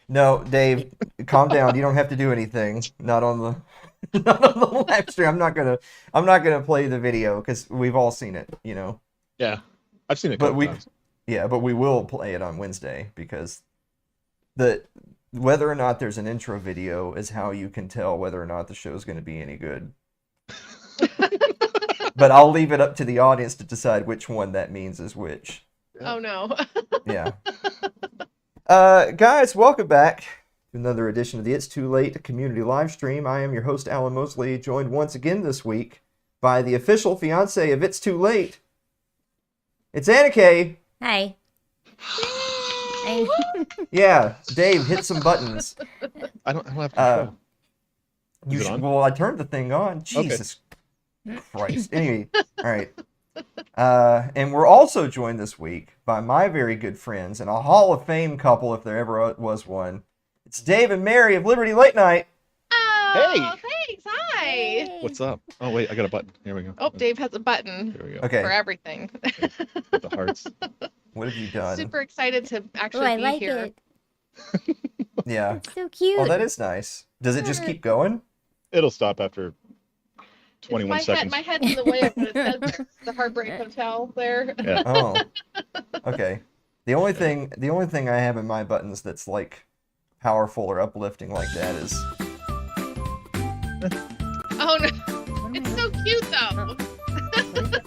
No, Dave, calm down. You don't have to do anything. Not on the not on the live stream. I'm not gonna play the video because we've all seen it, you know. Yeah, I've seen it a But couple times. yeah, but we will play it on Wednesday because the whether or not there's an intro video is how you can tell whether or not the show's going to be any good. But I'll leave it up to the audience to decide which one that means is which. Oh no. Yeah. Guys, welcome back to another edition of the It's Too Late community live stream. I am your host, Alan Mosley, joined once again this week by the official fiance of It's Too Late. It's Kaye. Hi. Yeah, Dave, hit some buttons. I don't have control. You Is it on? Well, I turned the thing on. Jesus Christ. Anyway, all right. And we're also joined this week by my very good friends and a Hall of Fame couple, if there ever was one. It's Dave and Mary of Liberty Late Night. Oh, Hey! thanks. Hi. What's up? Oh wait, I got a button. Here we go. Oh, Dave has a button There we go. Okay, for everything. With the hearts. what have you done? Super excited to Oh, actually I be like here. it. Yeah. It's so cute. Oh, that is nice. Does it just keep going? It'll stop after 21 my seconds. my head's in the way of what it says there. The Heartbreak Hotel there. Yeah. Oh. Okay. The only thing I have in my buttons that's like powerful or uplifting like that is Oh no. It's so cute though.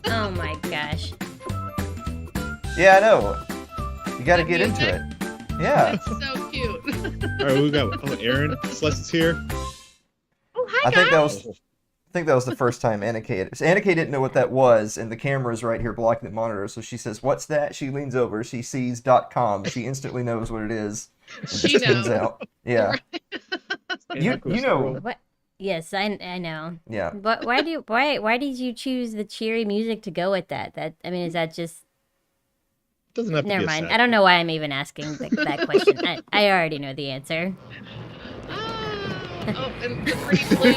Oh my gosh. Yeah, I know. You got to That get into music? it. Yeah. That's so cute. All right, we got. Oh, Aaron, Celeste's here. Oh, hi, I think that guys. was the first time Anna Kay. Anna Kay didn't know what that was, and the camera's right here blocking the monitor. So she says, "What's that?" She leans over. She sees .com. She instantly knows what it is. And She just tunes knows. out. Yeah. You know. What? Yes, I know. Yeah. But why did you choose the cheery music to go with that? I mean, is that just Doesn't have to never be a mind? sad I don't know why I'm even asking that question. I already know the answer. Oh, and the pretty blue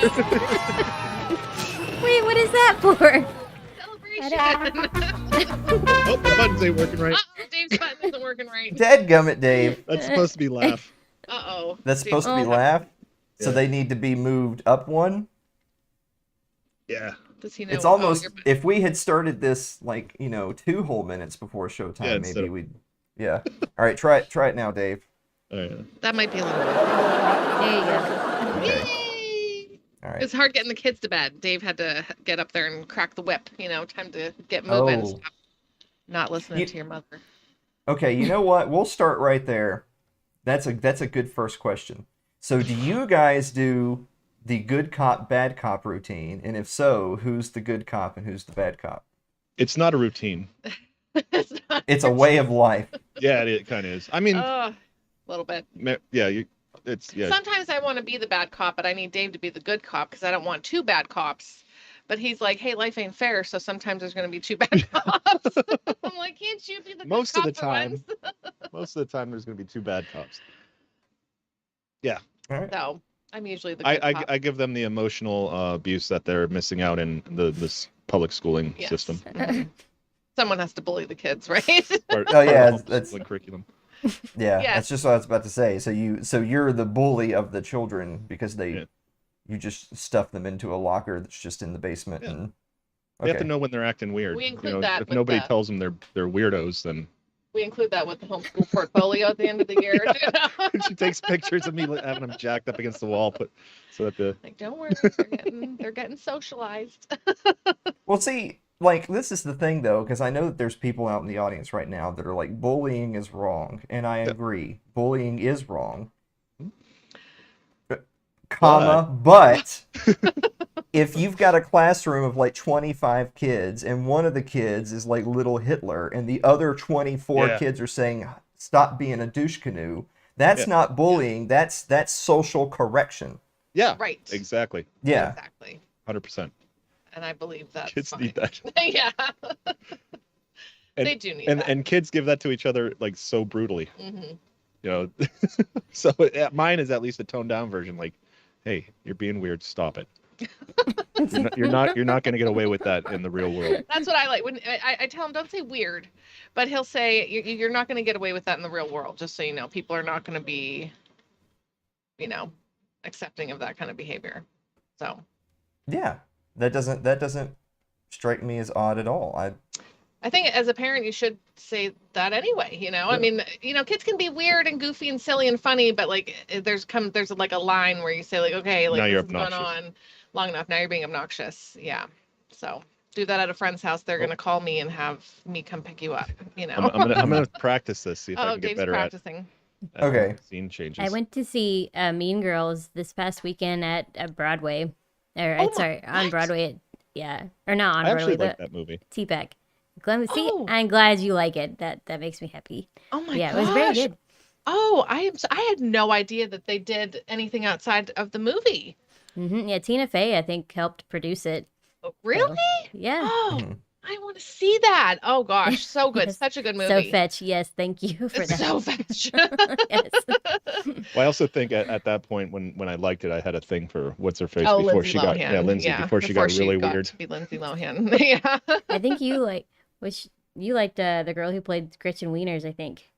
Wait, what is that for? celebration. Oh, the buttons ain't working right. Dave's button isn't working right. Dadgummit, Dave. That's supposed to be laugh. Uh-oh. That's supposed to be Oh. laugh. So Yeah. they need to be moved up one. Yeah. Does he know? It's Oh, almost you're- if we had started this like 2 whole minutes before showtime, Yeah, instead maybe of- we'd. Yeah. All right, try it now, Dave. All right. that might be a little bit. There you go. Okay. Yay! All right. It's hard getting the kids to bed. Dave had to get up there and crack the whip. Time to get moving. Oh. Stop not listening You- to your mother. Okay, you know what? We'll start right there. That's a good first question. So, do you guys do the good cop bad cop routine? And if so, who's the good cop and who's the bad cop? It's not a routine. It's not. It's a way of life. Yeah, it kind of is. I mean, A little bit. yeah, yeah. Sometimes I want to be the bad cop, but I need Dave to be the good cop because I don't want 2 bad cops. But he's like, "Hey, life ain't fair, so sometimes there's going to be 2 bad cops." I'm like, "Can't you be the good Most of cop the for time. once?" Most of the time, there's going to be 2 bad cops. All right. So I'm usually the good cop. I give them the emotional abuse that they're missing out in this public schooling Yes. system. Mhm. Someone has to bully the kids, right? Oh, yeah, Part of that's- homeschooling curriculum. Yeah, Yes. that's just what I was about to say. So you're the bully of the children because Yeah. you just stuff them into a locker that's just in the basement Yeah. and. They have Okay. to know when they're acting weird. We include You know, that if with nobody the- tells them they're weirdos, then We include that with the homeschool portfolio at the end of the year. she takes pictures of me having them jacked up against the wall, so that the Like, don't worry, they're getting socialized. Well, see, like this is the thing though, because I know that there's people out in the audience right now that are like bullying is wrong, and I Yeah. agree, bullying is wrong. Hmm. Comma, but if you've got a classroom of like 25 kids and one of the kids is like little Hitler and the other 24 Yeah. kids are saying stop being a douche canoe, that's Yeah. not bullying, that's social correction. yeah, Right. exactly, Yeah. Exactly. 100%. And I believe that's Kids fine. need that, Yeah. And- They do need and that. and kids give that to each other like so brutally, hmm you know. So mine is at least a toned down version. Like, hey, you're being weird. Stop it. You're not going to get away with that in the real world. That's what I like. When I tell him, don't say weird, but he'll say, you're not going to get away with that in the real world. Just so you know, people are not going to be, accepting of that kind of behavior. So Yeah. That doesn't strike me as odd at all. I think as a parent, you should say that anyway. I mean, kids can be weird and goofy and silly and funny, but like there's like a line where you say like, okay, like Now you're this has gone obnoxious. on long enough. Now you're being obnoxious. Yeah. So do that at a friend's house. They're going to call me and have me come pick you up, I'm gonna practice this. See if I Oh, can get Dave's better practicing. at Okay. scene changes. I went to see Mean Girls this past weekend at Broadway, or Oh my- sorry, on what? Broadway. Yeah, or not on I Broadway, actually like but that movie. T-Pack. See, Oh. I'm glad you like it. That makes me happy. Oh my Yeah, gosh. it was very good. Oh, I had no idea that they did anything outside of the movie. Yeah, Tina Fey, I think, helped produce it. Oh, really? Yeah. Oh, Mhm. I want to see that. Oh gosh, so good. Yes. Such a good So movie. fetch. Yes, thank you for It's that. so fetch. Yes. Well, I also think at that point when I liked it, I had a thing for what's her face Oh, before Lindsay she Lohan. got Lindsay before she got really weird. to be Lindsay Lohan. Yeah. I think you liked the girl who played Gretchen Wieners, I think.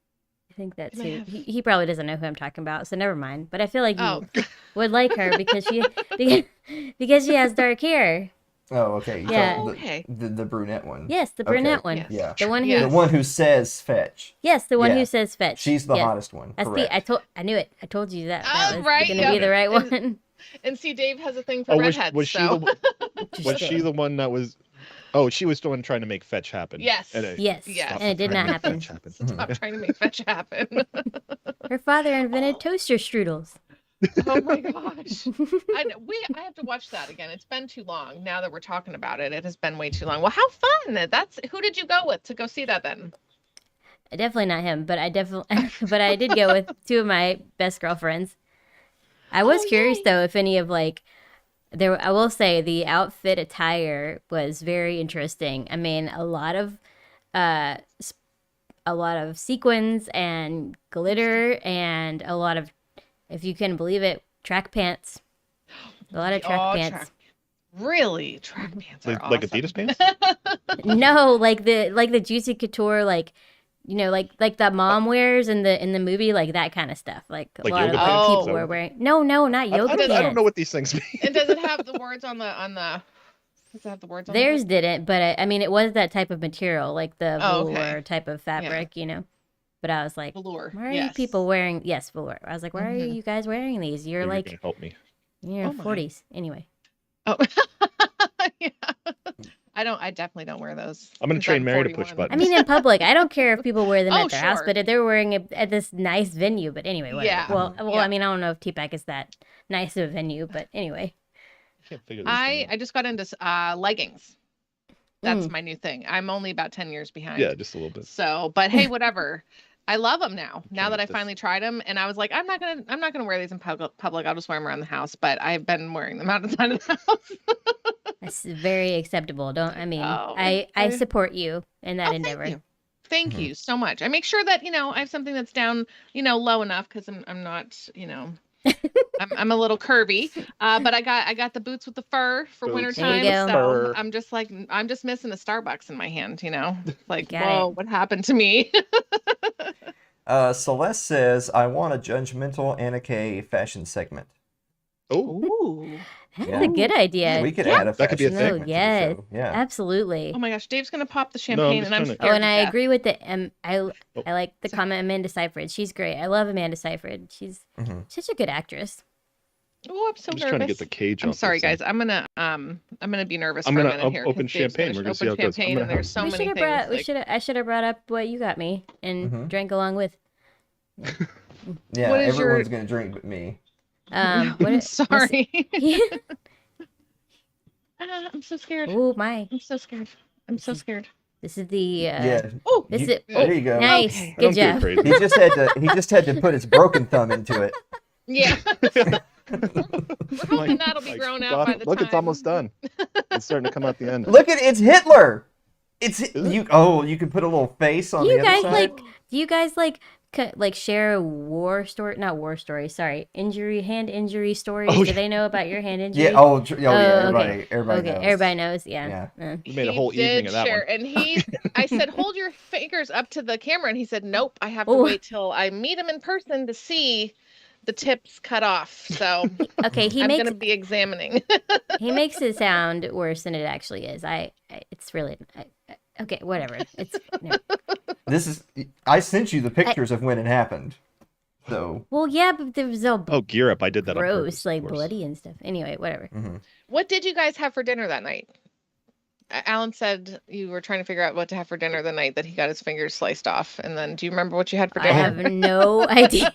I think that's You may who. have. He probably doesn't know who I'm talking about, so never mind. But I feel like you Oh, would like her because she has dark hair. Oh, okay. You Yeah. talking okay. the brunette one. Yes, the Okay. brunette one. Yes. Yeah. The one who Yes. The one who says fetch. Yes, the one Yeah. who says fetch. She's the Yes. hottest one. That's Correct. I knew it. I told you that Oh, was right, gonna yeah. be the right And- one. And see, Dave has a thing for Oh, redheads. was she so. the was she the one that was Oh, she was the one trying to make fetch happen. Yes. Yes. Yes. And it did not happen. Fetch happen. Stop trying to make fetch happen. Her father invented toaster strudels. Oh my gosh. I have to watch that again. It's been too long. Now that we're talking about it, it has been way too long. Well, how fun. Who did you go with to go see that then? Definitely not him, but I did go with two of my best girlfriends. I was curious yay. though if any of I will say the outfit attire was very interesting. I mean, a lot of sequins and glitter and a lot of, if you can believe it, track pants. A lot of track pants. Really? Track pants are Like awesome. Adidas pants? No, like the Juicy Couture, like like the mom wears in the movie, like that kind of stuff. Like a Like lot of yoga pants? people Oh. were wearing. No, not yoga I pants. don't know what these things mean. And does it have the words on the does it have the words on Theirs the didn't, but I mean, it was that type of material, like the Oh, velour okay. type of fabric, But I was like, velour? why are Yes. you people wearing? Yes, velour. I was like, why are Mhm. you guys wearing these? You're Maybe you like, can help me. you're in your Oh my. 40s anyway. Oh. Yeah. I definitely don't wear those. I'm gonna 'cause train Mary to push 41. I buttons. mean, in public, I don't care if people wear them Oh, at their house, sure. but if they're wearing it at this nice venue. But anyway, whatever. Yeah. Well, Yeah. I mean, I don't know if T-Pack is that nice of a venue, but anyway. I can't figure this thing out. I just got into leggings. That's Mm. my new thing. I'm only about 10 years behind. Yeah, just a little bit. So, but hey, whatever. I love them now. Now that I this. finally tried them, and I was like, I'm not gonna wear these in public. I'll just wear them around the house. But I've been wearing them outside of the house. That's very acceptable. Oh, I support you in that Oh, endeavor. Thank you. Thank you so much. I make sure that I have something that's down low enough because I'm not I'm a little curvy. But I got the boots with the fur for Boots wintertime. with the So fur. I'm just missing the Starbucks in my hand. Like Got whoa, it. what happened to me? Celeste says, I want a judgmental Anna Kaye fashion segment. Oh, Ooh. That's Yeah. a good idea. We could add a That could be a fashion thing. segment to the Yes, show. Yeah. absolutely. Oh my gosh, Dave's gonna pop the champagne, just and I'm trying to- scared. Oh, and to I death. agree with I like the comment Amanda Seyfried. She's great. I love Amanda Seyfried. She's Mhm. such a good actress. Oh, I'm so I'm just nervous. trying to get the cage I'm off. sorry, this thing. guys. I'm gonna be nervous I'm for a gonna minute here. open 'cause Dave's champagne. gonna We're gonna see open how it goes. I'm champagne, gonna and there's so we many should have things. brought. I should have brought up what you got me and Mhm. drank along with. Yeah, What is everyone's going to drink but me. I'm sorry. I'm so scared. Oh my! I'm so scared. I'm so scared. This is the. Yeah. Oh, This You- is. there you go. Nice. Okay. Good Don't do it job. crazy. He just had to put his broken thumb into it. yeah. We're hoping that'll be Like, grown out God, by the time. look, it's almost done. It's starting to come out the end. Look at it's Hitler. It's it? you. Oh, you can put a little face on Do the you other guys side. do you guys like share a war story? Not war story. Sorry, hand injury stories. Oh, Do yeah. they know about your hand injury? Yeah. Oh, yeah. okay. Everybody Okay, knows. everybody knows. Yeah. Yeah. We made a He whole evening did of that share, one. and I said, hold your fingers up to the camera, and he said, nope, I have to Oh. wait till I meet him in person to see the tips cut off. So Okay, he I'm makes gonna be examining. he makes it sound worse than it actually is. It's really okay. Whatever. It's no. This is. I sent you the pictures of when it happened. So. Well, yeah, but there was all Oh, gear up! I did that on gross, purpose. like of course. bloody and stuff. Anyway, whatever. Mhm. What did you guys have for dinner that night? Alan said you were trying to figure out what to have for dinner the night that he got his fingers sliced off. And then, do you remember what you had for I dinner? have no idea.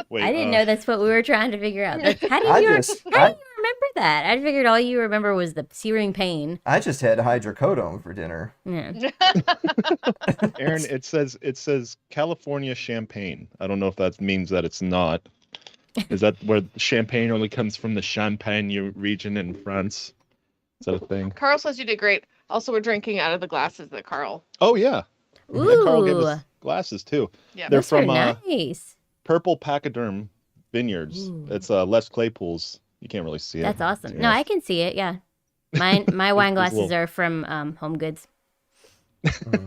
Wait, I didn't know that's what we were trying to figure out. How do I you just. how do you remember that? I figured all you remember was the searing pain. I just had hydrocodone for dinner. Yeah. Aaron, it says California champagne. I don't know if that means that it's not. Is that where champagne only comes from the Champagne region in France? Is that a thing? Carl says you did great. Also, we're drinking out of the glasses that Carl. Oh yeah. Yeah, Carl gave Ooh, us glasses too. Yeah. They're those are from nice. Purple Pachyderm Vineyards. Ooh. It's Les Claypool's. You can't really see it. That's awesome. Yeah. No, I can see it. Yeah, my wine There's glasses little- are from Home Goods.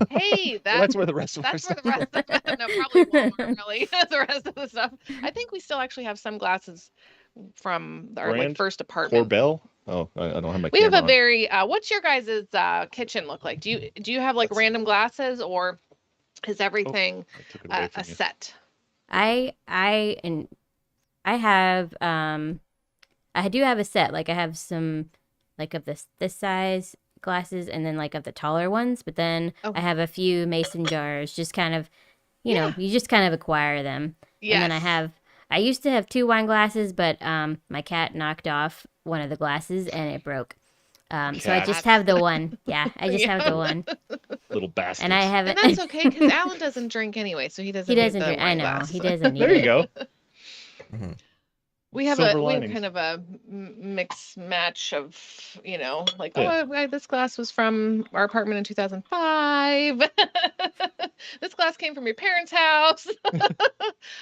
Hey, Well, that's where the rest of that's our where the rest of it. No, probably Walmart, really. The rest of the stuff. I think we still actually have some glasses from our Brand? first apartment. Corbel. Oh, I don't have my. We have camera a on. very. What's your guys' kitchen look like? Do you have like random glasses, or is everything I took it away a from you. set? I have I do have a set. Like I have some like of this size glasses and then like of the taller ones, but then Oh. I have a few mason jars, just kind of, you know, Yeah. you just kind of acquire them. Yes. And then I used to have 2 wine glasses, but my cat knocked off one of the glasses and it broke. So I Cat. just have the one. Yeah, I just have the Yeah. one. Little bastard. And I And haven't. that's okay because Alan doesn't drink anyway, so he doesn't. He doesn't need the drink. I wine know. glass. He doesn't need There you it. go. Mhm. We have Silver we have linings. kind of a mix match of, you know, like, Yeah. this glass was from our apartment in 2005. This glass came from your parents' house.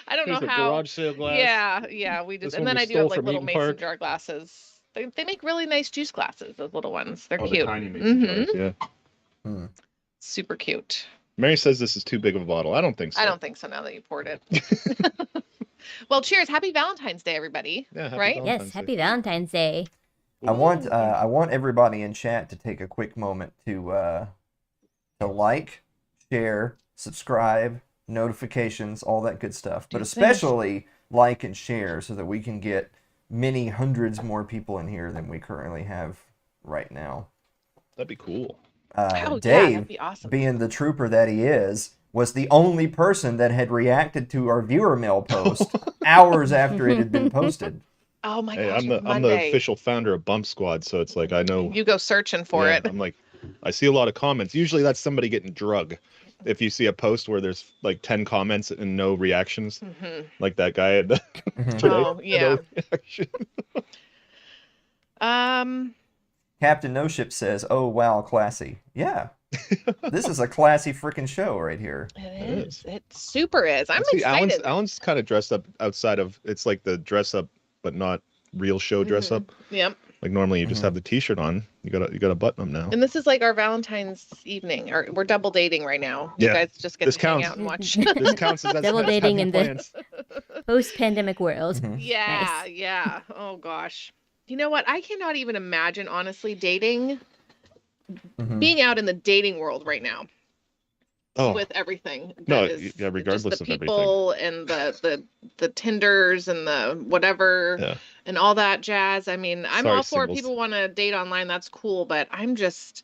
I don't Here's know a how. garage sale glass. Yeah, we just, This and one then we I do have stole like from little Eaton mason Park. jar glasses. They make really nice juice glasses, those little ones. They're Oh, cute. the tiny mason jars. Yeah. Hmm. Super cute. Mary says this is too big of a bottle. I don't think so. I don't think so now that you poured it. Well, cheers. Happy Valentine's Day, everybody. Yeah, happy Right? Valentine's Yes, Day. happy Valentine's Day. I want everybody in chat to take a quick moment to like, share, subscribe, notifications, all that good stuff. But Do especially like and share so that we can get many hundreds more people in here than we currently have right now. That'd be cool. Oh, yeah, Dave, that'd be awesome. being the trooper that he is, was the only person that had reacted to our viewer mail post hours after it had been posted. Oh my Hey, gosh, I'm the Monday. official founder of Bump Squad, so it's like I know. You go searching for Yeah, it. I'm like, I see a lot of comments. Usually that's somebody getting drug. If you see a post where there's like 10 comments and no reactions, Mhm. like that guy had Mhm. today. Oh, yeah. No reaction. Captain No Ship says, "Oh wow, classy." Yeah, this is a classy freaking show right here. It It is. It super is. I'm See, excited. Alan's kind of dressed up outside of. It's like the dress up, but not real show dress Mhm. up. Yep. Like normally you just Mhm. have the T-shirt on. You gotta button them now. And this is like our Valentine's evening. Or we're double dating right now. Yeah, You guys just get this to hang counts. out and watch. This counts as Double as dating having in the- plans. Post-pandemic world. Mhm. Yeah, Nice. yeah. Oh gosh. You know what? I cannot even imagine, honestly, dating, Mhm. being out in the dating world right now Oh, with everything. No, that is yeah, regardless just of the everything. people and the Tinders and the whatever Yeah. and all that jazz. I mean, I'm Sorry, all for singles. people want to date online. That's cool, but I'm just,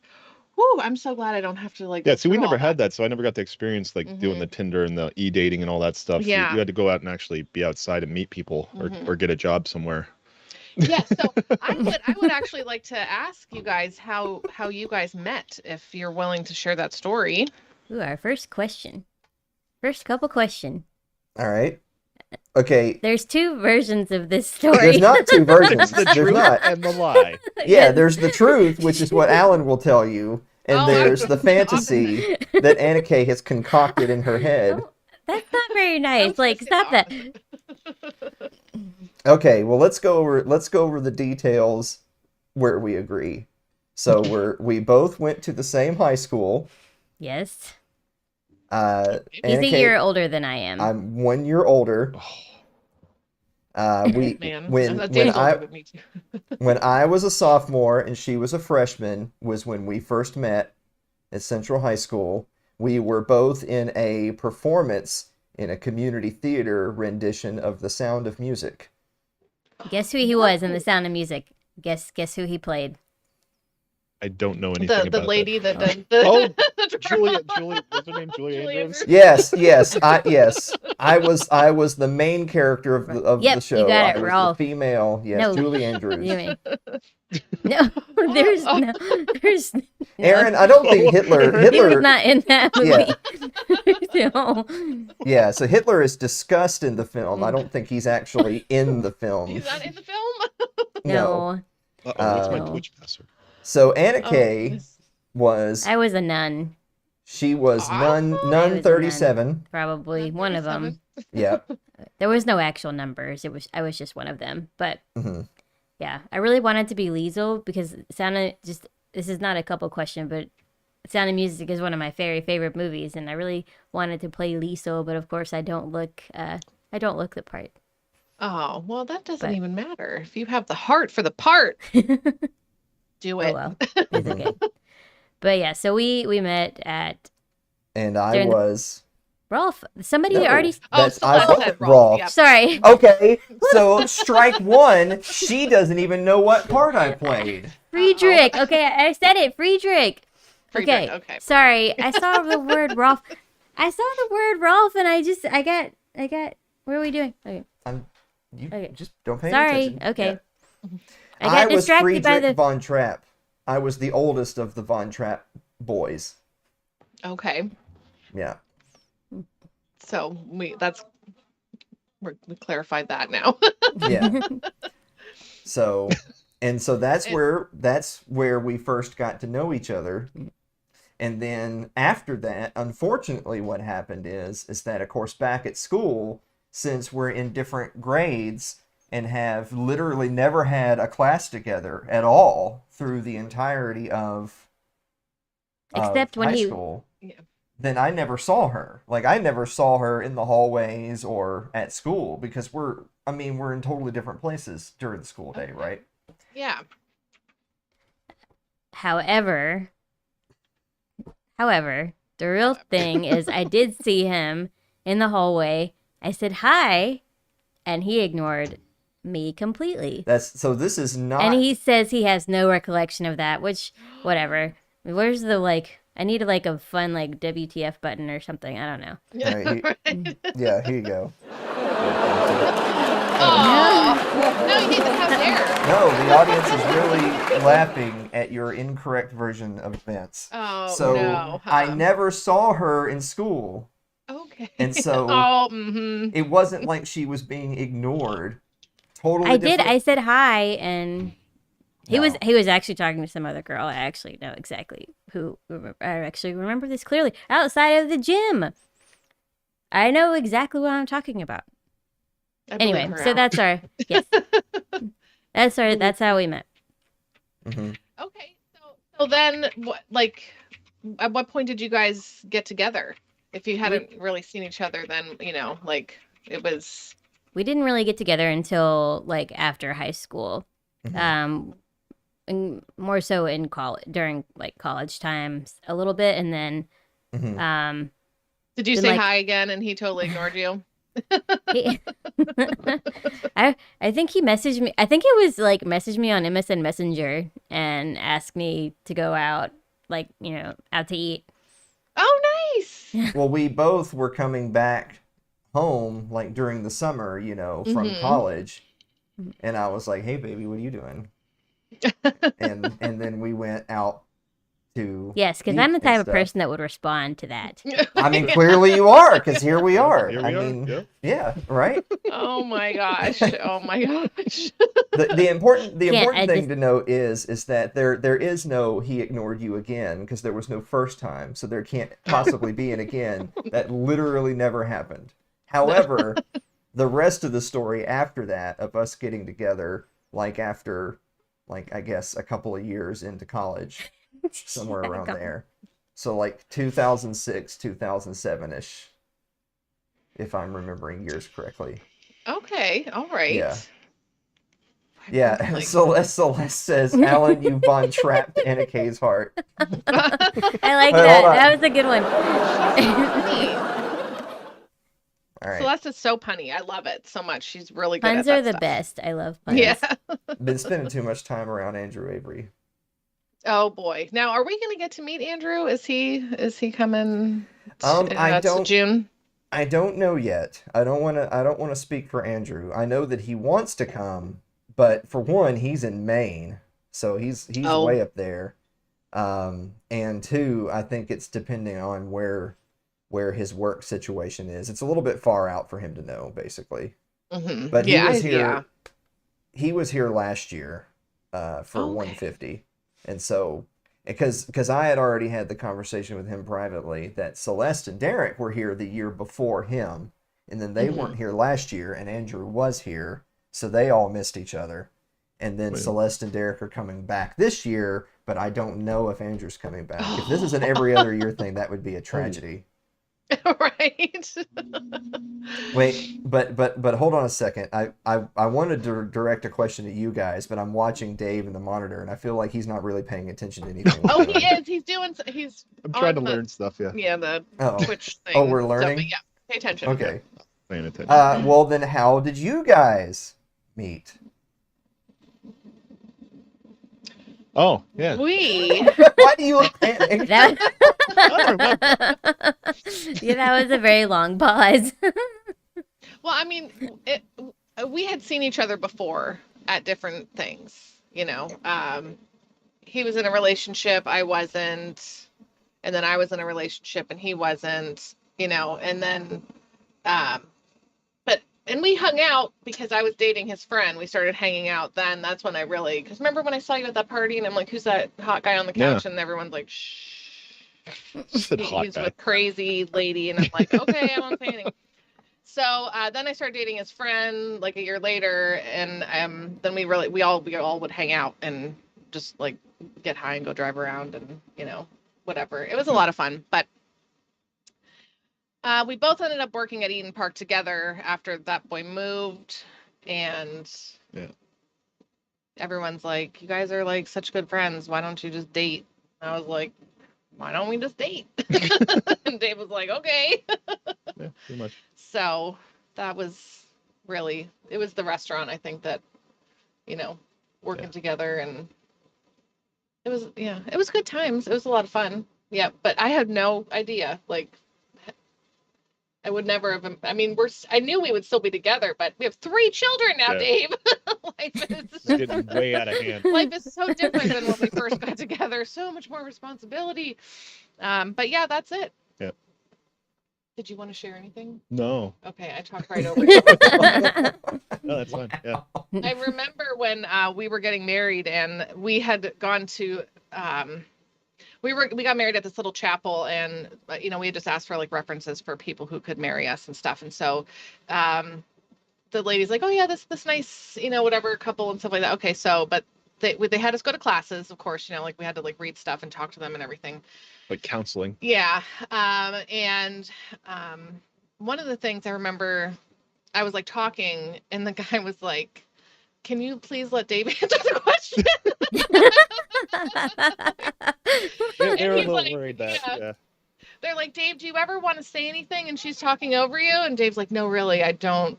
whoo, I'm so glad I don't have to like. yeah. go See, we through never all had that, so I never got to experience like doing Mhm. the Tinder and the e-dating and all that stuff. Yeah. You had to go out and actually be outside and meet people Mhm. or get a job somewhere. Yeah, so I would actually like to ask you guys how you guys met, if you're willing to share that story. Ooh, our first question. First couple question. All right. Okay. There's 2 versions of this story. There's not 2 versions. The There's truth not. and the lie. Yeah, there's the truth, which is what Alan will tell you, and Oh, there's the fantasy that Anna Kaye has concocted in her head. Oh, that's not very nice. Sounds Like, just stop that. opposite. Okay, well let's go over the details where we agree. So we both went to the same high school. Yes. Anna He's a Kaye- year older than I am. I'm 1 year older. Man, when Dave's older than me too. when I was a sophomore and she was a freshman was when we first met at Central High School. We were both in a performance in a community theater rendition of The Sound of Music. Guess who he was in The Sound of Music? Guess who he played? I don't know anything The about lady that. that Oh, the drama. Julia, what's her name? Julia Julia Andrews. Andrews. Yes. I was the main character of Yep, the show. you got it, I was Rolf. the female. Yes, No. Julie Andrews. You mean- No, there's no. Aaron, I don't think Hitler. He was not in that movie. Yeah. No. Yeah, so Hitler is discussed in the film. I don't think he's actually in the film. He's not in the film. No. What's my No. Twitch password? So Anna Oh, Kaye goodness. was I was a nun, she was Awesome. nun I was a 37. probably one of them. Yeah. There was no actual numbers. I was just one of them. But hmm yeah, I really wanted to be Liesel because this is not a couple question, but Sound of Music is one of my very favorite movies, and I really wanted to play Liesel, but of course I don't look the part. Oh, well, that doesn't But- even matter. If you have the heart for the part, do Oh it. well, it's okay. But yeah, so we met at And I During the- was. Rolf. Somebody No, already. that's, Oh, I Celeste wasn't said Rolf, Rolf. yep. Sorry. Okay, so strike one. She doesn't even know what part I played. Friedrich. Okay, I said it. Friedrich. Friedrich, Okay. okay. Sorry, I saw the word Rolf. I saw the word Rolf, and I got. What are we doing? Okay. You Okay. just don't pay Sorry. attention. Okay. Yeah. I got was distracted by Friedrich the. von Trapp. I was the oldest of the von Trapp boys. Okay. Yeah. So we clarified that now. Yeah. So that's where we first got to know each other. And then after that, unfortunately, what happened is that, of course, back at school, since we're in different grades and have literally never had a class together at all through the entirety of Except when high he. school, Yeah. then I never saw her. Like, I never saw her in the hallways or at school because we're in totally different places during the school day, right? Yeah. However, the real thing is I did see him in the hallway. I said hi, and he ignored me completely. This is not. And he says he has no recollection of that, which, whatever. Where's the, I need, a fun, WTF button or something. I don't know. All right, yeah, here you go. Oh, no, you need to have there. No, the audience is really laughing at your incorrect version of events. Oh, So no. I never saw her in school, Okay. and so it wasn't like she was being ignored. Totally I did. different. I said hi, and he No. was actually talking to some other girl. I actually know exactly who. I actually remember this clearly. Outside of the gym. I know exactly what I'm talking about. Anyway, so that's our yes. That's how we met. Mm-hmm. Okay, so then what? At what point did you guys get together? If you hadn't really seen each other, then it was. We didn't really get together until after high school. Mm-hmm. And more so in college during college times a little bit, and then Mm-hmm. Did you then, say hi again and he totally ignored you? he, I think he messaged me. I think it was messaged me on MSN Messenger and asked me to go out, out to eat. Oh, nice. Well, we both were coming back home during the summer, from college, and I was like, "Hey, baby, what are you doing?" and then we went out to Yes, because I'm the type of person that would respond to that. I mean, clearly you are, because here we are. Here we are. Yeah, right. Oh my gosh. Oh my gosh. The important I thing just- to note is that there is no he ignored you again, because there was no first time, so there can't possibly be an again. That literally never happened. However, the rest of the story after that of us getting together, after I guess a couple of years into college, somewhere around there. So 2006, 2007-ish, if I'm remembering years correctly. Okay. All right. Yeah. Yeah. Celeste says, Alan, you von trapped Anna Kaye's heart. I like Wait, that. hold on. That was a good one. All right. Celeste is so punny. I love it so much. She's really good Puns at are that the stuff. best. I love puns. Yeah. Been spending too much time around Andrew Avery. Oh boy. Now, are we going to get to meet Andrew? Is he coming? I to don't. June. I don't know yet. I don't want to speak for Andrew. I know that he wants to come, but for one, he's in Maine, so he's way up there. And two, I think it's depending on where his work situation is. It's a little bit far out for him to know, basically. Mm-hmm. But he was here. Yeah. He was here last year for 150, and so because I had already had the conversation with him privately that Celeste and Derek were here the year before him, and then they weren't here last year, and Andrew was here, so they all missed each other. And then Celeste and Derek are coming back this year, but I don't know if Andrew's coming back. If this is an every other year thing, that would be a tragedy. Right. Wait, but hold on a second. I wanted to direct a question to you guys, but I'm watching Dave in the monitor, and I feel like he's not really paying attention to anything. Oh, he is. He's doing. He's. I'm trying to on the- learn stuff. Yeah. Yeah, the Twitch thing. Oh, we're So, learning? but yeah, pay attention. Okay. Paying attention. Well, then how did you guys meet? Oh, yeah. Why do you look panicked? That, I don't remember. yeah, that was a very long pause. Well, I mean, we had seen each other before at different things, you know. He was in a relationship, I wasn't, and then I was in a relationship and he wasn't, you know, and then, um, and we hung out because I was dating his friend. We started hanging out then. That's when I really, because remember when I saw you at that party and I'm like, who's that hot guy on the couch? Yeah. And everyone's like, shh. Said hot He's guy. with crazy lady. And I'm like, okay, I won't say anything. So then I started dating his friend like a year later, and then we all would hang out and just like get high and go drive around and you know whatever. It was a lot of fun, but we both ended up working at Eden Park together after that boy moved, and Yeah. everyone's like, "You guys are like such good friends. Why don't you just date?" And I was like, "Why don't we just date?" And Dave was like, "Okay." Yeah, pretty much. So that was really, it was the restaurant, I think, that, you know, working together, and it was, yeah, it was good times. It was a lot of fun. Yeah. But I had no idea. Like, I would never have, I mean, I knew we would still be together, but we have 3 children now, Yeah. Dave. Life It's is, getting way out of hand. life is so different than when we first got together. So much more responsibility. But yeah, that's it. Yeah. Did you want to share anything? No. Okay, I talked right over you. No, that's fine. Yeah. I remember when we were getting married, and we had gone to we got married at this little chapel, and you know, we had just asked for like references for people who could marry us and stuff. And so the lady's like, "Oh yeah, this nice, you know, whatever couple and stuff like that." Okay, so but they had us go to classes, of course, you know, like we had to like read stuff and talk to them and everything. Like counseling. Yeah. And one of the things I remember, I was like talking, and the guy was like, "Can you please let Dave answer the question?" They were a he's little like, worried that. yeah. Yeah. They're like, "Dave, do you ever want to say anything?" And she's talking over you, and Dave's like, "No, really, I don't.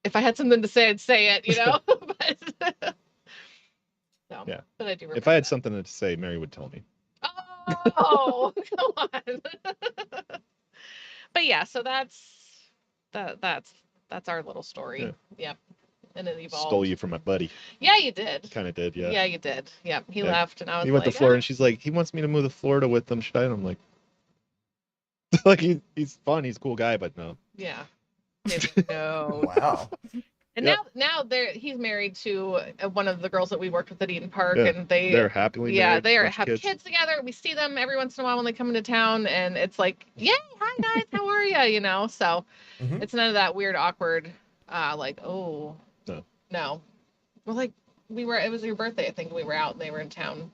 If I had something to say, I'd say it, you know." But, so, Yeah. but I do remember If I had that. something to say, Mary would tell me. Oh, come on. But yeah, so that's our little story. Yeah. Yep. And it evolved. Stole you from my buddy. Yeah, you did. Kind of did, yeah. Yeah, you did. Yep. He Yeah. left, and I was He went like, to Florida, "Ah." and she's like, he wants me to move to Florida with him. Should I? And I'm like, like he's fun. He's a cool guy, but no. Yeah. Dave's like, "No." Wow. And Yep. now he's married to one of the girls that we worked with at Eden Park, Yeah, and They're happily married. they bunch of have kids together. We see them every once in a while when they come into town, and it's like, "Yay, hi guys, how are you?" You know, so Mhm. it's none of that weird, awkward, like, "Oh, no." Well, like it was your birthday, I think. We were out, and they were in town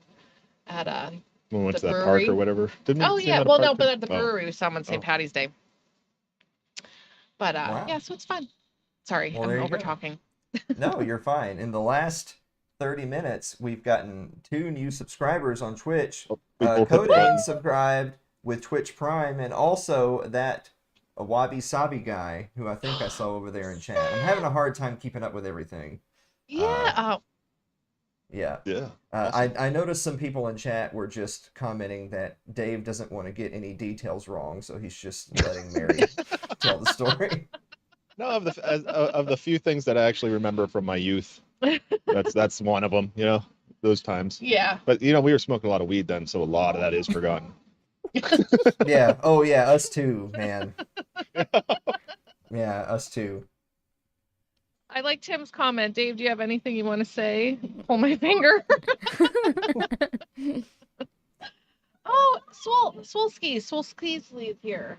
at When we went the to that brewery. park or whatever. Didn't we Oh see yeah, him at a well park no, too? but at the Oh. brewery we saw them on St. Oh. Patty's Day. But Wow. yeah, so it's fun. Sorry, Well, I'm there you over go. talking. No, you're fine. In the last 30 minutes, we've gotten 2 new subscribers on Twitch. We both hit the Codaine button. subscribed with Twitch Prime, and also that Wabi Sabi guy who I think I saw over there in chat. I'm having a hard time keeping up with everything. Yeah. Yeah. Yeah. I noticed some people in chat were just commenting that Dave doesn't want to get any details wrong, so he's just letting Mary tell the story. No, of the few things that I actually remember from my youth, that's one of them. You know, those times. Yeah. But you know, we were smoking a lot of weed then, so a lot of that is forgotten. Yeah. Oh, yeah. Us too, man. Yeah, us too. I like Tim's comment. Dave, do you have anything you want to say? Pull my finger. Oh, Swolski's here.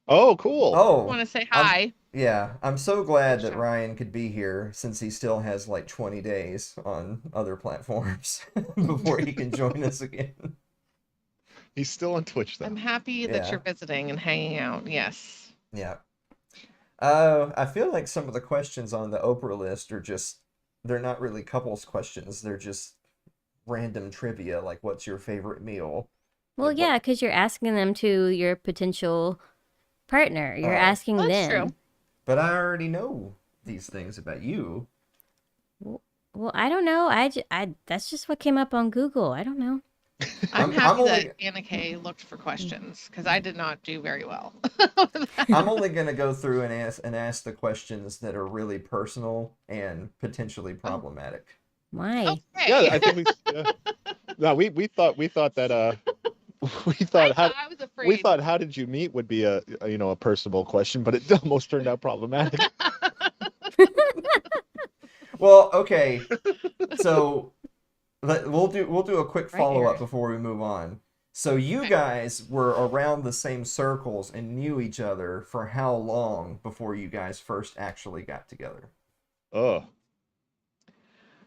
Oh, cool. Oh, Want to say hi? yeah. I'm so glad that Sure. Ryan could be here since he still has like 20 days on other platforms before he can join us again. He's still on Twitch though. I'm happy that Yeah. you're visiting and hanging out. Yes. Yeah. I feel like some of the questions on the Oprah list are just, they're not really couples questions. They're just random trivia, like what's your favorite meal? Well, Like, what- yeah, because you're asking them to your potential partner. You're Oh. asking That's them. true. But I already know these things about you. Well, I don't know. That's just what came up on Google. I don't know. I'm I'm happy only that Anna Kaye looked for questions because I did not do very well. I'm only gonna go through and ask the questions that are really personal and potentially problematic. Why? Yeah, Okay. I think we. Yeah. No, we thought that we thought I was afraid. how did you meet would be a personable question, but it almost turned out problematic. Well, okay. So we'll do a quick Right, follow up Eric. before we move on. So you Okay. guys were around the same circles and knew each other for how long before you guys first actually got together? Oh,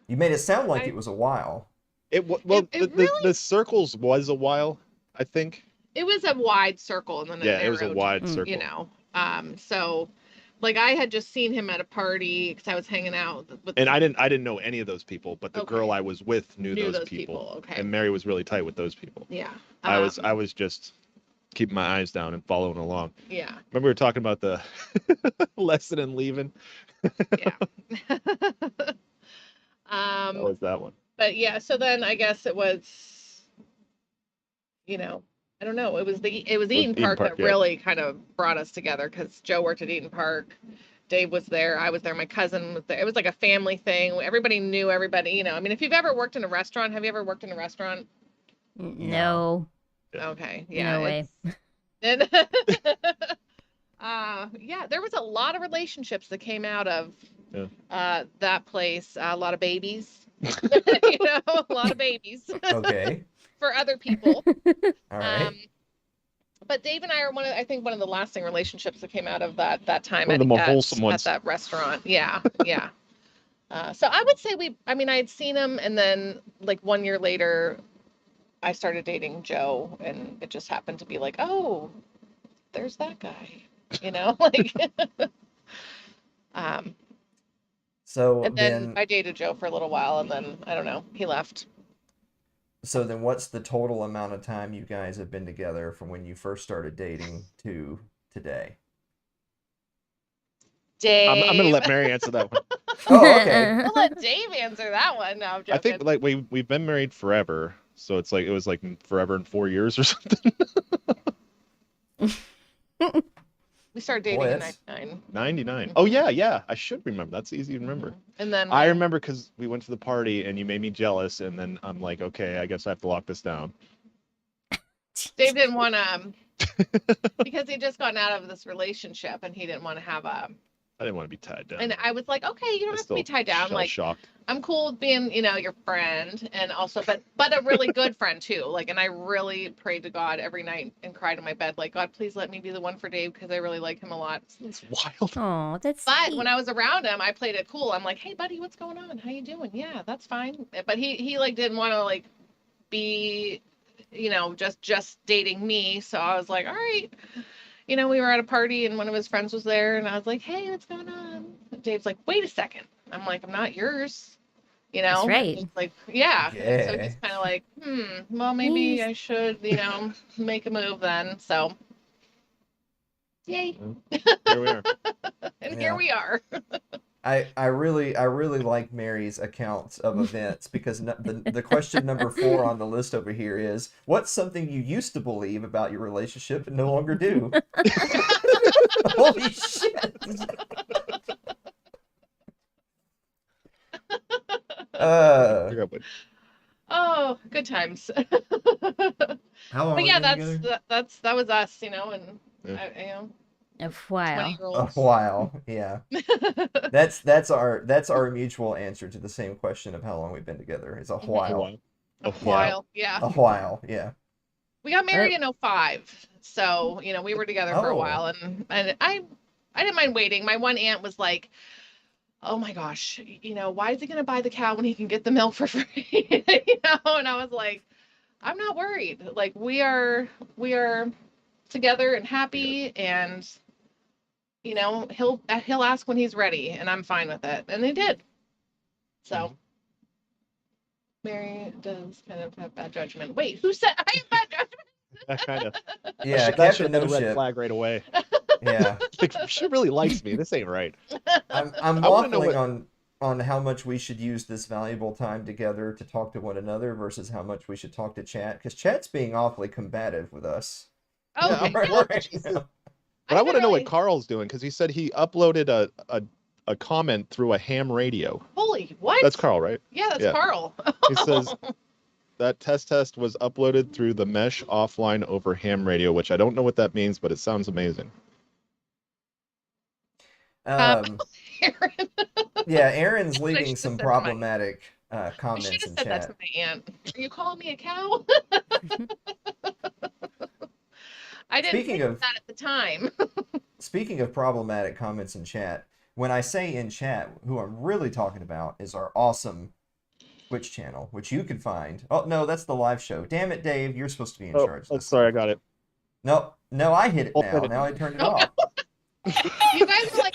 You made it sound like I it was a while. well, it the really circles was a while, I think. it was a wide circle and then it Yeah, it was a narrowed, wide Mm. you circle. know. So like I had just seen him at a party because I was hanging out with And I didn't know any of those people, but the girl Okay. I was with knew Knew those those people. people. Okay. And Mary was really tight with those people. Yeah. I was just keeping my eyes down and following along. Yeah. Remember we were talking about the lesson in leaving? Yeah. That um was that one. but yeah, so then I guess it was, you know, I don't know. It was Eaton Eden Park Park, that yeah. really kind of brought us together because Joe worked at Eaton Park. Dave was there. I was there. My cousin was there. It was like a family thing. Everybody knew everybody. You know, I mean, if you've ever worked in a restaurant, have you ever worked in a restaurant? No. Yeah. Okay. Yeah. No way. And, yeah, there was a lot of relationships that came out of that place. A lot of babies. You know, a lot of babies Okay. for other people. All right. But Dave and I are I think one of the lasting relationships that came out of that time One of the more at wholesome ones. that restaurant. Yeah, yeah. So I would say I mean, I had seen him, and then like 1 year later, I started dating Joe, and it just happened to be like, oh, there's that guy, you know, like. um, So and then then I dated Joe for a little while, and then I don't know, he left. what's the total amount of time you guys have been together from when you first started dating to today? Dave. I'm gonna let Mary answer that one. Oh, okay. I'll let Dave answer that one. No, I'm joking. I think like we've been married forever, so it's like it was like forever and 4 years or something. we started dating Boy, in that's- 99. 99. Oh yeah, I should remember. That's easy to remember. And then I remember because we went to the party and you made me jealous, and then I'm like, okay, I guess I have to lock this down. Dave didn't want to, because he'd just gotten out of this relationship and he didn't want to have a. I didn't want to be tied down. And I was like, okay, you don't have to be tied down. Like, shocked. I'm cool with being, you know, your friend, and also, but a really good friend too. Like, and I really prayed to God every night and cried in my bed, like, God, please let me be the one for Dave because I really like him a lot. It's wild. Oh, that's But sweet. when I was around him, I played it cool. I'm like, hey, buddy, what's going on? How you doing? Yeah, that's fine. But he like didn't want to like be, you know, just dating me. So I was like, all right. You know, we were at a party and one of his friends was there, and I was like, hey, what's going on? And Dave's like, wait a second. I'm like, I'm not yours. You know? That's right. Just like, yeah. Yeah. And so he's kind of like, well, maybe Please. I should, you know, make a move then. So, yay. Here we are. And Yeah. here we are. I really like Mary's accounts of events because the question number 4 on the list over here is, what's something you used to believe about your relationship and no longer do? Holy shit! Oh, good times. How long? But yeah, have you been together? that was us, you know, and Yeah. you know, A while. 20-year-olds. A while, yeah. That's our mutual answer to the same question of how long we've been together. It's a while. A while, yeah. A while, yeah. We got married in 05, so you know we were together for a Oh. while, and I didn't mind waiting. My one aunt was like, "Oh my gosh, you know, why is he gonna buy the cow when he can get the milk for free?" You know, and I was like, "I'm not worried. Like we are together and happy, and you know he'll ask when he's ready, and I'm fine with it." And they did. So. Mary does kind of have bad judgment. Wait, who said I have bad judgment? That kind of. Yeah, that should Captain have been No a red Shit. flag right away. Yeah. Like, she really likes me. This ain't right. I'm I wanna know waffling what- on on how much we should use this valuable time together to talk to one another versus how much we should talk to chat, because chat's being awfully combative with us. Oh, Yeah, okay. well, right now. But I want to know what really- Carl's doing because he said he uploaded a comment through a ham radio. Holy, what? That's Carl, right? Yeah, that's Yeah. Carl. He says that test was uploaded through the mesh offline over ham radio, which I don't know what that means, but it sounds amazing. Aaron. Yeah, Aaron's I leaving should've some said to problematic I should comments have in said that chat. to my aunt. Are you calling me a cow? I didn't Speaking think of- that at the time. Speaking of problematic comments in chat, when I say in chat, who I'm really talking about is our awesome Twitch channel, which you can find. Oh, no, that's the live show. Damn it, Dave, you're supposed to be in charge. Oh, This sorry, I time. got it. No, I hit it Oh, now. hit it. Now I turned it Oh, off. You guys are like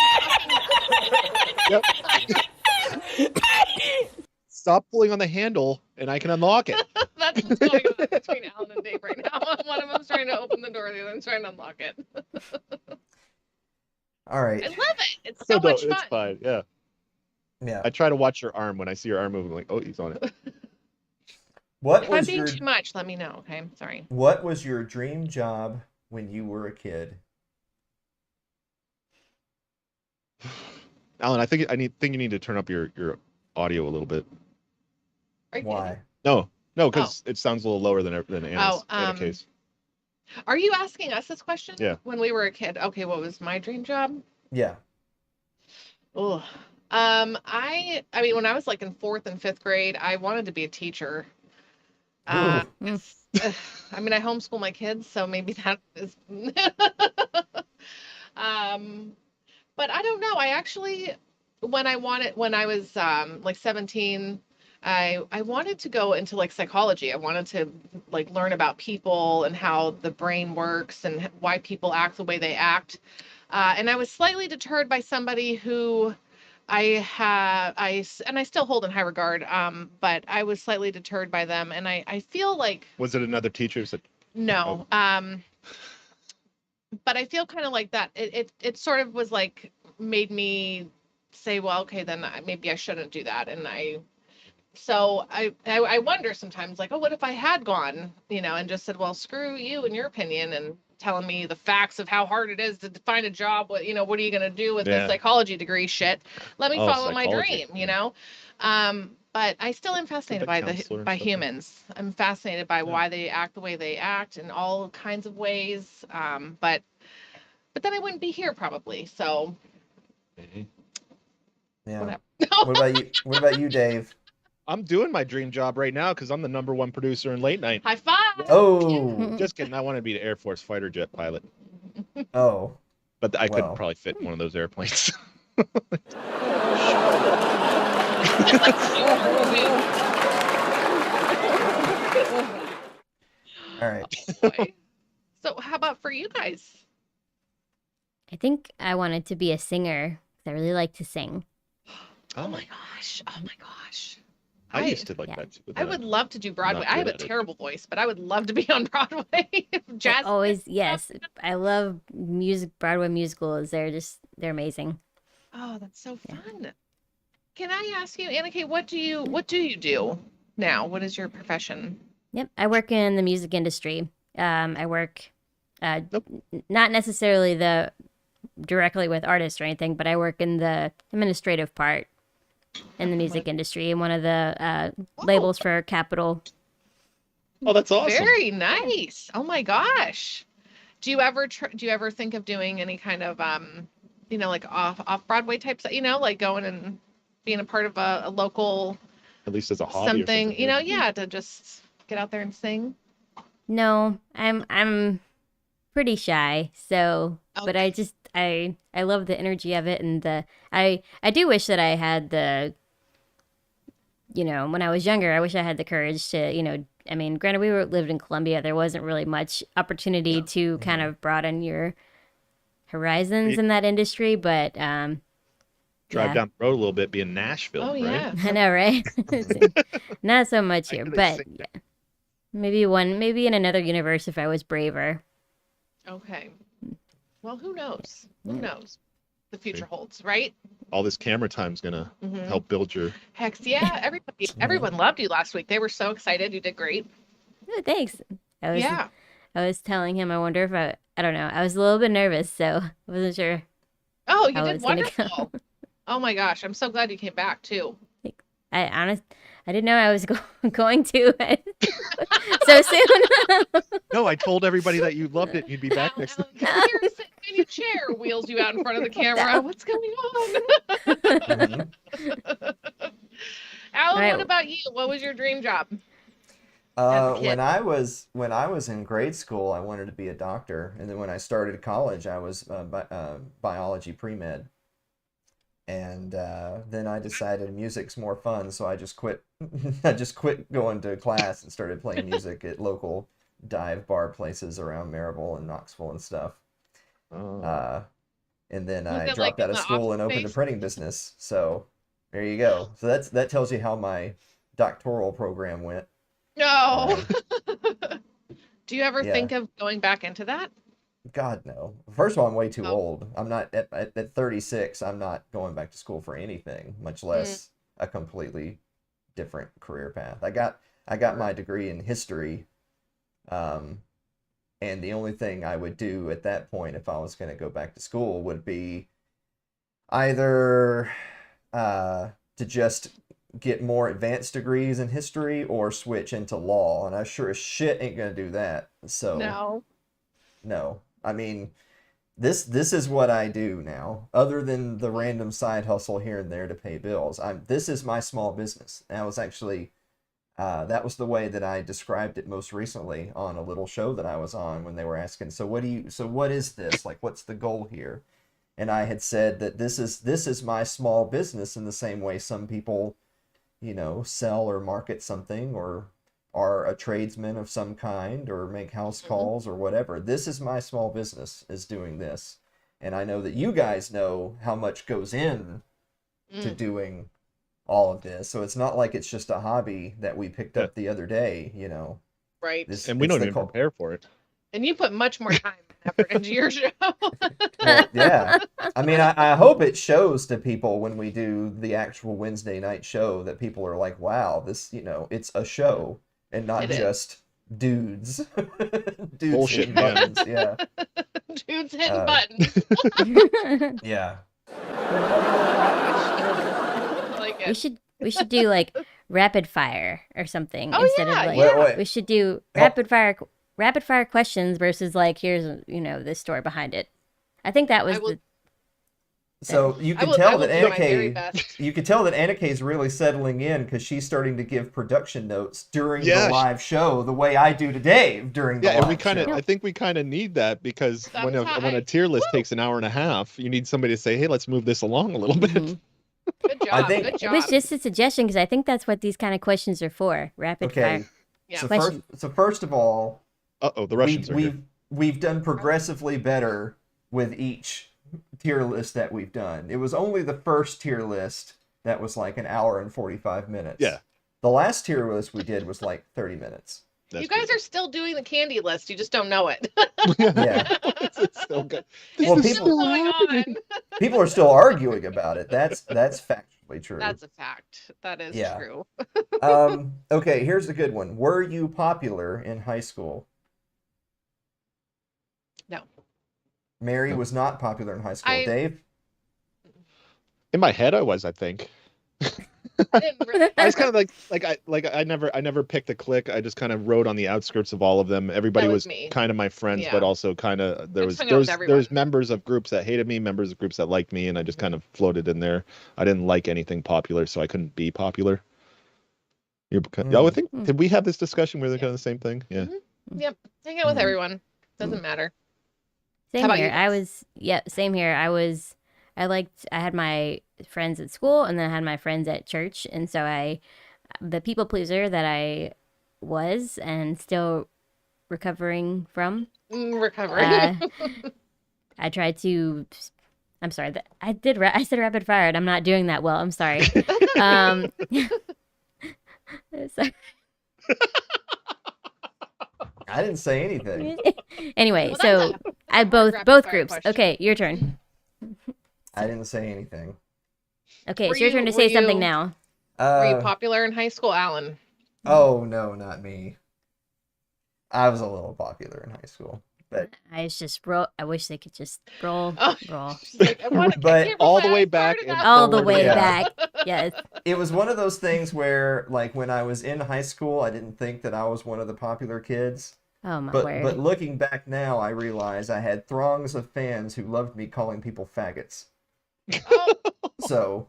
Yep. Stop pulling on the handle, and I can unlock it. that's what's going on between Alan and Dave right now. One of them's trying to open the door, the other one's trying to unlock it. All I right. love it. It's so No, much fun. it's fine. Yeah, Yeah. I try to watch your arm when I see your arm moving. Like, oh, he's on it. What If I'm was being your too much, let me know. Okay, sorry. What was your dream job when you were a kid? Alan, I think you need to turn up your audio a little bit. Are you Why? No, because it sounds a little lower than Anna's. Anna case. Are you asking us this question? Yeah. When we were a kid. Okay, what was my dream job? Yeah. Oh, I mean, when I was like in 4th and 5th grade, I wanted to be a teacher. Ooh. I mean, I homeschool my kids, so maybe that is. But I don't know. I actually, when I was like 17, I wanted to go into like psychology. I wanted to like learn about people and how the brain works and why people act the way they act. And I was slightly deterred by somebody who I still hold in high regard. But I was slightly deterred by them, and I feel like Was it another teacher who said, no. But I feel kind of like that. It sort of was like made me say, well, okay, then maybe I shouldn't do that. And I wonder sometimes, like, oh, what if I had gone, and just said, well, screw you and your opinion, and telling me the facts of how hard it is to find a job. What are you going to do with this psychology degree shit? Let me follow my psychology. dream, But I still am fascinated by counselor and by stuff. humans. I'm fascinated by why they act the way they act in all kinds of ways. But then I wouldn't be here probably. So Yeah. whatever. What about you, Dave? I'm doing my dream job right now because I'm the #1 producer in late night. High five. Oh. Just kidding. I want to be an Air Force fighter jet pilot, Oh. but I couldn't Well. probably fit in one of those airplanes. All right. Boy. So how about for you guys? I think I wanted to be a singer 'cause I really like to sing. Oh my gosh. Oh my gosh. I used to like yeah. that too. I would love to do Broadway. not I have good a at it. terrible voice, but I would love to be on Broadway. Jazz. Always, yes. I love Broadway musicals. They're amazing. Oh, that's so fun. Can I ask you, Anna Kaye, what do you do now? What is your profession? Yep, I work in the music industry. I work Nope. not necessarily directly with artists or anything, but I work in the administrative part in the music industry in one of the labels for Capitol. Oh, that's awesome. Very nice. Oh my gosh. Do you ever think of doing any kind of like off Broadway types, like going and being a part of a local At least as a hobby something, or something. yeah, to just get out there and sing? No, I'm pretty shy, so but I love the energy of it, and I do wish that I had when I was younger, I wish I had the courage to, I mean, granted we lived in Columbia, there wasn't really much opportunity to kind of broaden your horizons in that industry, but Drive yeah. down the road a little bit, be in Nashville, Oh right? yeah. I know, right? Not so much here, I could've but seen yeah. Maybe in another universe if I was braver. Okay. Well, who knows? Who knows? the future holds, right? All this camera time's gonna help build your. Heck yeah, everyone loved you last week. They were so excited. You did great. Oh, thanks. Yeah. I was telling him, I wonder if I don't know. I was a little bit nervous, so I wasn't sure Oh, you how it did was gonna wonderful. go. Oh my gosh, I'm so glad you came back too. I didn't know I was going to so soon. No, I told everybody that you loved it. And you'd be back next. Alan, come here, sit in your chair. Wheels you out in front of the camera. What's going on? Mhm. Alan, Right. what about you? What was your dream job? As a kid. When I was in grade school, I wanted to be a doctor, and then when I started college, I was biology pre-med, and then I decided music's more fun, so I just quit. I just quit going to class and started playing music at local dive bar places around Maryville and Knoxville and stuff. Oh. And then Was I it like dropped in out of the school and office opened a space? printing business. So there you go. So that tells you how my doctoral program went. No. Do you ever Yeah. think of going back into that? God, no. First of all, I'm way too Oh. old. I'm not at 36. I'm not going back to school for anything, much less a completely different career path. I got my degree in history, and the only thing I would do at that point if I was going to go back to school would be either to just get more advanced degrees in history or switch into law, and I sure as shit ain't going to do that. So no. I mean, this is what I do now. Other than the random side hustle here and there to pay bills, this is my small business. And I was actually that was the way that I described it most recently on a little show that I was on when they were asking, so what is this? Like, what's the goal here? And I had said that this is my small business in the same way some people, sell or market something or are a tradesman of some kind or make house calls or whatever. This is my small business, is doing this. And I know that you guys know how much goes in to doing all of this. So it's not like it's just a hobby that we picked up the other day, Right. And we don't even prepare for it. And you put much more time and effort into your show. Well, yeah. I mean, I hope it shows to people when we do the actual Wednesday night show that people are like, wow, this, it's a show and not It is. just dudes. Dudes Bullshit, hitting buttons. Yeah. Dude's hitting buttons. Yeah. I like it. we should do like rapid fire or something Oh, instead yeah, of like yeah. Wait. we should do rapid fire questions versus like here's the story behind it. I think that was I will- So you I can will tell that do Anna my very Kaye, best. you can tell that Anna Kaye's really settling in because she's starting to give production notes during Yeah, the live show the way I do today during the Yeah, and live we kind of, show. I think we kind of need that because when a Sometimes. tier list takes an hour and a half, you need somebody to say, "Hey, let's move this along a little bit." Mhm. Good job. I think- Good It job. was just a suggestion because I think that's what these kind of questions are for. Rapid Okay. fire. Yeah. So Question. first of all, The Russians are here. we've done progressively better with each tier list that we've done. It was only the first tier list that was like an hour and 45 minutes. Yeah. The last tier list we did was like 30 minutes. You guys are still doing the candy list. You just don't know it. Yeah. It's still good. Well, It's people- still going on. People are still arguing about it. That's factually true. That's a fact. That is Yeah. true. Okay, here's a good one. Were you popular in high school? No. Mary was not popular in high school. I- Dave? In my head, I was. I think. I didn't really. I was kind of I never picked a clique. I just kind of rode on the outskirts of all of them. Everybody That was was me. kind of my friends, Yeah. but also kind of there I was just hung out with there was everyone. members of groups that hated me, members of groups that liked me, and I just kind of floated in there. I didn't like anything popular, so I couldn't be popular. I think did we have this discussion? Were they kind of the same thing? Yeah. Yep. Hang out with everyone. Doesn't matter. Same How about here. you? Same here. I had my friends at school and then I had my friends at church. And so the people pleaser that I was and still recovering from, Recovering. I tried to, I'm sorry, I said rapid fire and I'm not doing that well. I'm sorry. So- I didn't say anything. anyway, Well, that's so I both rapid fire groups. question. Okay, your turn. I didn't say anything. Okay, Were it's your turn you- to say were something you- now. Were you popular in high school, Alan? Oh no, not me. I was a little popular in high school, but I was just roll. I wish they could just roll, Oh, roll. She's like, I But can't all roll the my way eyes back hard and enough. All the forward way Yeah. back. Yes. it was one of those things where, like, when I was in high school, I didn't think that I was one of the popular kids. Oh my But word. looking back now, I realize I had throngs of fans who loved me calling people faggots. Oh, So,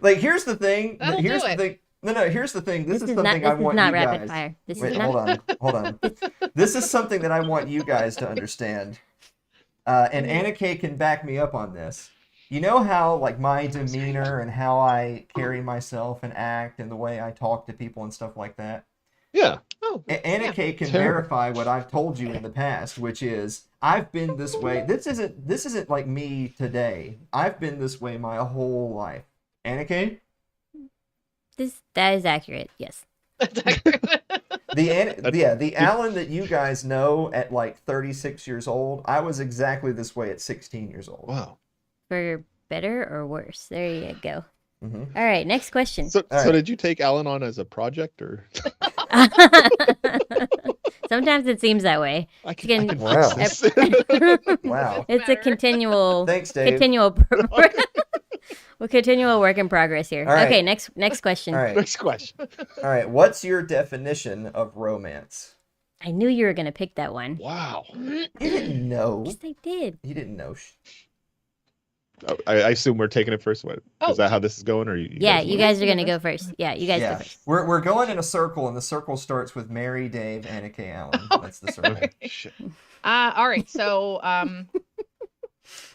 like, here's the thing. That'll Here's do the it. thing. No. Here's the thing. This is is something not. I This is want not you rapid guys. fire. This Wait, is not. hold on. This is something that I want you guys to understand. And Anna Kay can back me up on this. You know how, like, my demeanor and how I carry myself and act and the way I talk to people and stuff like that? Yeah. oh, Anna yeah. Kay can Terrible. verify what I've told you in the past, which is I've been this way. This isn't like me today. I've been this way my whole life. Anna Kay? That is accurate. Yes. That's accurate. The Alan that you guys know at like 36 years old, I was exactly this way at 16 years old. Wow. For better or worse. There you go. hmm All right. Next question. So, All so right. did you take Alan on as a project, or Sometimes it seems that way. I can Can- Wow. fix this? Wow. It's a Better. continual, Thanks, Dave. continual, continual work in progress here. All right. Okay, next question. All right. Next question. All right. What's your definition of romance? I knew you were gonna pick that one. Wow. You didn't know. Yes, I did. You didn't know. Oh, I assume we're taking it first. What Oh. is that? How this is going? Or you Yeah, guys you want- guys are gonna go first. Yeah, you guys go Yeah. first. We're going in a circle, and the circle starts with Mary, Dave, Anna Kay, Allen. That's the circle. Okay. Shit. All right. So,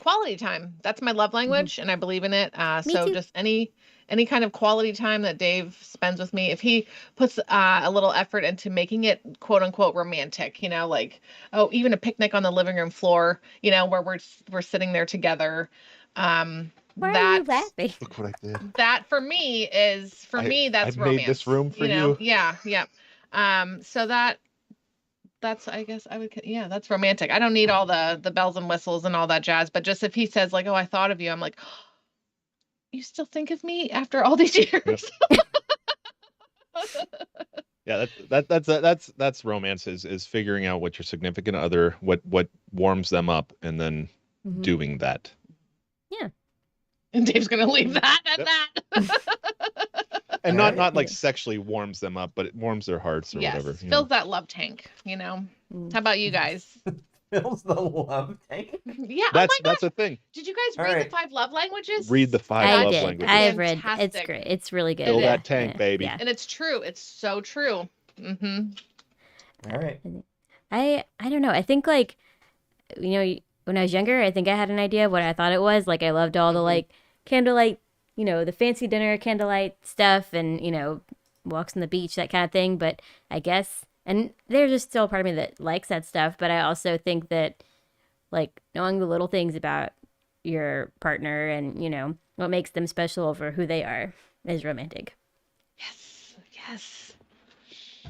quality time. That's my love language, and I believe in it. Me So too. just any kind of quality time that Dave spends with me, if he puts a little effort into making it quote unquote romantic, like, oh, even a picnic on the living room floor, where we're sitting there together. Why are you That's laughing? Look what I did. that for me is that's I've romance. made this room for you. Yeah. So that's, I guess I would, yeah, that's romantic. I don't need all the bells and whistles and all that jazz, but just if he says like, oh, I thought of you, I'm like, you still think of me after all these years? Yeah, that's romance is figuring out what your significant other, what warms them up, and then Mhm. doing that. And Dave's gonna leave that at Yep. that. And Alright. not like sexually warms them up, but it warms their hearts or Yes, whatever. fills that love tank. Mm. How about you guys? Fills the love tank. Yeah. That's a thing. Did you guys All read right. the 5 love languages? Read the 5 I love did. languages. I've read. It's Fantastic. great. It's really good. Fill Yeah. that tank, baby. Yeah. And it's true. It's so true. All right. I don't know. I think like, when I was younger, I think I had an idea of what I thought it was. Like I loved all the like candlelight, the fancy dinner candlelight stuff, and walks on the beach, that kind of thing. But I guess, and there's just still a part of me that likes that stuff. But I also think that like knowing the little things about your partner and what makes them special for who they are is romantic. Yes.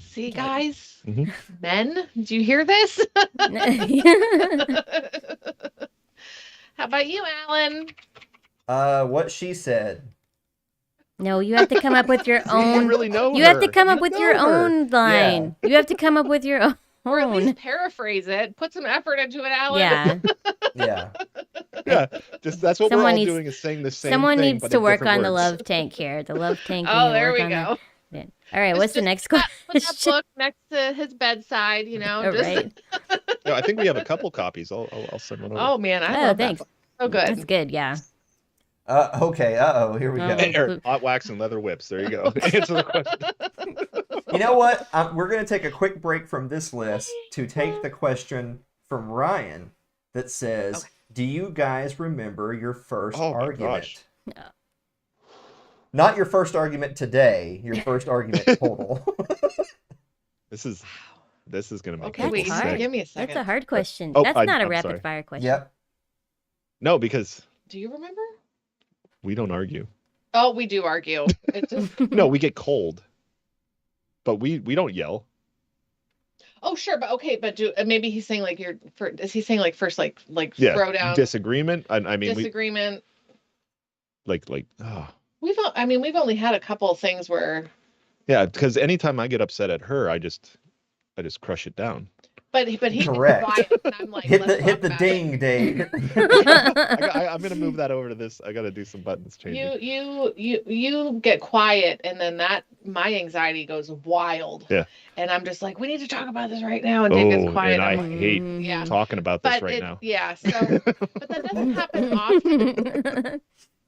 See, guys, Mhm. men, do you hear this? How about you, Alan? What she said. No, you have to come up with your You own. really know You have to her. come up You with know your her. own line. You have to come up with your own. Or at least paraphrase it. Put some effort into it, Alan. Yeah. Yeah. Yeah, just that's what Someone we're all needs- doing is saying the same Someone thing, needs but to in work different on the words. love tank here. The love tank. Oh, need to there work we on go. that. All right, what's the next Put question? that book next to his bedside, All right. No, I think we have a couple copies. I'll send one over. Oh man, I Oh, love thanks. that. So good. That's good. Yeah. Okay. Here we Oh. go. Hey, Eric, hot wax and leather whips. There you go. Answer the question. You know what? We're going to take a quick break from this list to take the question from Ryan that says, Okay. do you guys remember your first Oh my argument? gosh. No. Not your first argument today, your first argument total. This is gonna make Okay, That's wait, people hard. sick. give me a second. That's a hard question. Oh, That's not a I'm rapid sorry. fire question. Yep. No, because Do you remember? we don't argue. Oh, we do argue. It's just... No, we get cold, but we don't yell. Oh, sure, but okay, but maybe he's saying like is he saying like first like Yeah, throw down disagreement. I mean, disagreement? Oh. We've only had a couple of things where. Yeah, because anytime I get upset at her, I just crush it down. But he gets Correct. quiet, and I'm like, Hit let's the talk about ding, it. Dave. I'm gonna move that over to this. I gotta do some buttons changing. You get quiet, and then my anxiety goes wild. Yeah. And I'm just like, we need to talk about this right now. And Dave gets quiet. And I I'm like, hate yeah. talking about this But right now. Yeah. So, but that doesn't happen often.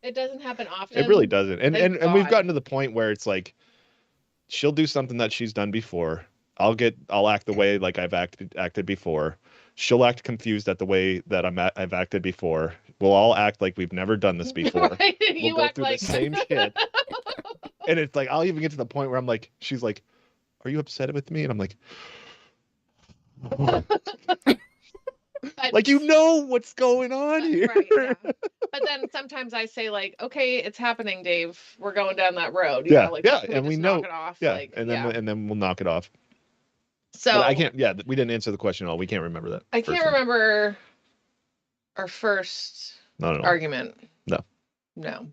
It doesn't happen often. It really doesn't. And Thank and we've God. gotten to the point where it's like, she'll do something that she's done before. I'll act the way like I've acted before. She'll act confused at the way that I've acted before. We'll all act like we've never done this before. Right? We'll You go act through like the same shit. And it's like, I'll even get to the point where I'm like, she's like, "Are you upset with me?" And I'm like, like, you know what's going on here. Right, yeah. But then sometimes I say like, okay, it's happening, Dave. We're going down that road. You Yeah, know, like, yeah, can and we just know. knock it off. Yeah, Like, and then we'll knock it off. So But I can't. Yeah, we didn't answer the question at all. We can't remember that. I can't remember our first No. argument. No. No.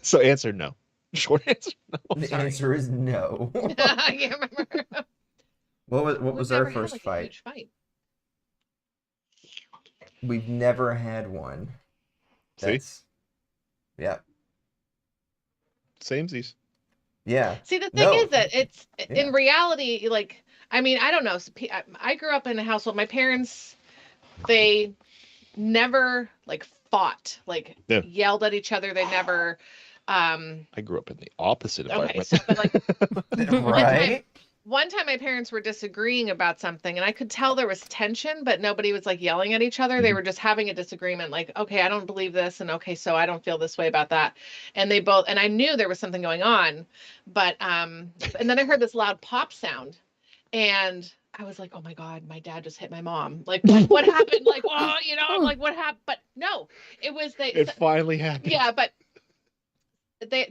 So answer no. Short answer no. The answer is no. I can't remember. What We've was never our had, first like, a fight? huge fight. We've never had one. See? Yeah. Samesies. Yeah. See, the thing is that it's Yeah. in reality, like, I mean, I don't know. I grew up in a household. My parents, they never like fought, like yelled at each other. They never. I grew up in the opposite environment. Okay, so but like Right. one time my parents were disagreeing about something, and I could tell there was tension, but nobody was like yelling at each other. They were just having a disagreement, like, okay, I don't believe this, and okay, so I don't feel this way about that. And they both, and I knew there was something going on, but and then I heard this loud pop sound, and I was like, oh my God, my dad just hit my mom. Like, what happened? Like, oh, you know, I'm like, what happened? But no, It finally happened. yeah, but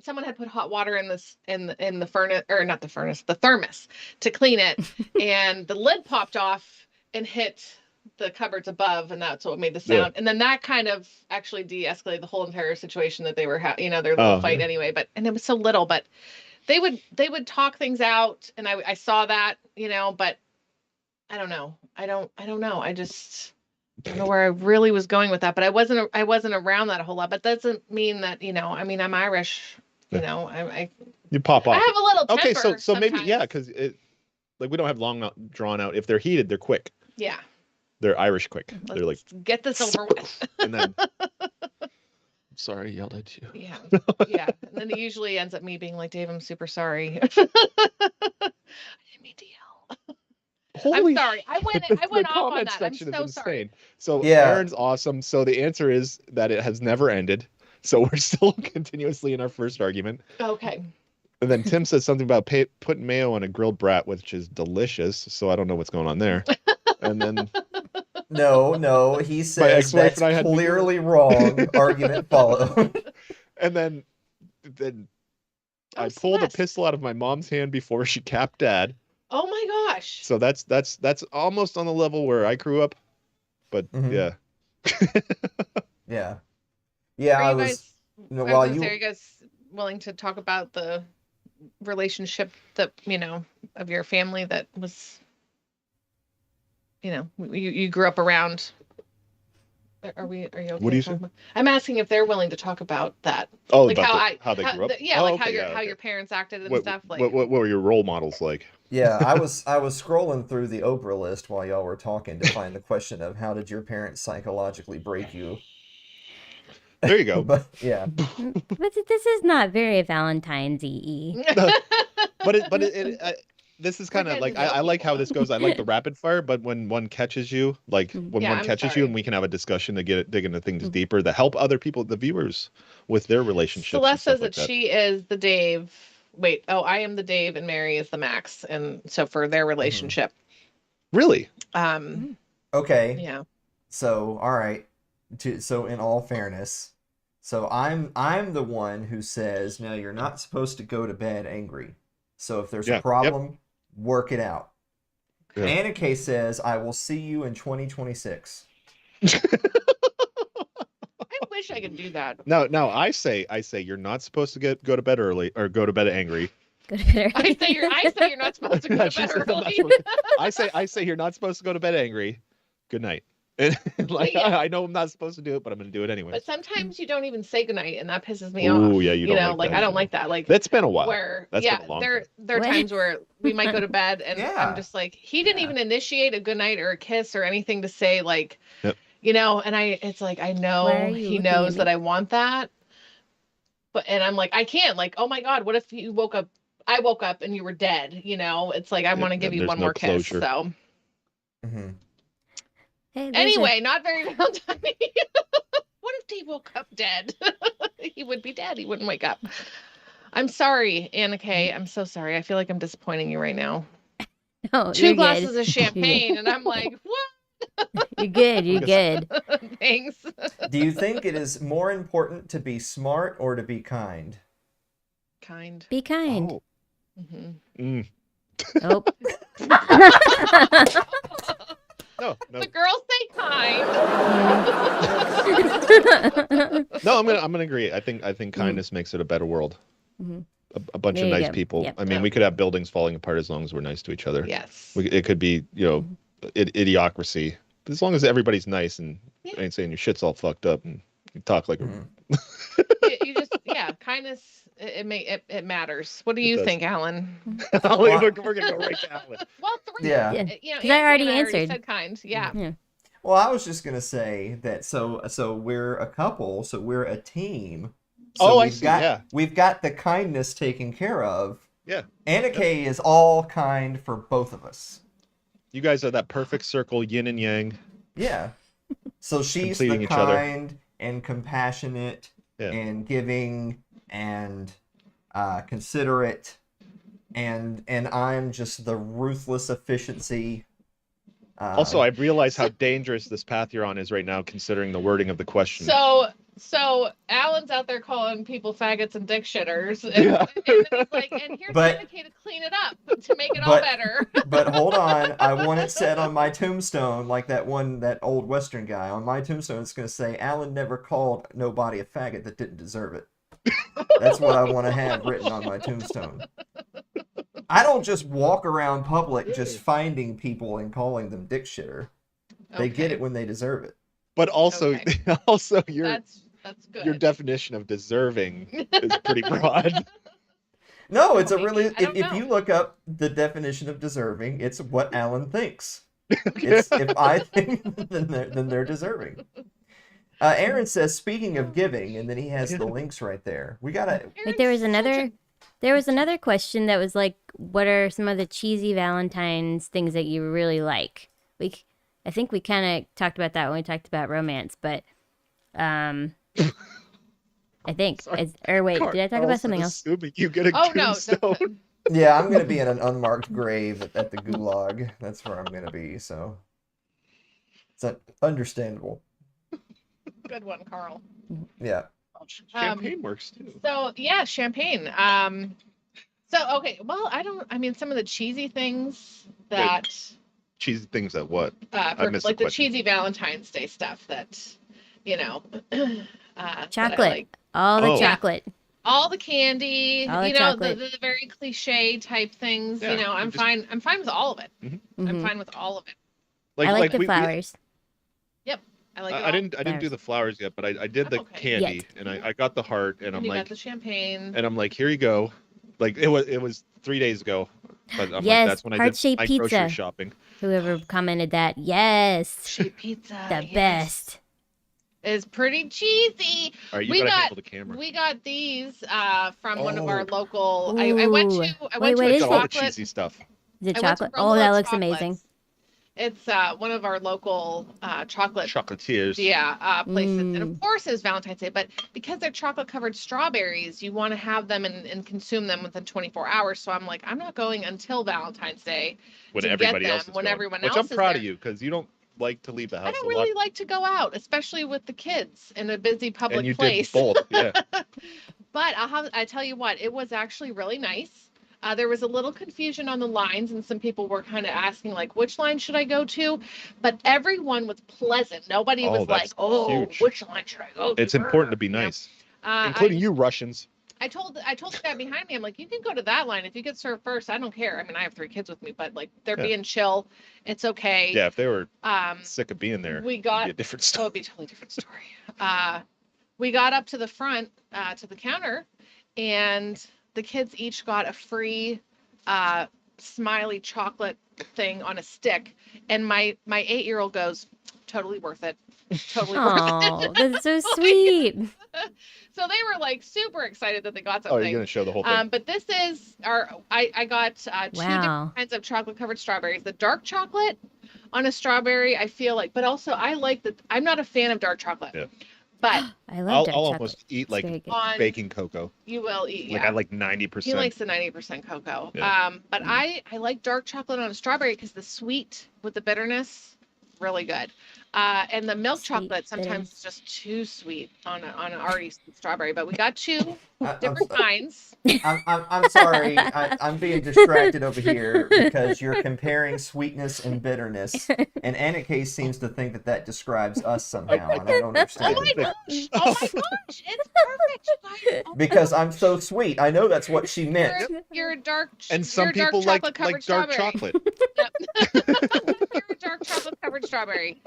someone had put hot water in the furnace, or not the furnace, the thermos, to clean it, and the lid popped off and hit the cupboards above, and that's what made the sound. And then that kind of actually de-escalated the whole entire situation that they were their little fight anyway. And it was so little, but they would talk things out, and I saw that, but I don't know. I don't know. I don't know where I really was going with that, but I wasn't around that a whole lot. But that doesn't mean that, I mean, I'm Irish, you pop off. I have a little temper. Okay, so maybe, sometimes. because like, we don't have long drawn out. If they're heated, they're quick. Yeah. They're Irish quick. They're like, get this over with. And then, sorry, I yelled at you. Yeah. Yeah. And then it usually ends up me being like, Dave, I'm super sorry. I didn't mean to yell. I'm sorry. I went off on that. I'm so sorry. So Aaron's awesome. So the answer is that it has never ended. So we're still continuously in our first argument. Okay. And then Tim says something about putting mayo on a grilled brat, which is delicious. So I don't know what's going on there. And then no, he says that's clearly wrong. Argument followed. And then I pulled a pistol out of my mom's hand before she capped Dad. Oh my gosh. So that's almost on the level where I grew up, but yeah. Yeah. Are you guys willing to talk about the relationship that of your family that was you grew up around? Are you okay? What do you say? I'm asking if they're willing to talk about that. Oh, like about how they grew up. How your parents acted and stuff. Like what were your role models like? Yeah, I was scrolling through the Oprah list while y'all were talking to find the question of how did your parents psychologically break you? There you go. But yeah. But this is not very Valentine's-y. This is kind of like, I like how this goes. I like the rapid fire, but when one catches you, like when one catches you, and we can have a discussion to dig into things deeper to help other people, the viewers, with their relationships. Celeste says that she is the Dave. Wait, I am the Dave and Mary is the Max, and so for their relationship. Really? Okay. Yeah. So all right. So in all fairness, so I'm the one who says, no, you're not supposed to go to bed angry. So if there's a problem, work it out. Yeah. Anna Kaye says, "I will see you in 2026." I wish I could do that. No, I say you're not supposed to go to bed early or go to bed angry. Go to bed I early. say you're not supposed to go to She bed says I'm not early. supposed to- I say you're not supposed to go to bed angry. Good night. And, like Yeah. I know I'm not supposed to do it, but I'm going to do it anyway. But sometimes you don't even say goodnight, and that pisses me off. Oh yeah, you don't know, like that. I don't like that. Like That's been a while. where That's been a long there time. are What? times where we might go to bed and Yeah. I'm just like, he didn't even initiate a goodnight or a kiss or anything to say, like, Yep. and it's like, I Why know are you he looking at knows me? that I want that, and I'm like, I can't, like, oh my God, what if I woke up and you were dead, it's like, I want to give you there's one no more closure. kiss. So Mhm. Hey, there's anyway, not very Valentine. What if Dave woke up dead? He would be dead. He wouldn't wake up. I'm sorry, Anna Kaye. I'm so sorry. I feel like I'm disappointing you right now. No, 2 you're glasses good. of champagne, and I'm like, what? You're good. You're good. Thanks. Do you think it is more important to be smart or to be kind? Kind. Be kind. Oh. Mm-hmm. Oh. No. The girls say kind. No, I'm gonna agree. I think kindness makes it a better world. Mhm. A bunch There of you nice go. people. Yep. I mean, we could have buildings falling apart as long as we're nice to each other. Yes. It could be, idiocracy. But as long as everybody's nice and Yeah. ain't saying your shit's all fucked up and you talk like Mhm. You just, kindness. It matters. What do you does. think, Alan? we're gonna go right to Alan. Well, 3. Yeah. Yeah. You know, 'Cause I already Anthony and answered. said kind. Yeah. Well, I was just gonna say that. So we're a couple. So we're a team. So I we've see. got, Yeah. We've got the kindness taken care of. Yeah. Anna Kaye is all kind for both of us. You guys are that perfect circle, yin and yang. Yeah. So she's Completing the each other. kind and compassionate Yeah. and giving and considerate, and I'm just the ruthless efficiency. Also, I realize how dangerous this path you're on is right now, considering the wording of the question. So Alan's out there calling people faggots and dick shitters, and, Yeah. and then he's like, and here's But- Anna Kaye to clean it up to make it all better. But hold on, I want it said on my tombstone, like that old Western guy. On my tombstone, it's going to say, "Alan never called nobody a faggot that didn't deserve it." That's what I want to have written on my tombstone. I don't just walk around public just finding people and calling them dick shitter. They get it when they deserve it. But also, Okay. also your That's good. your definition of deserving is pretty broad. No, it's a Maybe. really. I don't If know. you look up the definition of deserving, it's what Alan thinks. It's if I think, then they're deserving. Aaron says, speaking of giving, and then he has the links right there. We gotta. Wait, there was another question that was like, what are some of the cheesy Valentine's things that you really like? I think we kind of talked about that when we talked about romance, but I think Sorry. wait, did I talk about something else? Assuming you get a Oh no, tombstone. Yeah, I'm gonna be in an unmarked grave at the gulag. That's where I'm gonna be. So it's understandable. good one, Carl. Yeah. Champagne works too. So yeah, champagne. So okay, well, some of the cheesy things that Cheesy things that what? I missed like the the question. cheesy Valentine's Day stuff that that I Chocolate. like. All the Oh. chocolate. All the candy, All the the chocolate. very cliche type things. Yeah, I'm fine. I'm fine with all of it. I'm Mhm. fine with all of it. I like the flowers. I like. It I all. didn't do Flowers. the flowers yet, but I did I'm the okay. candy and I got the heart and And I'm you like got the champagne. and I'm like, here you go. Like it was 3 days ago. But I'm Yes, like, that's when I did heart-shaped my pizza. grocery shopping. Whoever commented that, yes, Cheap pizza. the yes. best. It's pretty cheesy. All right, you We gotta got- handle the camera. We got these from one of our Oh. local. I went Ooh. to Wait, a what I is got all the chocolate. cheesy stuff. Is it I went to chocolate? Oh, that Romola looks Chocolates. amazing. It's one of our local chocolate. Chocolatiers. Places, and of Mm. course it's Valentine's Day, but because they're chocolate covered strawberries, you want to have them and consume them within 24 hours. So I'm like, I'm not going until Valentine's Day When to get everybody else them is when going. everyone Which else I'm is proud there. of you because you don't like to leave the house I don't a really lot. like to go out, especially with the kids in a busy public And you place. did both. Yeah. But I tell you what, it was actually really nice. There was a little confusion on the lines, and some people were kind of asking, like, which line should I go to? But everyone was pleasant. Nobody Oh, was like, that's oh, huge. which line should I go to? It's important to be You know? nice, including you Russians. I told the guy behind me, I'm like, you can go to that line if you get served first. I don't care. I mean, I have 3 kids with me, but like they're being chill. It's okay. Yeah, if they were sick of being there, we got it'd be a different story. it'd be a totally different story. We got up to the front to the counter, and the kids each got a free smiley chocolate thing on a stick, and my 8-year-old goes, totally worth it. Totally worth it. Oh, that's so sweet. So they were like super excited that they got Oh, something. you're gonna show the whole thing. But this is I got 2 different kinds of chocolate covered strawberries. The dark chocolate on a strawberry, I feel like, but also I like that. I'm not a fan of dark chocolate. Yeah. But I love I'll dark chocolate. almost eat It's like very good. baking cocoa. you will eat. Like Yeah. I like 90%. He likes the 90% cocoa. Yeah. But I like dark chocolate on a strawberry because the sweet with the bitterness, really good. And the milk Sweet chocolate sometimes bitterness. is just too sweet on an already sweet strawberry. But we got 2 I'm, different kinds. I'm sorry. I'm being distracted over here because you're comparing sweetness and bitterness, and Anna Kaye seems to think that describes us somehow, and I don't Oh understand. my gosh! Oh my gosh! It's perfect, you guys. Oh my Because I'm so sweet. I know that's what she meant. You're a dark. And some you're a dark people like chocolate-covered dark strawberry. chocolate. You're a dark chocolate covered strawberry.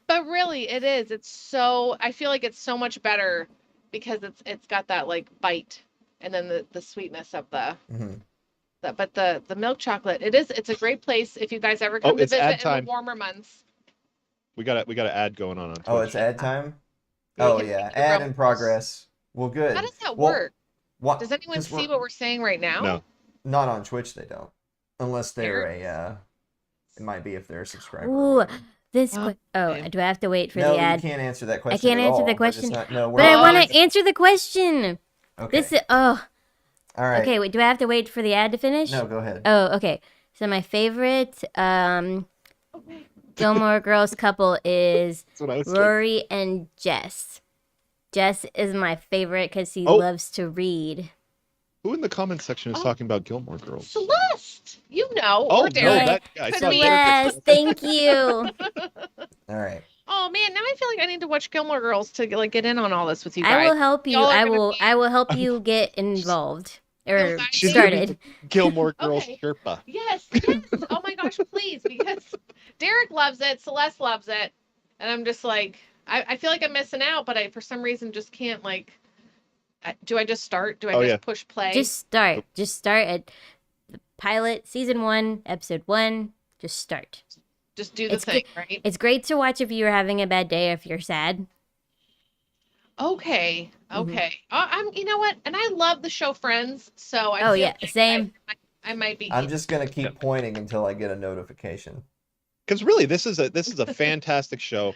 But really, it is. It's so. I feel like it's so much better because it's got that like bite, and then the sweetness of the. Mhm. But the milk chocolate, it's a great place if you guys ever come to it's ad visit in time. the warmer months. We got an ad going on Twitch. Oh, it's ad time? Yeah, Oh, you can yeah. make your Ad own in progress. Well, good. How does that Well, work? What? Does anyone 'cause see we're- what we're saying right now? No. Not on Twitch, they don't. Unless they're There. it might be if they're a subscriber. Ooh, this. Oh, Oh, okay. do I have to wait for No, the ad? you can't answer that question. can't at answer the all. We're just question, not- no, we're But I not- want to answer the question. Okay. This is. Oh, All right. okay. Wait, do I have to wait for the ad to finish? No, go ahead. Oh, okay. So my favorite Gilmore Girls couple is That's what I was saying. Rory and Jess. Jess is my favorite because he Oh. loves to read. Who in the comment section is talking about Gilmore Girls? Celeste, you know, Oh or no, Derek. that I Could saw be. Derek. Yes, thank you. All right. Oh man, now I feel like I need to watch Gilmore Girls to like get in on all this with you guys. I will help you. Y'all are I gonna will. be- I will help you get involved or No, guys, She's gonna be started. Gilmore Girls Okay. Sherpa. Yes. Oh my gosh, please, because Derek loves it, Celeste loves it, and I'm just like, I feel like I'm missing out, but I for some reason just can't like. Do I just start? Do I Oh, just yeah. push play? Just start. Just start at the pilot, season 1, episode 1. Just start. Just do the it's thing, right? It's great to watch if you're having a bad day, if you're sad. Okay. Mhm. Okay. I'm. You know what? And I love the show Friends, so I. Oh, feel yeah, like same. I might be. I'm just gonna keep pointing until I get a notification. Because really, this is a fantastic show.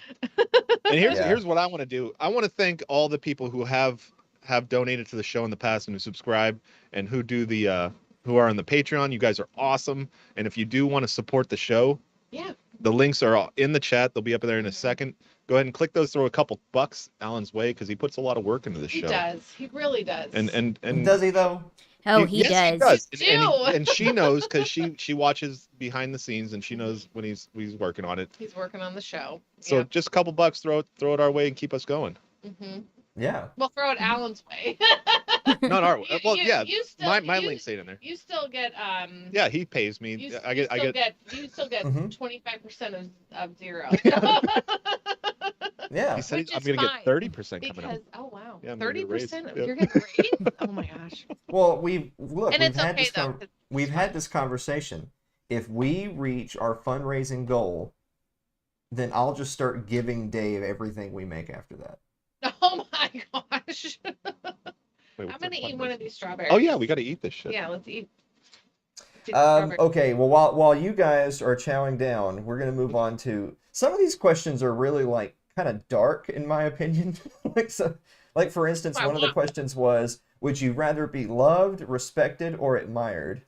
And Yeah. here's what I want to do. I want to thank all the people who have donated to the show in the past and who subscribe and who do the who are on the Patreon. You guys are awesome. And if you do want to support the show, Yeah. the links are all in the chat. They'll be up there in a second. Go ahead and click those. Throw a couple bucks Alan's way because he puts a lot of work into the He show. does. He really does. And Does he though? Oh, he yes, does. He does. You do. And she knows because she watches behind the scenes and she knows when he's working on it. He's working on the show. So just a couple bucks, throw it our way and keep us going. Mm-hmm. Yeah. We'll throw it Alan's way. Not our way. Well, You- yeah, you still- my you- links ain't in there. You still get Yeah, he pays me. You, I you get you still get Mhm. 25% of zero. Yeah. he said Which I'm is gonna fine, get 30% coming because up. oh wow, Yeah, I'm gonna get a raise. 30%. Yep. You're getting a raise? Oh my gosh. Well, And we've it's had okay this though. 'Cause we've had this conversation. If we reach our fundraising goal, then I'll just start giving Dave everything we make after that. oh my gosh. Wait, I'm what's gonna that eat fun one version? of these strawberries. Oh yeah, we got to eat this shit. Yeah, let's eat. Strawberries. Okay, well, while you guys are chowing down, we're gonna move on to some of these questions are really like kind of dark in my opinion. like for instance, one of the questions was, would you rather be loved, respected, or admired?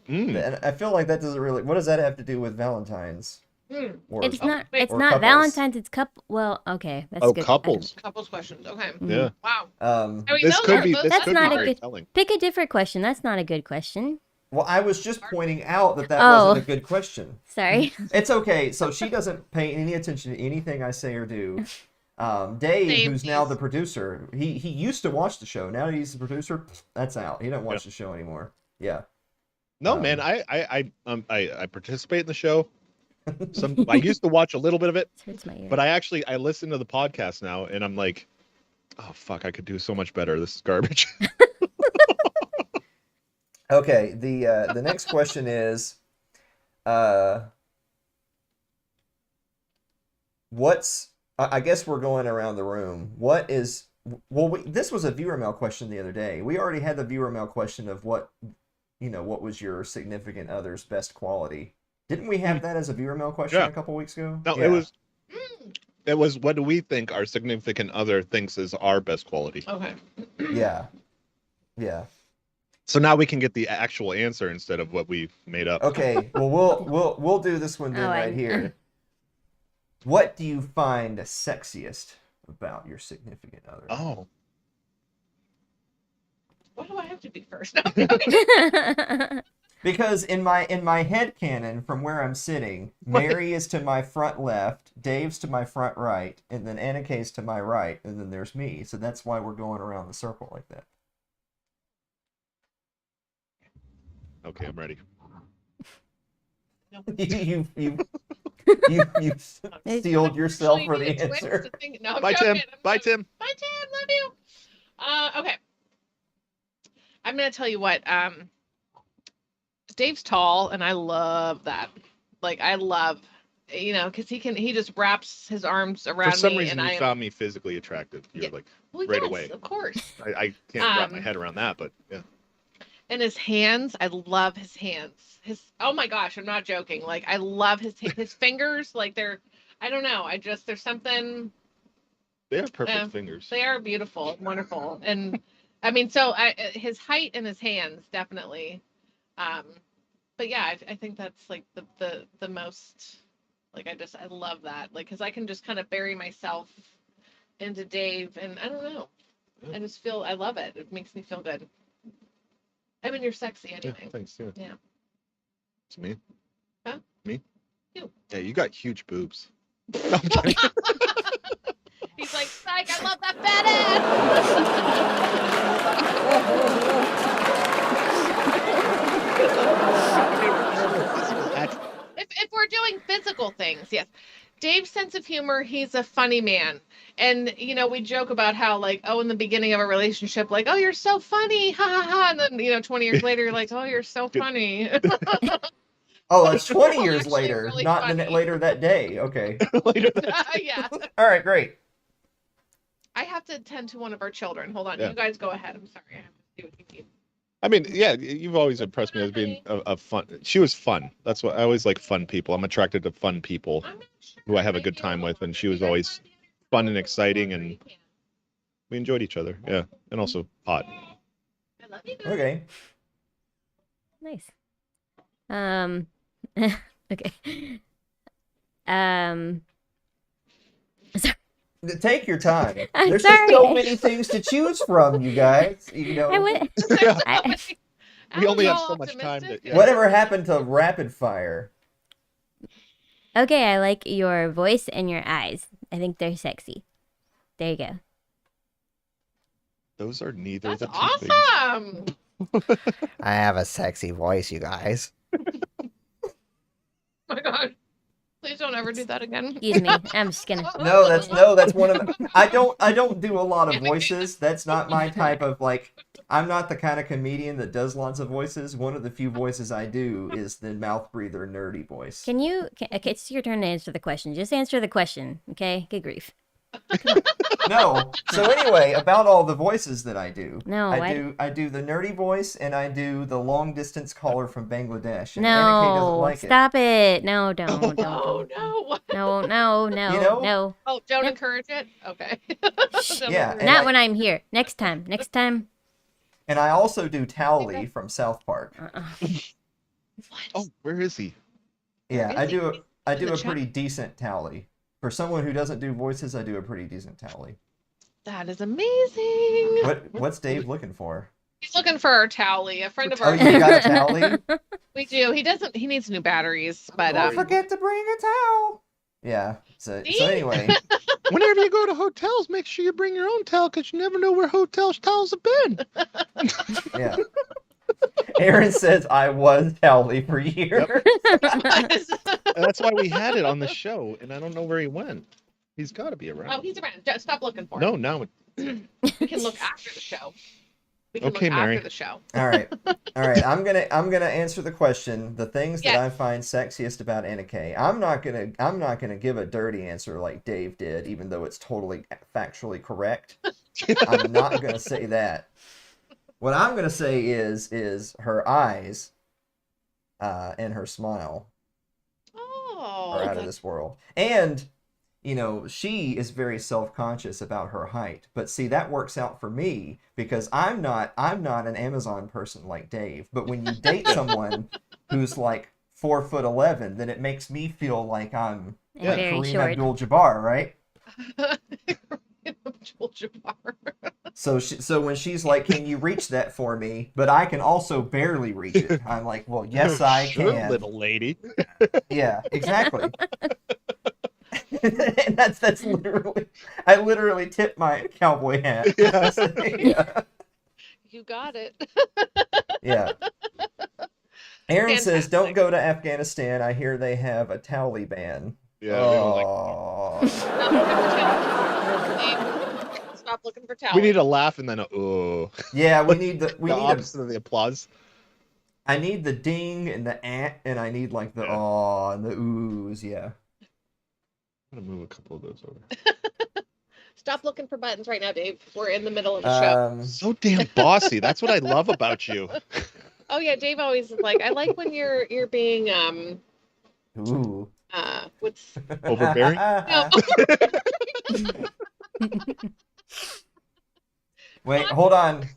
Mm. And I feel like that doesn't really. What does that have to do with Valentine's? Mm, Or, It's not. wait. It's Or not couples. Valentine's. It's couple. Well, okay. That's Oh, good. couples. couples questions. Okay. Mhm. Yeah. Wow. um, I mean, This those could are- be those this are That's could not be a very good- telling. Pick a different question. That's not a good question. Well, I was just pointing out that Oh. wasn't a good question. Sorry. It's okay. So she doesn't pay any attention to anything I say or do. Dave, Dave, who's now please. the producer, he used to watch the show. Now he's the producer. That's out. He doesn't watch the show anymore. Yeah. No, man, I participate in the show. I used to watch a little bit of it, This hurts my ear. but I listen to the podcast now, and I'm like, oh fuck, I could do so much better. This is garbage. Okay. The next question is, what's I guess we're going around the room. What is this was a viewer mail question the other day. We already had the viewer mail question of what was your significant other's best quality. Didn't we have that as a viewer mail question Yeah. a couple weeks ago? No, Yeah. it was what do we think our significant other thinks is our best quality. Okay. Yeah. Yeah. So now we can get the actual answer instead of what we made up. Okay. Well, we'll do this one then right here. What do you find sexiest about your significant other? Oh. Why do I have to be first? Because in my headcanon, from where I'm sitting, Mary is to my front left, Dave's to my front right, and then Anna Kaye's to my right, and then there's me. So that's why we're going around the circle like that. Okay, I'm ready. You sealed yourself for the answer. No, I'm Bye, joking. Tim. Bye, Tim. Bye, Tim. Love you. Okay. I'm gonna tell you what. Dave's tall, and I love that. Like, I love, because he just wraps his arms around me. For some reason, and you found me physically attractive. You're like, well, right yes, away. Of course. I can't wrap my head around that, but yeah. And his hands, I love his hands. Oh my gosh, I'm not joking. Like, I love his fingers. Like, I don't know. There's something. They have perfect fingers. They are beautiful, wonderful, and I mean, so his height and his hands definitely. But yeah, I think that's like the most, like, I love that, like, because I can just kind of bury myself into Dave, and I don't know, I just feel, I love it. It makes me feel good. I mean, you're sexy anyway. Yeah, thanks. Yeah. Yeah. It's me. Huh? Me? You. Yeah, you got huge boobs. No, I'm kidding. He's like, psych, I love that fat ass. If we're doing physical things, yes. Dave's sense of humor, he's a funny man. And, we joke about how, like, in the beginning of a relationship, like, oh, you're so funny, ha ha ha. And then, 20 years later, you're like, oh, you're so funny. Oh, that's 20 years Actually later, really not funny. later that day. Okay. Yeah. All right, great. I have to attend to one of our children. Hold on. Yeah. You guys go ahead. I'm sorry. I have to see what you need. I mean, yeah, you've always impressed me as being a fun. She was fun. That's what I always like. Fun people. I'm attracted to fun people I'm not sure. who I have a good time with, and she was always fun and exciting, and we enjoyed each other. Yeah, and also hot. I love you. Okay. Nice. Okay. Sorry. Take your time. I'm There's just so sorry. many things to choose from, you guys. I went. I, We only have Al, so much time optimistic. to- Whatever happened to rapid fire? okay, I like your voice and your eyes. I think they're sexy. There you go. Those are neither That's the two things. awesome. I have a sexy voice, you guys. Oh my god. Please don't ever do that again. Excuse me. I'm just gonna. No, that's one of the, I don't do a lot of voices. That's not my type of, like, I'm not the kind of comedian that does lots of voices. One of the few voices I do is the mouth breather nerdy voice. Okay, it's your turn to answer the question. Just answer the question, okay? Good grief. No. So anyway, about all the voices that I do. No, I do the nerdy voice, and I do the long distance caller from Bangladesh. And Anna Kaye doesn't No, like it. stop it. No, don't. Oh no. No, You know? no. Oh, don't encourage it? Okay. Don't Yeah, encourage and Not I- when I'm here. Next time. And I also do Towley from South Park. What? Oh, where is he? Yeah, Where I is he? do a In the chat? pretty decent Towley. For someone who doesn't do voices, I do a pretty decent Towley. That is amazing. What's Dave looking for? He's looking for our towel-y. A friend of Oh, ours. you got a towel? We do. He doesn't. He needs new batteries, but Don't forget to bring a towel. Yeah. So See? anyway, Whenever you go to hotels, make sure you bring your own towel because you never know where hotels towels have been. yeah. Aaron says I was towel for years. And that's why we had it on the show, and I don't know where he went. He's got to be around. Oh, he's around. Just stop looking for him. No, now We can look after the show. We can Okay, look Mary. after the show. All right. I'm gonna answer the question. The things that Yes. I find sexiest about Anna Kaye. I'm not gonna give a dirty answer like Dave did, even though it's totally factually correct. I'm not gonna say that. What I'm gonna say is her eyes, and her smile Oh, are out of this world. And she is very self-conscious about her height. But see, that works out for me because I'm not an Amazon person like Dave. But when you date someone who's like 4'11", then it makes me feel like I'm Yeah. Very Kareem short. Abdul-Jabbar, right? Abdul-Jabbar. So when she's like, "Can you reach that for me?" But I can also barely reach it. I'm like, "Well, yes, I Sure, can." little lady. Yeah, exactly. And that's literally, I literally tip my cowboy hat. Yeah. Yeah. You got it. Yeah. Aaron says, "Don't Fantastic. go to Afghanistan. I hear they have a Taliban." Yeah, we don't like. Oh. Stop looking for towel. We need a laugh and then a oh. Yeah, we need the opposite of the applause. I need the ding and the and I need like the Yeah. aw and the oohs. Yeah. I'm gonna move a couple of those over. Stop looking for buttons right now, Dave. We're in the middle of the show. So damn bossy. That's what I love about you. Oh yeah, Dave always is like, I like when you're being Ooh. what's Overbearing? no. Wait, hold on.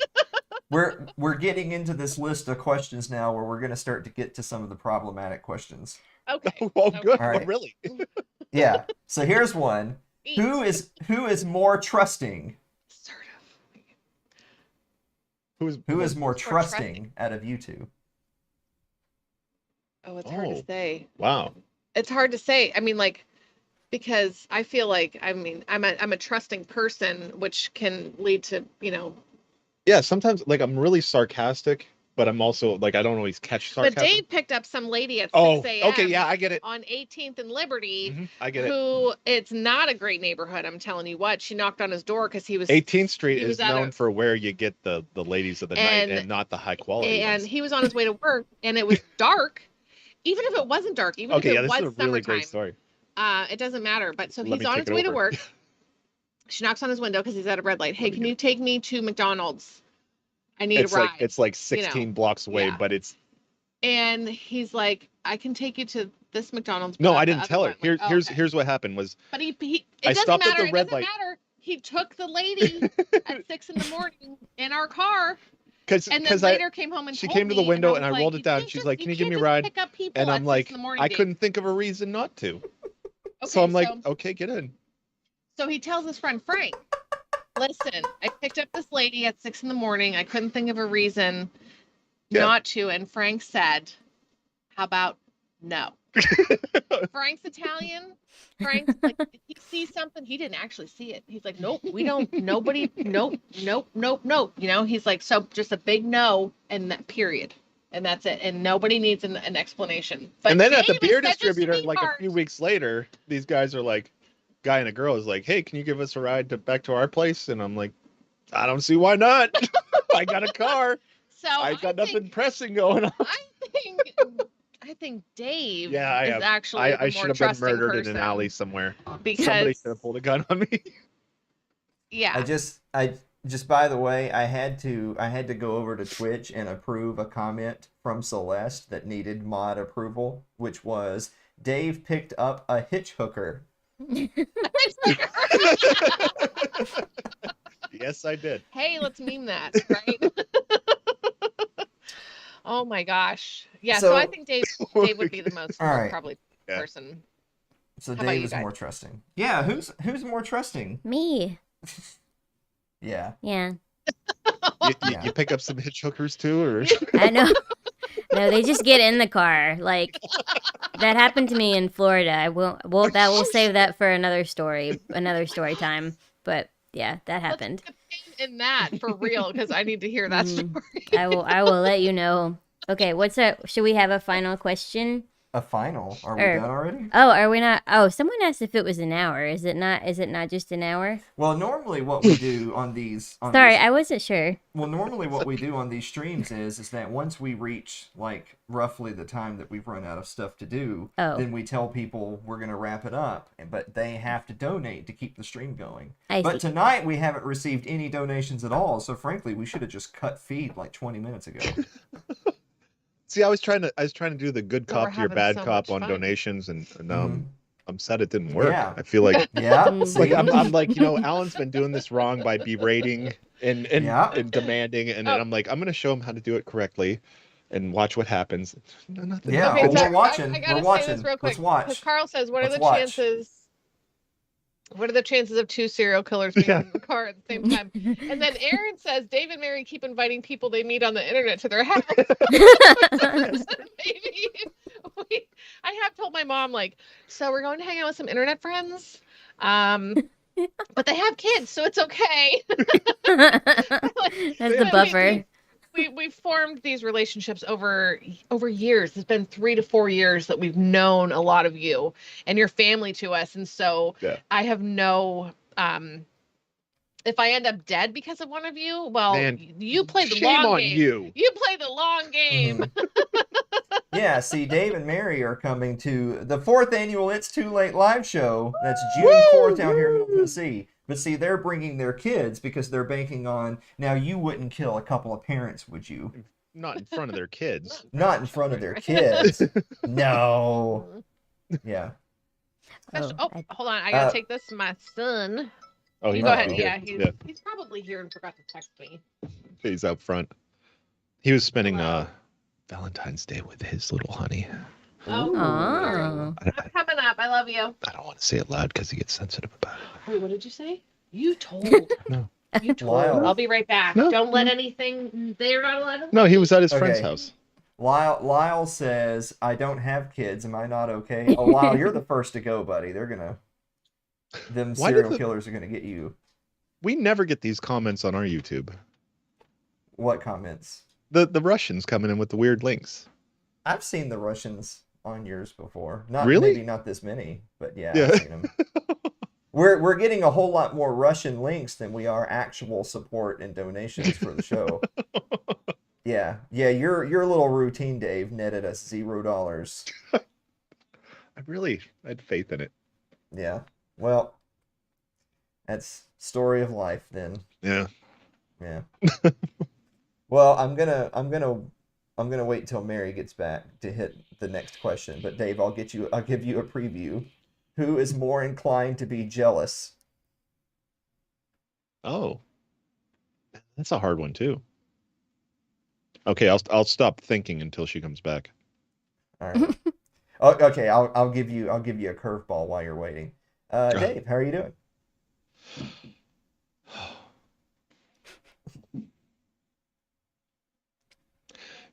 We're getting into this list of questions now where we're going to start to get to some of the problematic questions. Okay. Oh, good. All right. Oh, really? Yeah. So here's one. Who is more trusting? Assertive. Who is more Who's more trusting out of you two? Oh, it's hard to Oh. say. Wow. It's hard to say. I mean, like, because I feel like, I mean, I'm a trusting person, which can lead to, Yeah, sometimes like I'm really sarcastic, but I'm also like I don't always catch sarcasm. But Dave picked up some lady at 6 Oh, a.m. okay, yeah, I get it. on 18th and Liberty, I get it. who it's not a great neighborhood. I'm telling you what. She knocked on his door because he was 18th Street he was is at known a- for where you get the ladies of the night and not the high quality and ones. he was on his way to work, and it was dark. Even if it wasn't dark, even Okay, if yeah, it this was is a really summertime, great story. it doesn't matter. But so Let he's me on take his it way to over. work. She knocks on his window because he's at a red light. Hey, Let me can get you take me to McDonald's? I need It's a ride. like it's like 16 blocks away, Yeah. but it's And he's like, I can take you to this McDonald's. but no, not I the didn't other tell her. one. Like, oh, okay. Here's what happened was But he I it doesn't stopped at matter. the It red doesn't light. matter. He took the lady at 6 a.m. in our car, and then because later came home and she told came to the me, window was and I like, rolled "You it down. can't She's just- like, "Can you give can't me a just ride?" Pick up people And at I'm like, 6 in the morning, I Dave." couldn't think of a reason not to. Okay, So I'm like, okay, get in. So he tells his friend Frank, "Listen, I picked up this lady at 6 a.m. I couldn't think of a reason Yeah. not to." And Frank said, "How about no?" Frank's Italian. Frank's like, did he see something? He didn't actually see it. He's like, nope, we don't, nobody, nope. He's like, so just a big no and that period. And that's it. And nobody needs an explanation. But And then at the Dave is beer such a distributor, like a sweetheart. few weeks later, these guys are like, guy and a girl is like, "Hey, can you give us a ride back to our place?" And I'm like, I don't see why not. I got a car. So I got nothing pressing going on. I think Dave Yeah, is actually the I more should have been trusting murdered person in an alley somewhere. because Somebody should have pulled a gun on me. yeah. I just by the way, I had to go over to Twitch and approve a comment from Celeste that needed mod approval, which was Dave picked up a hitch hooker. Yes, I did. Hey, let's meme that, right? Oh my gosh. Yeah, so I think Dave would be the most All right. probably Yeah. person. So How about Dave you is guys? more trusting. Yeah, who's more trusting? Me. Yeah. Yeah. You pick up some hitch hookers too, or I know. No, they just get in the car. Like that happened to me in Florida. I will. Well, that will save that for another story time. But yeah, that happened. Let's get in that for real because I need to hear that Mhm. story. I will let you know. Okay, should we have a final question? A final? Are we Or- done already? Oh, are we not? Oh, someone asked if it was an hour. Is it not just an hour? Well, normally what we do on these Sorry, I wasn't sure. well, normally what we do on these streams is that once we reach like roughly the time that we've run out of stuff to do, Oh. then we tell people we're going to wrap it up, but they have to donate to keep the stream going. I But see. tonight we haven't received any donations at all, so frankly, we should have just cut feed like 20 minutes ago. see, I was trying to do the good Well, we're cop to your having bad so cop much on fun. donations, and Mhm. I'm sad it didn't work. Yeah. I feel like Yeah, Mm. see? I'm like, Alan's been doing this wrong by berating and Yeah. and demanding, and Oh. I'm like, I'm gonna show him how to do it correctly, and watch what happens. No, nothing. Yeah, Okay, well, so we're watching. I gotta We're say watching. this real quick. Let's watch. Because Carl says, what Let's are the watch. chances? What are the chances of 2 serial killers being Yeah. in the car at the same time? And then Aaron says, Dave and Mary keep inviting people they meet on the internet to their house. Maybe I have told my mom, like, so we're going to hang out with some internet friends. But they have kids, so it's okay. That's the buffer. We've formed these relationships over years. It's been 3 to 4 years that we've known a lot of you and your family to us, and so Yeah. I have no. If I end up dead because of one of you, well, Man, you play the shame long on game. you. You play the long game. Mhm. Yeah, see, Dave and Mary are coming to the 4th annual It's Too Late live show. That's June 4th down here in Middle Tennessee. But see, they're bringing their kids because they're banking on. Now, you wouldn't kill a couple of parents, would you? Not in front of their kids. Not in front of their kids. No. Yeah. Oh, hold on. I gotta take this to my son. Oh, You he go must ahead. be Yeah, here. he's probably here and forgot to text me. He's out front. He was spending Wow. Valentine's Day with his little honey. Oh, Oh. I coming up. I love you. don't want to say it loud because he gets sensitive about it. Wait, what did you say? You told. No. You told. Lyle. I'll be right back. No, Don't let no. anything. They're not allowed to. No, he was at his friend's Okay. house. Lyle says, I don't have kids. Am I not okay? Oh, Lyle, you're the first to go, buddy. They're going to. Them Why did serial the- killers are going to get you. We never get these comments on our YouTube. What comments? The Russians coming in with the weird links. I've seen the Russians on yours before. Not Really? maybe not this many, but yeah, Yeah. I've seen them. We're getting a whole lot more Russian links than we are actual support and donations for the show. Yeah. Your little routine, Dave, netted us $0. I had faith in it. Yeah. Well, that's story of life then. Yeah. Yeah. Well, I'm gonna wait till Mary gets back to hit the next question. But Dave, I'll give you a preview. Who is more inclined to be jealous? Oh, that's a hard one too. Okay, I'll stop thinking until she comes back. All right. Oh, okay, I'll give you a curveball while you're waiting. Dave, how are you doing?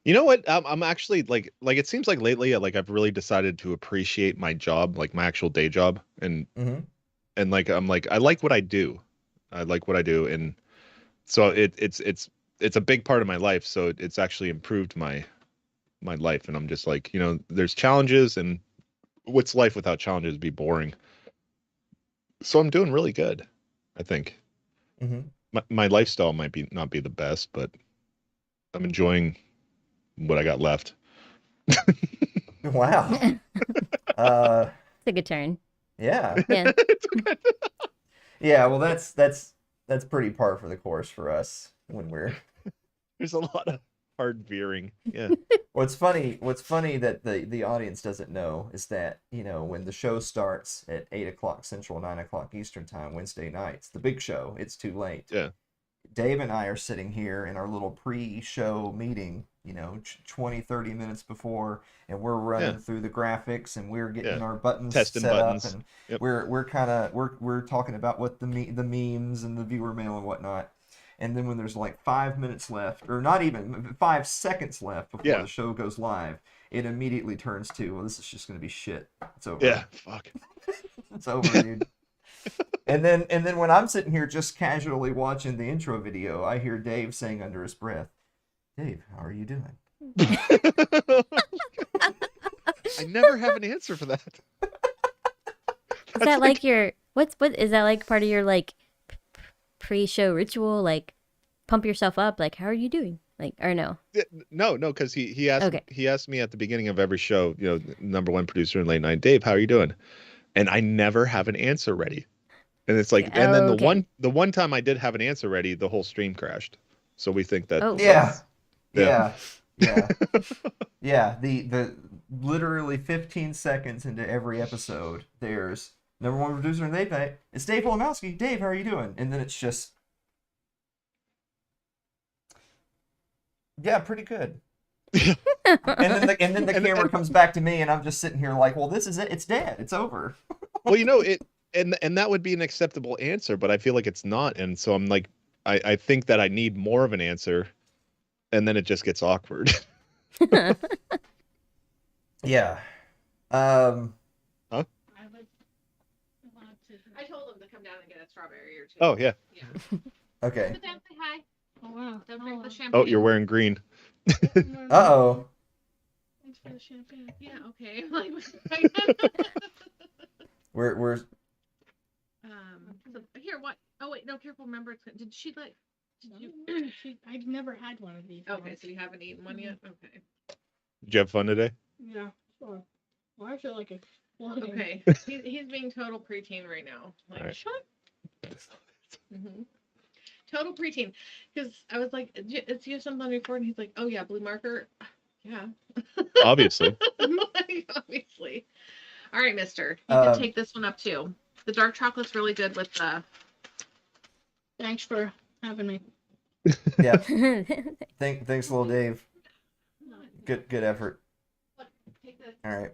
You know what? I'm actually like it seems like lately, like I've really decided to appreciate my job, like my actual day job, and Mm-hmm. like I'm like I like what I do. I like what I do, and so it's a big part of my life. So it's actually improved my life, and I'm just like, there's challenges, and what's life without challenges? Be boring. So I'm doing really good, I think. Mm-hmm. My lifestyle might not be the best, but I'm enjoying what I got left. Wow. Took a turn. Yeah. Yeah. Yeah. Well, that's pretty par for the course for us when we're. There's a lot of hard veering. Yeah. What's funny that the audience doesn't know is that, when the show starts at 8:00 Central, 9:00 Eastern time, Wednesday nights, the big show, It's Too Late. Yeah. Dave and I are sitting here in our little pre-show meeting, 20, 30 minutes before, and we're running through the graphics and we're getting our buttons Testing set buttons. up, and Yep. we're talking about what the memes and the viewer mail and whatnot. and then when there's like 5 minutes left, or not even 5 seconds left before the show goes live, it immediately turns to, well, this is just going to be shit. It's over. Yeah, fuck. It's over, dude. And then when I'm sitting here just casually watching the intro video, I hear Dave saying under his breath, "Dave, how are you doing?" I never have an answer for that. Is that like your what is that like part of your like pre-show ritual, like pump yourself up, like how are you doing, like, or no? No, because he asked me at the beginning of every show, number one producer in late night, Dave, how are you doing? And I never have an answer ready. And it's like, and then the one time I did have an answer ready, the whole stream crashed. So we think that yeah. The literally 15 seconds into every episode, there's number one producer in late night. It's Dave Wolomowski. Dave, how are you doing? And then it's just, yeah, pretty good. and then the camera comes back to me, and I'm just sitting here like, well, this is it. It's dead. It's over. Well, and that would be an acceptable answer, but I feel like it's not. And so I'm like, I think that I need more of an answer, and then it just gets awkward. Yeah. Huh? I told him to come down and get a strawberry or two. Oh, yeah. Okay. Sit down, say hi. Oh, wow. Don't drink the champagne. Oh, you're wearing green. Uh-oh. Thanks for the champagne. Yeah, okay. Like, We're so, here, what? Oh, wait, no, careful. Remember, did you? I've never had one of these. Okay, so you haven't eaten one yet? Okay. Did you have fun today? Yeah, sure. Well, I feel like it's Okay. He's being total preteen right now. Like, All right. shut. Mm-hmm. Total preteen. Because I was like, "It's you have something on your board," and he's like, "Oh yeah, blue marker." Yeah. Obviously. Like, obviously. All right, Mister. You can take this one up too. The dark chocolate's really good with the. Thanks for having me. yeah. Thanks, little Dave. Good effort. Take this. All right.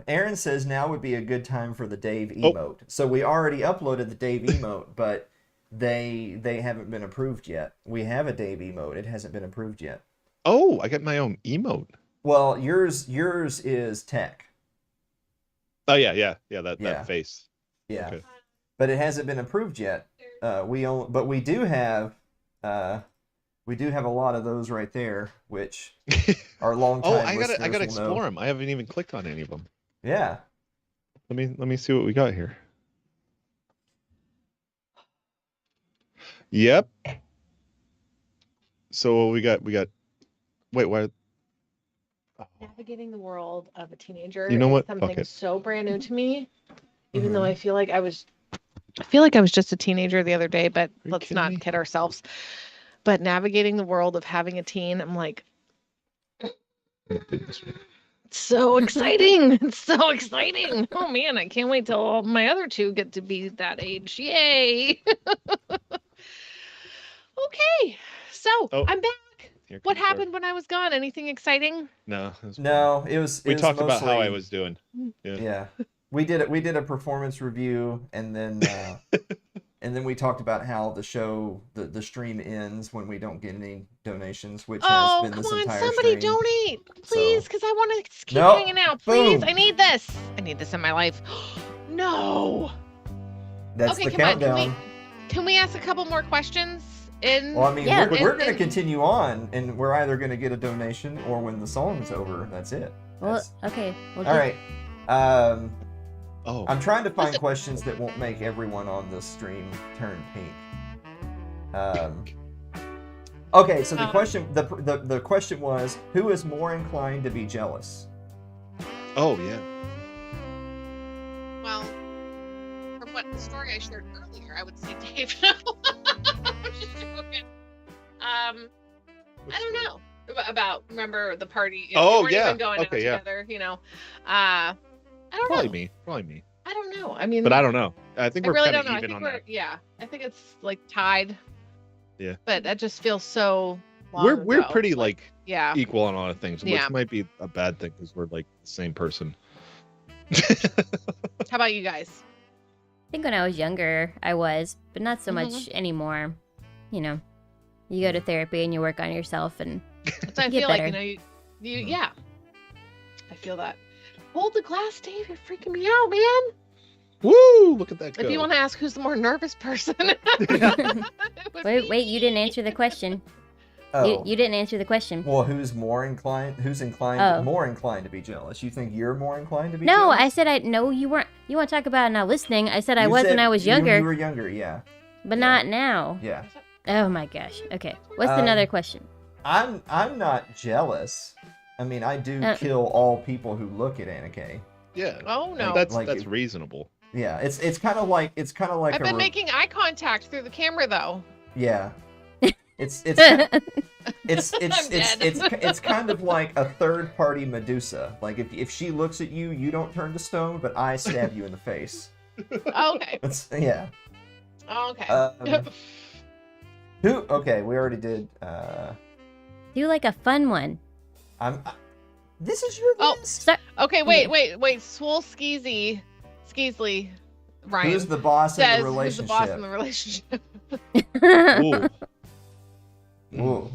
Aaron says now would be a good time for the Dave emote. So we already uploaded the Dave emote, but they haven't been approved yet. We have a Dave emote. It hasn't been approved yet. Oh, I got my own emote. Well, yours is tech. Oh yeah. That face. Yeah. Okay. But it hasn't been approved yet. But we do have a lot of those right there, which are long time. I gotta explore them. I haven't even clicked on any of them. Yeah. Let me see what we got here. Yep. So we got. Wait, what? Navigating the world of a teenager. You know what? Is something Okay. so brand new to me. Even though I feel like I was just a teenager the other day, but you let's kidding not me? kid ourselves. But navigating the world of having a teen, I'm like, it's so exciting. It's so exciting. Oh man, I can't wait till all my other two get to be that age. Yay. Okay. So I'm back. Here What comes our- happened when I was gone? Anything exciting? No. It was. We it was talked about how I mostly- was doing. Yeah. We did a performance review, and then we talked about how the show, the stream ends when we don't get any donations, which has been come this on, entire somebody stream. donate, please, because I want to keep Nope. hanging out. Please, Boom. I need this. I need this in my life. No. That's Okay, the come on, countdown. Can we ask a couple more questions? Well, I mean, Yeah. we're going to continue on, and we're either going to get a donation or when the song's over, that's it. Well, That's- okay. Well, all right. Oh. I'm trying to find questions that won't make everyone on the stream turn pink. Okay, so the question the question was, who is more inclined to be jealous? Oh yeah. Well, from what the story I shared earlier, I would say Dave. I'm just joking. I don't know about. Remember the party? Oh, we weren't yeah. even going Okay, out yeah. together. I don't Probably know. me. Probably me. I don't know. I mean, But I don't know. I think I we're really kind don't of know. I even think on we're that. yeah. I think it's like tied. Yeah. But that just feels so. Long We're ago. pretty like Yeah. equal on a lot of things, which Yeah. might be a bad thing because we're like the same person. How about you guys? think when I was younger, I was, but not so much Mhm. anymore. You know, you go to therapy and you work on yourself, and So I Get feel better. like, you Mhm. yeah. I feel that. Hold the glass, Dave. You're freaking me out, man. Woo! Look at that go. If you want to ask who's the more nervous person, it would be wait, you didn't me. answer the question. Oh, You didn't answer the question. well, who's more inclined to be jealous? You think you're more inclined to be No, jealous? I said no. You weren't. You want to talk about not listening? I said I You was said when I was you younger, were younger, yeah. but yeah. not now. Yeah. Oh my gosh. Okay. What's Um, another question? I'm not jealous. I mean, I do kill all people who look at Anna Kaye. Yeah. Oh no. That's reasonable. Yeah, it's kind of like I've been making eye contact through the camera though. yeah. It's I'm it's kind of like a third party Medusa. Like if she looks at you, you don't turn to stone, but I stab you in the face. Okay. Yeah. Okay. Okay, we already did. Do like a fun one. This is your Oh, list. Okay, wait. Swole Skeesley, Ryan. Who's the boss in says the relationship? who's the boss in the relationship? Ooh. Ooh.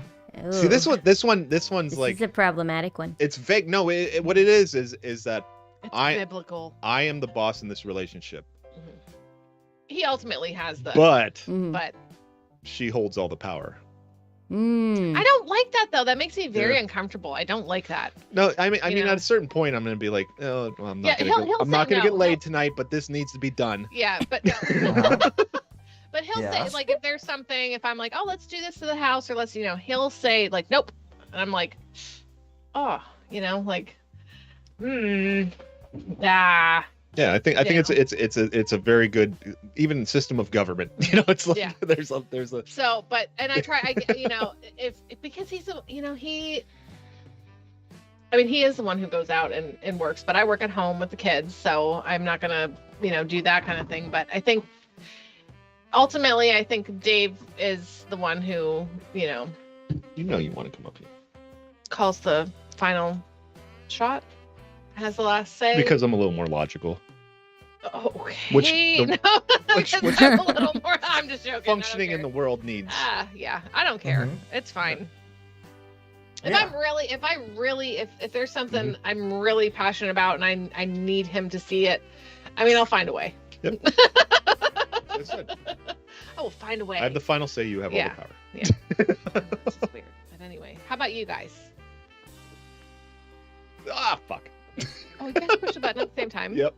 See, this one's This like is a problematic one. it's vague. No, what it is that It's I- biblical. I am the boss in this relationship, He ultimately has the. but Mm. But she holds all the power. Mm. I don't like that though. That makes me very Yeah. uncomfortable. I don't like that. No, I mean, You know? at a certain point, I'm gonna be like, oh, well, I'm Yeah, not gonna, he'll I'm say not gonna no. get laid tonight, but this needs to be done. Yeah, but Uh-huh. but he'll Yeah. say like if there's something, if I'm like, oh, let's do this to the house, or let's, he'll say like, nope, and I'm like, oh, like, ah, Yeah, I think Yeah. it's a very good even system of government. It's like Yeah. there's a So, but and I try, if because he's he. I mean, he is the one who goes out and works, but I work at home with the kids, so I'm not gonna, do that kind of thing. But I think ultimately, I think Dave is the one who, you want to come up here calls the final shot, has the last say. because I'm a little more logical. Okay. Which the- no, which- because which- I'm a little more. I'm just joking. Functioning I in don't the world needs. care. Yeah, I don't care. Mhm. It's fine. If Yeah. if there's something I'm really passionate about and I need him to see it, I mean, I'll find a way. Yep. I said, I will find a way. I have the final say. You have all Yeah. the power. This is weird. But anyway, how about you guys? Ah, fuck. Oh, you guys push the button at the same time. Yep.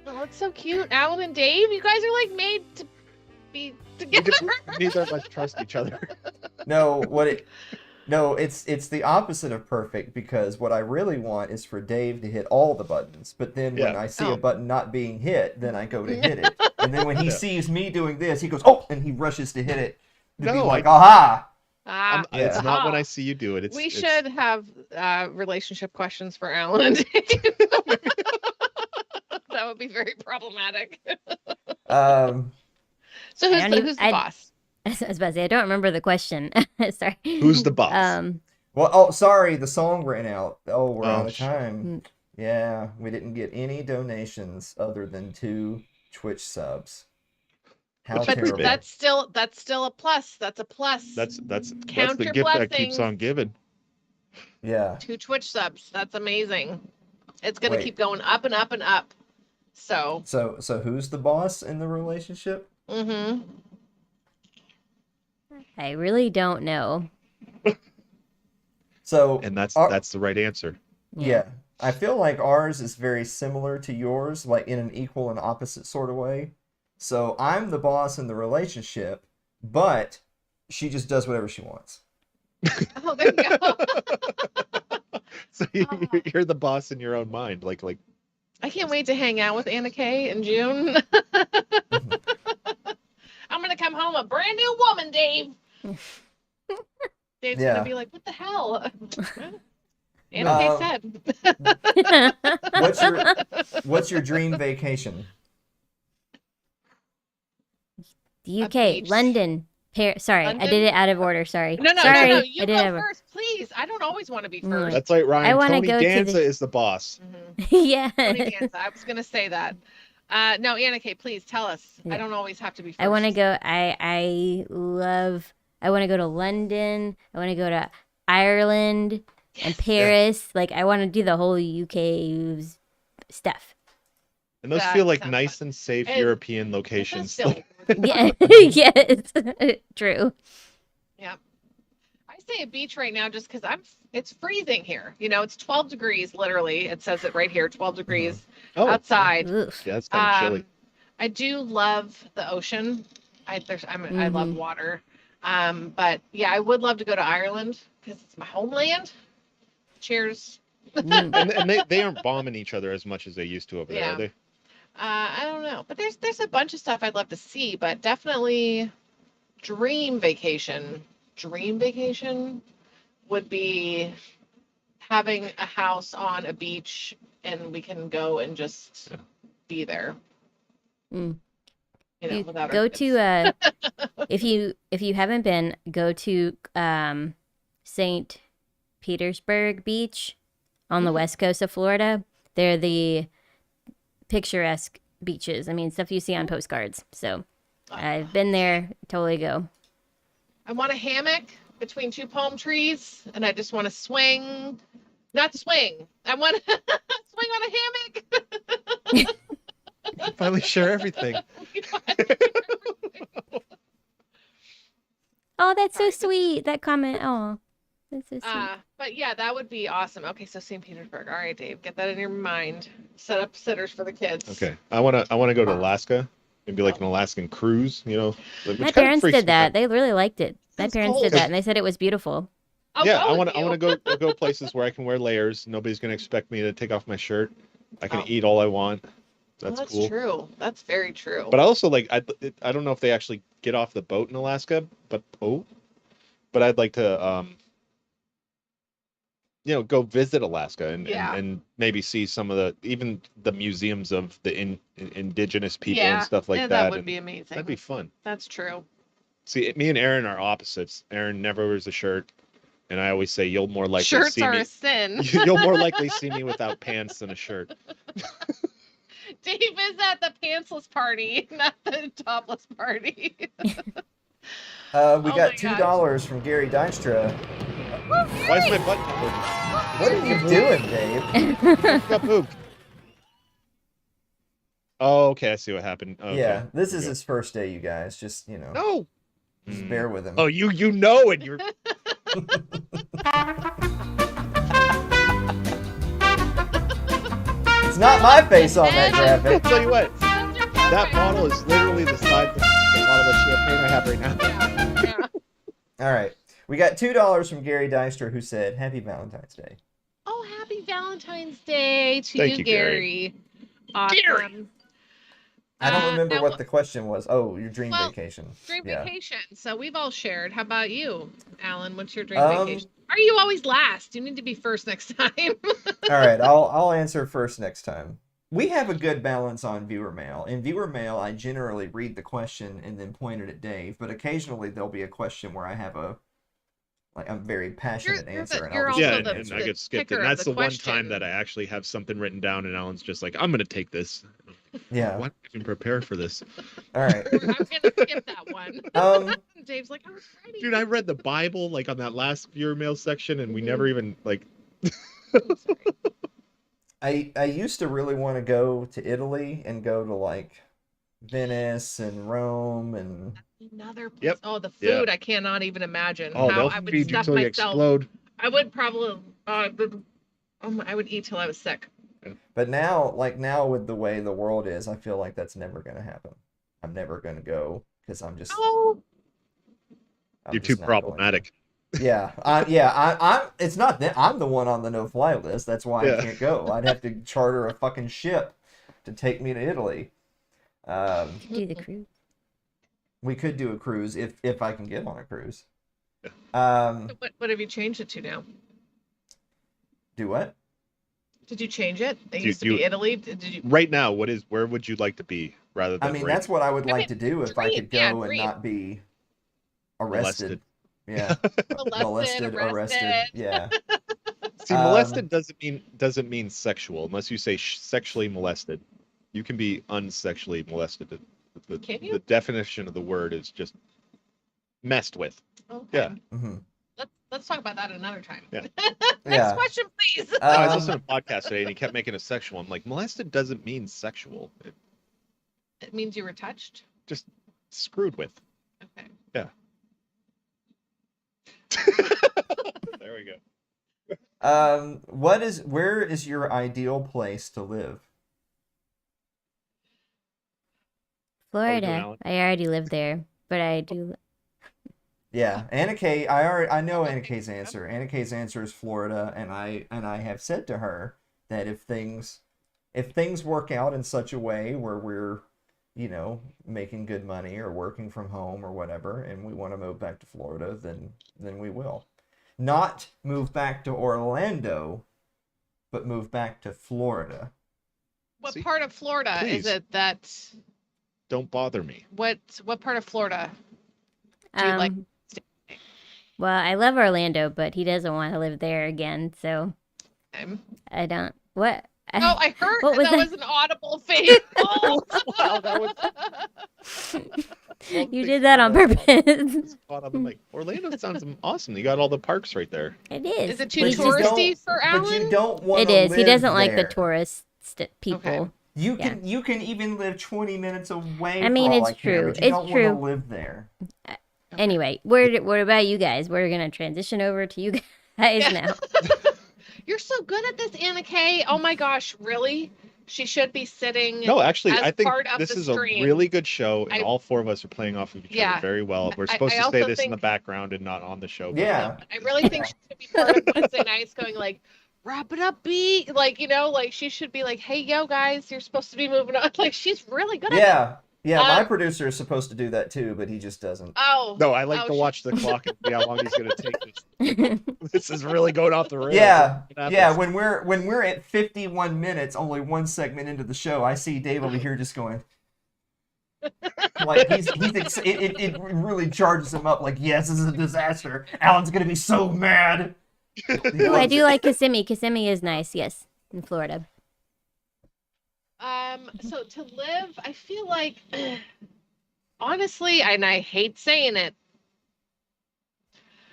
Oh, it's so cute. Alan and Dave, you guys are like made to be together. Neither of us trust each other. No, it's the opposite of perfect, because what I really want is for Dave to hit all the buttons, but then when Yeah. I see Oh. a button not being hit, then I go to hit it. And then when he Yeah. sees me doing this, he goes, "Oh," and he rushes to hit it. To be No, like, "Aha!" Ah, Yeah. It's not when Ah. I see you do it. It's we it's- should have relationship questions for Alan and Dave. That would be very problematic. Um, So I don't who's the even- boss? I was about to say I don't remember the question. Sorry. Who's the boss? well, sorry, the song ran out. Oh, we're Oh, out of shit. time. Yeah, we didn't get any donations other than 2 Twitch subs. How But terrible. that's still a plus. That's a plus. That's Count the your gift that keeps blessings. on giving. Yeah. 2 Twitch subs. That's amazing. It's gonna Wait. keep going up and up and up. So. So who's the boss in the relationship? Mm-hmm. I really don't know. So And that's the right answer. yeah, I feel like ours is very similar to yours, like in an equal and opposite sort of way. So I'm the boss in the relationship, but she just does whatever she wants. Oh, there you go. So you're the boss in your own mind. Like I can't wait to hang out with Anna Kaye in June. I'm gonna come home a brand new woman, Dave. Dave's Yeah. gonna be like, "What the hell?" Anna Kaye said. What's your dream vacation? The A UK, beach. London, Paris. Sorry, I did it out of order. Sorry. No, Sorry, no. I You did go have a- first, please. I don't always want to be Mm. first. that's right, Ryan. I wanna Tony go to Danza the- is the boss. Mhm. yeah. Tony Danza. I was gonna say that. No, Anna Kay, please tell us. Yeah. I don't always have to be first. I want to go. I want to go to London. I want to go to Ireland and Paris. Like I want to do the whole UK stuff. And those That feel like sounds nice fun. and safe And European It does locations. feel like Yeah. Yes. True. yeah. I say a beach right now just because it's freezing here. You know, it's 12 degrees literally. It says it right here, 12 degrees Oh, outside. Oof. yeah, that's kind of chilly. I do love the ocean. I love Mhm. water. But yeah, I would love to go to Ireland because it's my homeland. Cheers. Mm. And they aren't bombing each other as much as they used to over there, Yeah. are they? I don't know, but there's a bunch of stuff I'd love to see, but definitely dream vacation. Dream vacation would be having a house on a beach and we can go and just be there. Mm. You know, You without our go kids. to if you haven't been, go to St. Petersburg Beach on the west coast of Florida. They're the picturesque beaches. I mean, stuff you see on postcards. So I've been there. Totally go. I want a hammock between two palm trees and I just want to swing. Not swing. I want to swing on a hammock. Finally share everything. Oh, that's so Sorry. sweet. That comment. Oh, that's so sweet. But yeah, that would be awesome. Okay, so St. Petersburg. All right, Dave, get that in your mind. Set up sitters for the kids. Okay, I wanna go to Alaska. Maybe like an Alaskan cruise, you know. Which My kind of parents freaks did me out. that. They really liked it. My Sounds parents cold. did that, and they said it was beautiful. I'll Yeah, go I with want to you. go places where I can wear layers. Nobody's gonna expect me to take off my shirt. I can Oh. eat all I want. Well, That's that's cool. true. That's very true. But I also like I don't know if they actually get off the boat in Alaska, but I'd like to go visit Alaska Yeah. and maybe see some of even the museums of the indigenous people yeah, and stuff like yeah, that. would and be amazing. that'd be fun. That's true. See, me and Aaron are opposites. Aaron never wears a shirt, and I always say you'll more likely Shirts see are me. a sin. You'll more likely see me without pants than a shirt. Dave is at the pantsless party, not the topless party. We Oh got my $2 from Gary Dykstra. Why is my butt covered? What are you doing, Dave? Got moved. Oh, okay. I see what happened. Okay. Yeah, this Here is we his first day, you guys. Just go. just No. bear with him. Oh, you know it. You're. It's not my face on that I'll graphic. tell you what. That bottle is literally the size of the bottle of champagne I have right now. Yeah. All right, we got $2 from Gary Dykstra, who said, "Happy Valentine's Day." Oh, happy Valentine's Day to Thank you, you, Gary. Gary. Awesome. Gary! I don't remember now what the question was. Oh, your dream well, vacation. dream Yeah. vacation. So we've all shared. How about you, Alan? What's your dream Um, vacation? Are you always last? You need to be first next time. All right, I'll answer first next time. We have a good balance on viewer mail. In viewer mail, I generally read the question and then point it at Dave, but occasionally there'll be a question where I have a very passionate answer, and you're I'll just also Yeah, put the- an and answer. I get skipped. picker And of that's the the one time question. that I actually have something written down, and Alan's just like, I'm going to take this. Yeah. What? I can prepare for this. All right. I'm gonna skip that one. Dave's like, I was ready. Dude, I read the Bible like on that last viewer mail section, and we Mhm. never even like. I'm sorry. I used to really want to go to Italy and go to like Venice and Rome and Another place. Yep. Oh, the Yeah. food! I cannot even imagine Oh, how they'll I would feed you stuff till you myself. explode. I would probably. I would eat till I was sick. but now with the way the world is, I feel like that's never going to happen. I'm never going to go because I'm Oh, I'm You're just too not going to. problematic. Yeah, it's not that I'm the one on the no-fly list. That's why Yeah. I can't go. I'd have to charter a fucking ship to take me to Italy. Do the cruise. We could do a cruise if I can get on a cruise. what have you changed it to now? Do what? Did you change it? It Do used to you- be Italy. Did you? Right now, where would you like to be rather than I mean, right that's what I would I like mean, to do if I dream, could go yeah, and dream. not be arrested. Yeah, Molested, arrested. Yeah. See, molested doesn't mean sexual unless you say sexually molested. You can be unsexually molested. Can you? The definition of the word is just messed with. Okay. Yeah. Mm-hmm. Let's talk about that another time. Yeah. Next question, please. I was listening to a podcast today, and he kept making it sexual. I'm like, molested doesn't mean sexual. It It means you were touched. just screwed with. Okay. Yeah. There we go. Where is your ideal place to live? Florida. Alan? I already live there, but I do. Yeah, Anna Kay. I know Anna Kay's answer. Anna Kay's answer is Florida, and I have said to her that if things work out in such a way where we're, making good money or working from home or whatever, and we want to move back to Florida, then we will. Not move back to Orlando, but move back to Florida. What See? part of Florida Please. is it that? Don't bother me. What part of Florida do you like? Well, I love Orlando, but he doesn't want to live there again, so I don't. What? Oh, I heard What was that that? was an audible face. Oh. Wow, that was. You did that on purpose. Caught up in like Orlando sounds awesome. You got all the parks right there. It is. Is it too But He's you just- touristy for Alan? But you don't want It to is. He live doesn't like the there. tourist people. Okay. You can even live 20 minutes away. I mean, for all it's I care, true. but you It's don't true. want to live there. Anyway, what about you guys? We're gonna transition over to you guys now. You're so good at this, Anna Kay. Oh my gosh, really? She should be sitting. No, actually, as I think part of this the is stream. a really good show, and I- all four of us are playing off of each Yeah. other very well. We're I- supposed I to say also this in the think- background and not on the show. but- Yeah. I really think she should be part of Wednesday nights going like, wrap it up, B. Like, like she should be like, hey, yo, guys, you're supposed to be moving on. Like, she's really good at it. Yeah. Yeah, my Um, producer is supposed to do that too, but he just doesn't. Oh. No, I like Oh, to she- watch the clock and see how long he's going to take this. This is really going off the rails. Yeah, What happens? yeah. When we're at 51 minutes, only one segment into the show, I see Dave over here just going, like it really charges him up. Like, yes, this is a disaster. Alan's gonna be so mad. Oh, I do like Kissimmee. Kissimmee is nice. Yes, in Florida. So to live, I feel like, honestly, and I hate saying it,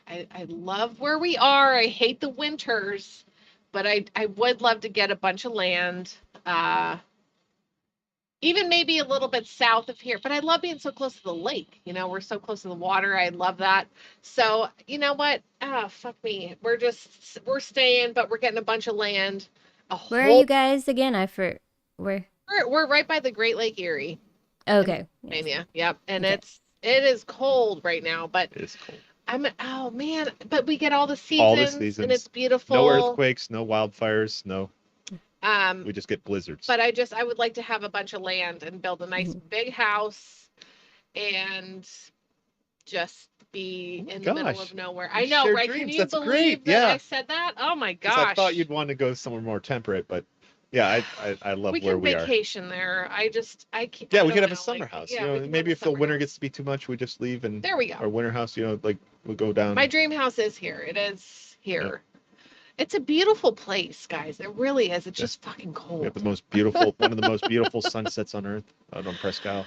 I love where we are. I hate the winters, but I would love to get a bunch of land, even maybe a little bit south of here. But I love being so close to the lake. We're so close to the water. I love that. So you know what? Fuck me. We're staying, but we're getting a bunch of land. Where are you guys again? Where? We're right by the Great Lake Erie, Okay. Pennsylvania. Yep, and Okay. it is cold right now, but It is cold. oh man, but we get all the All the seasons, seasons. and it's beautiful. No earthquakes, no wildfires, no. Um, We just get blizzards. but I would like to have a bunch of land and build a nice big house, and just be in the middle Gosh, of nowhere. you I know, share right? Can dreams. you That's believe great. that Yeah. I said that? Oh my 'Cause gosh! I thought you'd want to go somewhere more temperate, but yeah, I love we where can we are. vacation there. I can't. Yeah, I we don't could have a know, summer like, house. yeah, we can have Maybe a if the summer winter house. gets to be too much, we just leave and There we go. our winter house. Like we go down. My dream house is here. It is here. It's a beautiful place, guys. It really is. It's Yeah. just fucking We cold. have one of the most beautiful sunsets on Earth out on Presque Isle.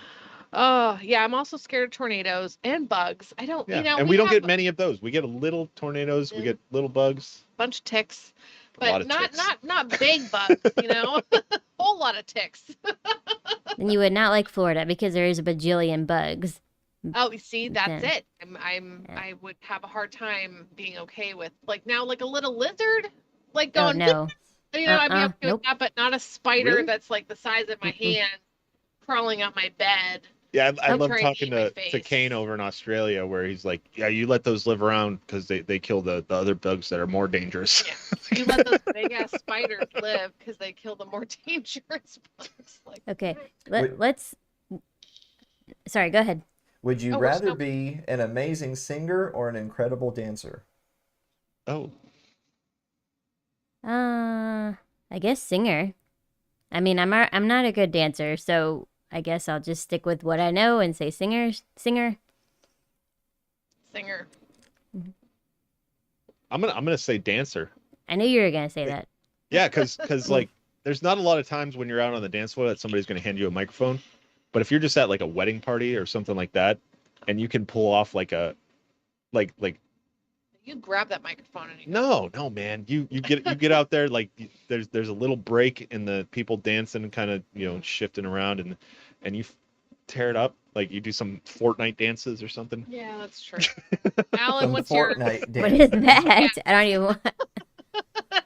Oh, yeah. I'm also scared of tornadoes and bugs. I don't, Yeah, and we don't have get many of those. We get a little tornadoes. We Yeah. get little bugs. a bunch of ticks, A lot but of not ticks. not big bugs. Whole lot of ticks. Then you would not like Florida because there is a bajillion bugs. Oh, you see, that's Okay. it. Yeah. I would have a hard time being okay with like now like a little lizard, like Oh going. no. I'd be okay with Nope. that, but not a spider Really? that's like the size of my Mm-mm. hand, crawling up my bed. Yeah, I I'm love trying to talking eat my to face. Kane over in Australia, where he's like, "Yeah, you let those live around because they kill the other bugs that are more dangerous." Yeah. You let those big ass spiders live because they kill the more dangerous bugs. Like, Okay. Wait. Let's. Sorry. Go ahead. Would you Oh, we're rather still- be an amazing singer or an incredible dancer? Oh, I guess singer. I mean, I'm not a good dancer, so I guess I'll just stick with what I know and say singer. singer. I'm gonna say dancer. I knew you were gonna say that. Yeah, because like there's not a lot of times when you're out on the dance floor that somebody's going to hand you a microphone. But if you're just at like a wedding party or something like that, and you can pull off like a like You grab that microphone and you no man, you get out there like there's a little break in the people dancing and kind of shifting around and you tear it up like you do some Fortnite dances or something. Yeah, that's true. Alan, Some what's your Fortnite What is dance. that? I don't even want.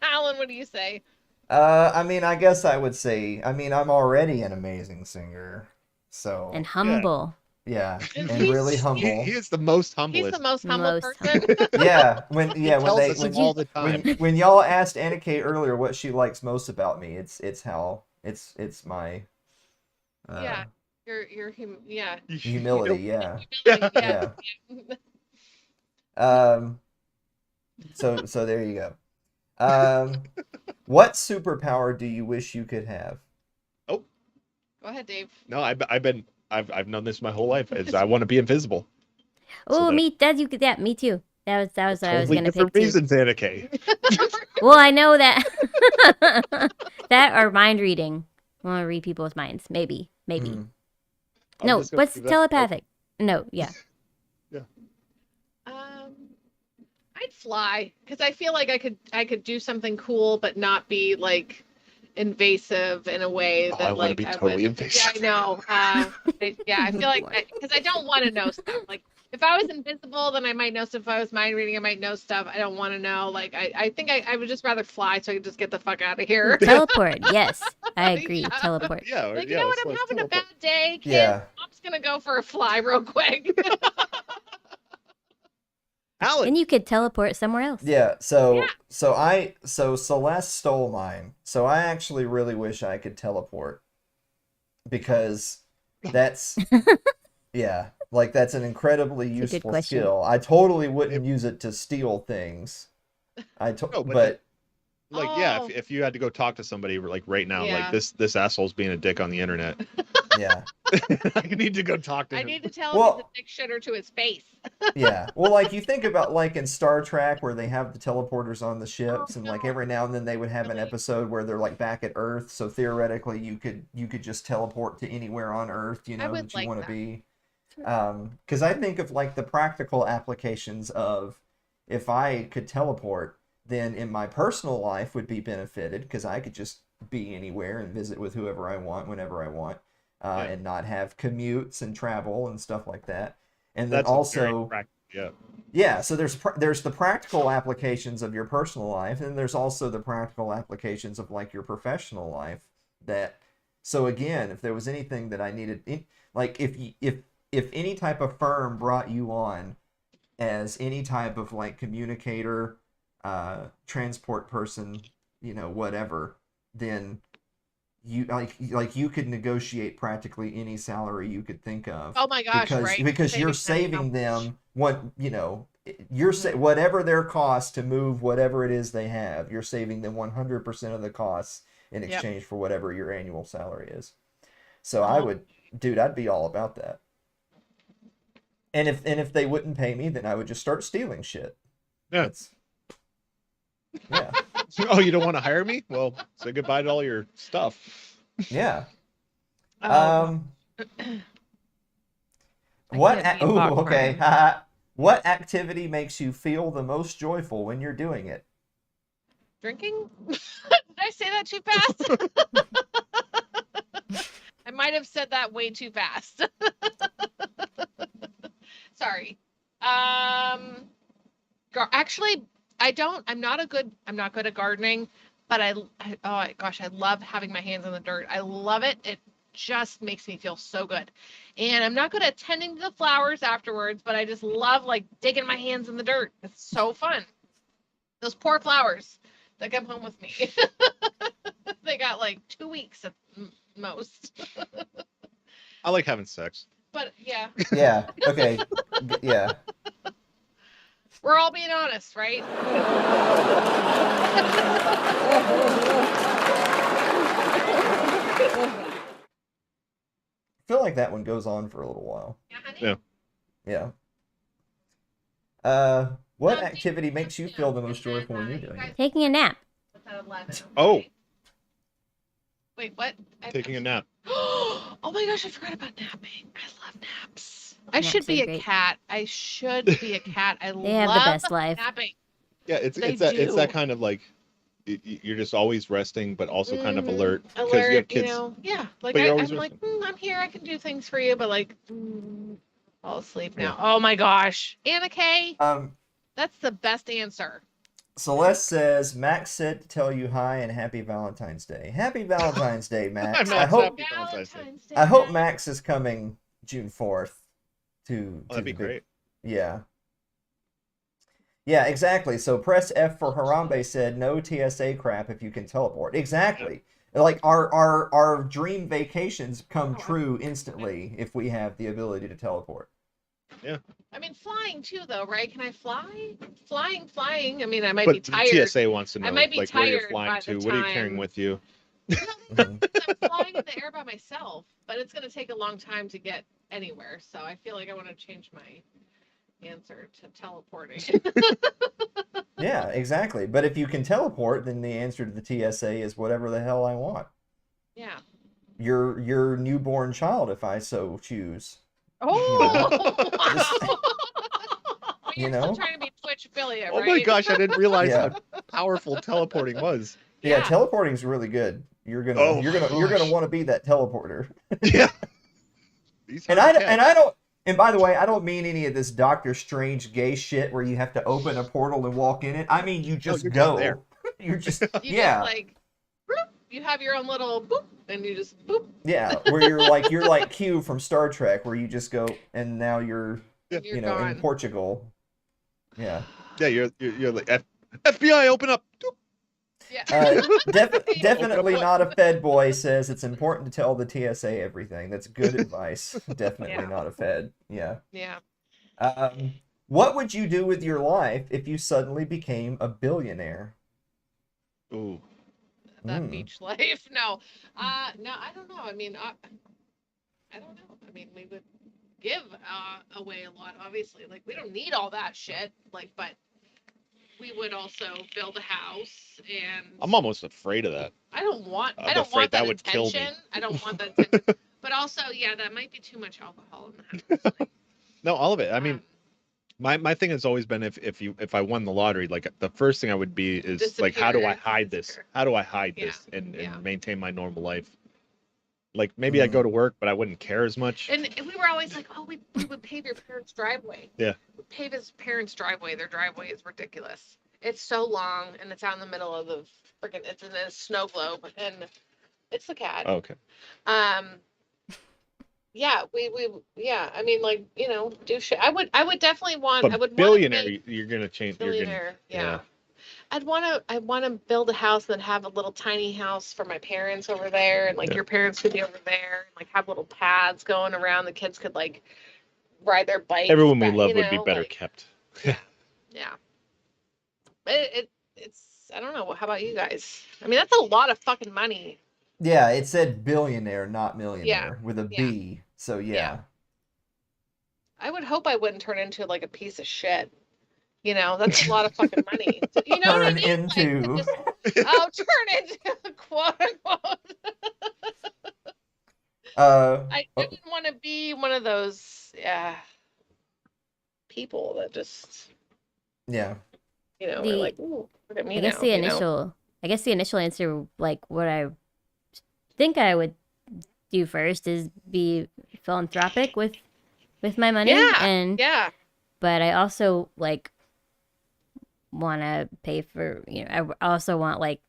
Alan? What do you say? I mean, I guess I would say, I mean, I'm already an amazing singer, so And humble. yeah, And and he's- really He humble. is the most He's humblest. the most humble Most person. Yeah, when He when tells they us when all the time. when y'all asked Anna Kay earlier what she likes most about me, it's how it's my Yeah. Yeah. humility. Yeah, Yeah. yeah. So there you go. What superpower do you wish you could have? Go ahead, Dave. No, I've known this my whole life. Is I want to be invisible. Oh, that- me. That you. That me too. That was what I was Totally gonna different pick too. reasons, Anna Kay. Well, I know that. That or mind reading. I want to read people's minds. Maybe. Mm. I'll No, just go what's through that. telepathic? No, yeah. I'd fly because I feel like I could do something cool, but not be like invasive in a way Oh, that I wanna like be I totally would. invasive. Yeah, I know. I feel like because I don't want to know stuff. Like if I was invisible, then I might know stuff. If I was mind reading, I might know stuff. I don't want to know. Like I think I would just rather fly so I could just get the fuck out of here. Teleport. Yes, I agree. Yeah. Teleport. Yeah, Like, yeah, you know what? so I'm let's having a teleport. bad day, kid. Yeah. I'm just gonna go for a fly real quick. Alan, Then you could teleport somewhere else. Yeah, so Yeah. so Celeste stole mine. So I actually really wish I could teleport because that's yeah, like that's an incredibly It's a good useful question. skill. I totally wouldn't use it to steal things. No, But like, yeah, Oh. if you had to go talk to somebody like right now, Yeah. like this asshole's being a dick on the internet, yeah. I need to go talk to I him. need to tell him Well- he's a dick shitter to his face. Yeah. Well, like you think about like in Star Trek where they have the teleporters on the ships and like no. every now and then they would have an Really? episode where they're like back at Earth, so theoretically you could just teleport to anywhere on Earth, you I know, would that you like want to that. be. Because I think of like the practical applications of if I could teleport, then in my personal life would be benefited because I could just be anywhere and visit with whoever I want whenever I want, Yeah. and not have commutes and travel and stuff like that. And then That's a very also, yeah. yeah, so there's the practical applications of your personal life, and there's also the practical applications of like your professional life. That so again, if there was anything that I needed, like if any type of firm brought you on as any type of like communicator, transport person, you know, whatever, then you like you could negotiate practically any salary you could think of. Oh my gosh, right? Because you're saving them what you know you're whatever their cost to move whatever it is they have, you're saving them 100% of the costs in Yep. exchange for whatever your annual salary is. So I'd be all about that. And if they wouldn't pay me, then I would just start stealing shit. Yeah. That's, yeah. Oh, you don't want to hire me? Well, say goodbye to all your stuff. Yeah. Oh, What? can't be a box Okay. runner. What activity makes you feel the most joyful when you're doing it? drinking? Did I say that too fast? I might have said that way too fast. Sorry. Actually, I'm not good at gardening, but oh gosh, I love having my hands in the dirt. I love it. It just makes me feel so good. And I'm not good at tending to the flowers afterwards, but I just love like digging my hands in the dirt. It's so fun. Those poor flowers that come home with me. They got like 2 weeks at most. I like having sex. But yeah, Yeah. Okay. Yeah. we're all being honest, right? I feel like that one goes on for a little while. Yeah, honey? Yeah. Yeah. What Um, activity makes you feel the most joyful when you're doing it? Taking a nap. It's at 11. Oh. okay? Wait, what? Taking a nap. Oh my gosh, I forgot about napping. I love naps. I Naps should are be a great. cat. I should be a cat. I They have the love best life. napping. Yeah, it's They it's that do. kind of like you're just always resting, but also kind of Mhm. alert because you have Alert, you kids, know. Yeah, like but you're always I'm like, resting. I'm here. I can do things for you, but like, fall asleep now. Yeah. Oh my gosh, Anna Kay, Um, that's the best answer. Celeste says, Max said to tell you hi and happy Valentine's Day. Happy Valentine's Day, Max. Max, happy Valentine's Day. Valentine's Day. I hope Max is coming June 4th to Oh, that'd the be great. Yeah. Yeah, exactly. So press F for Harambe said no TSA crap if you can teleport. Exactly. Like our dream vacations come true instantly if we have the ability to teleport. Yeah. I mean, flying too, though, right? Can I fly? Flying. I mean, I might But be the tired. TSA wants to know I might be like where you're tired flying by the to. What are you carrying time. with you? No, Mhm. I'm flying in the air by myself, but it's going to take a long time to get anywhere. So I feel like I want to change my answer to teleporting. Yeah, exactly. But if you can teleport, then the answer to the TSA is whatever the hell I want. Yeah. Your newborn child, if I so choose. Oh, Just- wow. But you're You still know? trying to be Twitch affiliate, Oh right? my gosh, I didn't realize Yeah. how powerful teleporting was. Yeah, teleporting's really good. You're gonna Oh you're gonna my you're gonna gosh. want to be that teleporter. Yeah. These And hard to I catch. don't. And by the way, I don't mean any of this Doctor Strange gay shit where you have to open a portal and walk in it. I mean you just you're just go. there. You're just You yeah. just like, boop, you have your own little boop, and you just boop, Yeah, where you're like Q from Star Trek, where you just go and now you're and you're you know in gone. Portugal. Yeah. Yeah, you're like FBI, open up. Yeah. Definitely what? not a Fed boy says it's important to tell the TSA everything. That's good advice. Definitely Yeah. not a Fed. Yeah. Yeah. What would you do with your life if you suddenly became a billionaire? Ooh. That beach life. No, no, I don't know. I mean, I don't know. I mean, we would give away a lot, obviously. Like, we don't need all that shit. Like, but we would also build a house, and I'm almost afraid of that. I don't want. I'm I don't afraid want that that would kill me. attention. I don't want that attention. But also, yeah, that might be too much alcohol in the house. Like, No, all of it. I mean, my thing has always been if I won the lottery, like the first thing I would be is like, how do I hide this? Disappear. How do I hide Yeah, this and yeah. maintain my normal life? Like maybe I go to work, but I wouldn't care as much. And we were always like, oh, we would pave your parents' driveway. Yeah. We'd pave his parents' driveway. Their driveway is ridiculous. It's so long, and it's out in the middle of the freaking. It's in a snow globe, and it's the cat. Oh, okay. Yeah, yeah. I mean, like, you know, do shit. I would definitely want. But I would billionaire, want to you're gonna change. billionaire. You're gonna, Yeah. I want to build a house and then have a little tiny house for my parents over there, and like your parents could be over there, and like have little paths going around. The kids could like ride their bikes. Everyone we love you would be know, better like, kept. Yeah. It's I don't know. How about you guys? I mean, that's a lot of fucking money. Yeah, it said billionaire, not millionaire, with a yeah. B. So yeah. I would hope I wouldn't turn into like a piece of shit. You know, that's a lot of fucking money. You know what I Turn mean? into. Like, turn into quote unquote. I didn't want to be one of those people that just Yeah. you know are like, ooh, look at me I guess now, the you know? initial answer, like what I think I would do first is be philanthropic with my money. Yeah. But I also like want to pay for, I also want like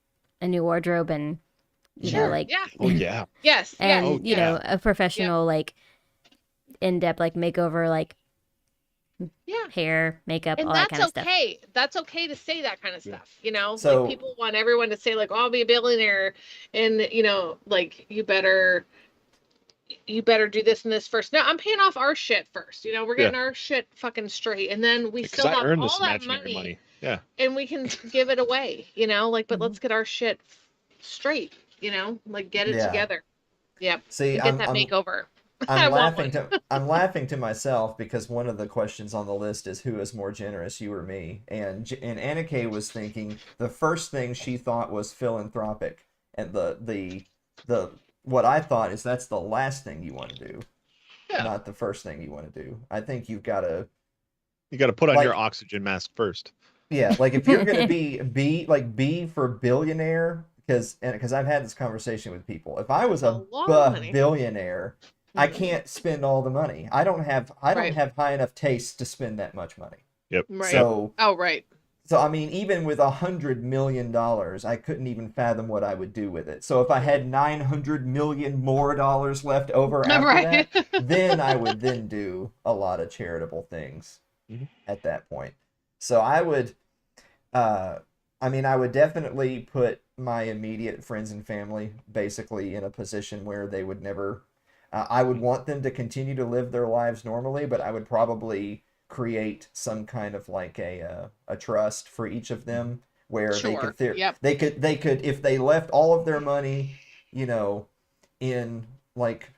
a new wardrobe and you know, like Oh yeah. Yes. and yes. you know, a professional like in-depth like makeover, like hair, makeup, And all that that's kind of stuff. okay. That's okay to say that kind of stuff. You know, So- like people want everyone to say like, oh, I'll be a billionaire, and you know, like you better do this and this first. No, I'm paying off our shit first. You know, we're getting our shit fucking straight, and then we Because still I have earned all this that imaginary money. Yeah. and we can give it away. You know, like, but let's get our shit straight. You know, like get it Yeah. together. Yep. See, Get that makeover. I'm want I'm laughing to myself because one of the questions on the list is who is more generous, you or me? And Anna Kay was thinking the first thing she thought was philanthropic, and the what I thought is that's the last thing you want to do, Yeah. not the first thing you want to do. I think you've got to put on like your oxygen mask first. yeah, like if you're gonna be for billionaire, because I've had this conversation with people. If I was A lot of money. billionaire, I Mhm. can't spend all the money. I don't Right. have high enough taste to spend that much money. Yep. Right. So Right. so I mean, even with $100 million, I couldn't even fathom what I would do with it. So if I had $900 million more left over after Right. that, then I would then do a lot of charitable things Mhm. at that point. So I would, I mean, I would definitely put my immediate friends and family basically in a position where they would never. I would want them to continue to live their lives normally, but I would probably create some kind of like a trust for each of them where Sure. Yep. they could if they left all of their money, you know, in like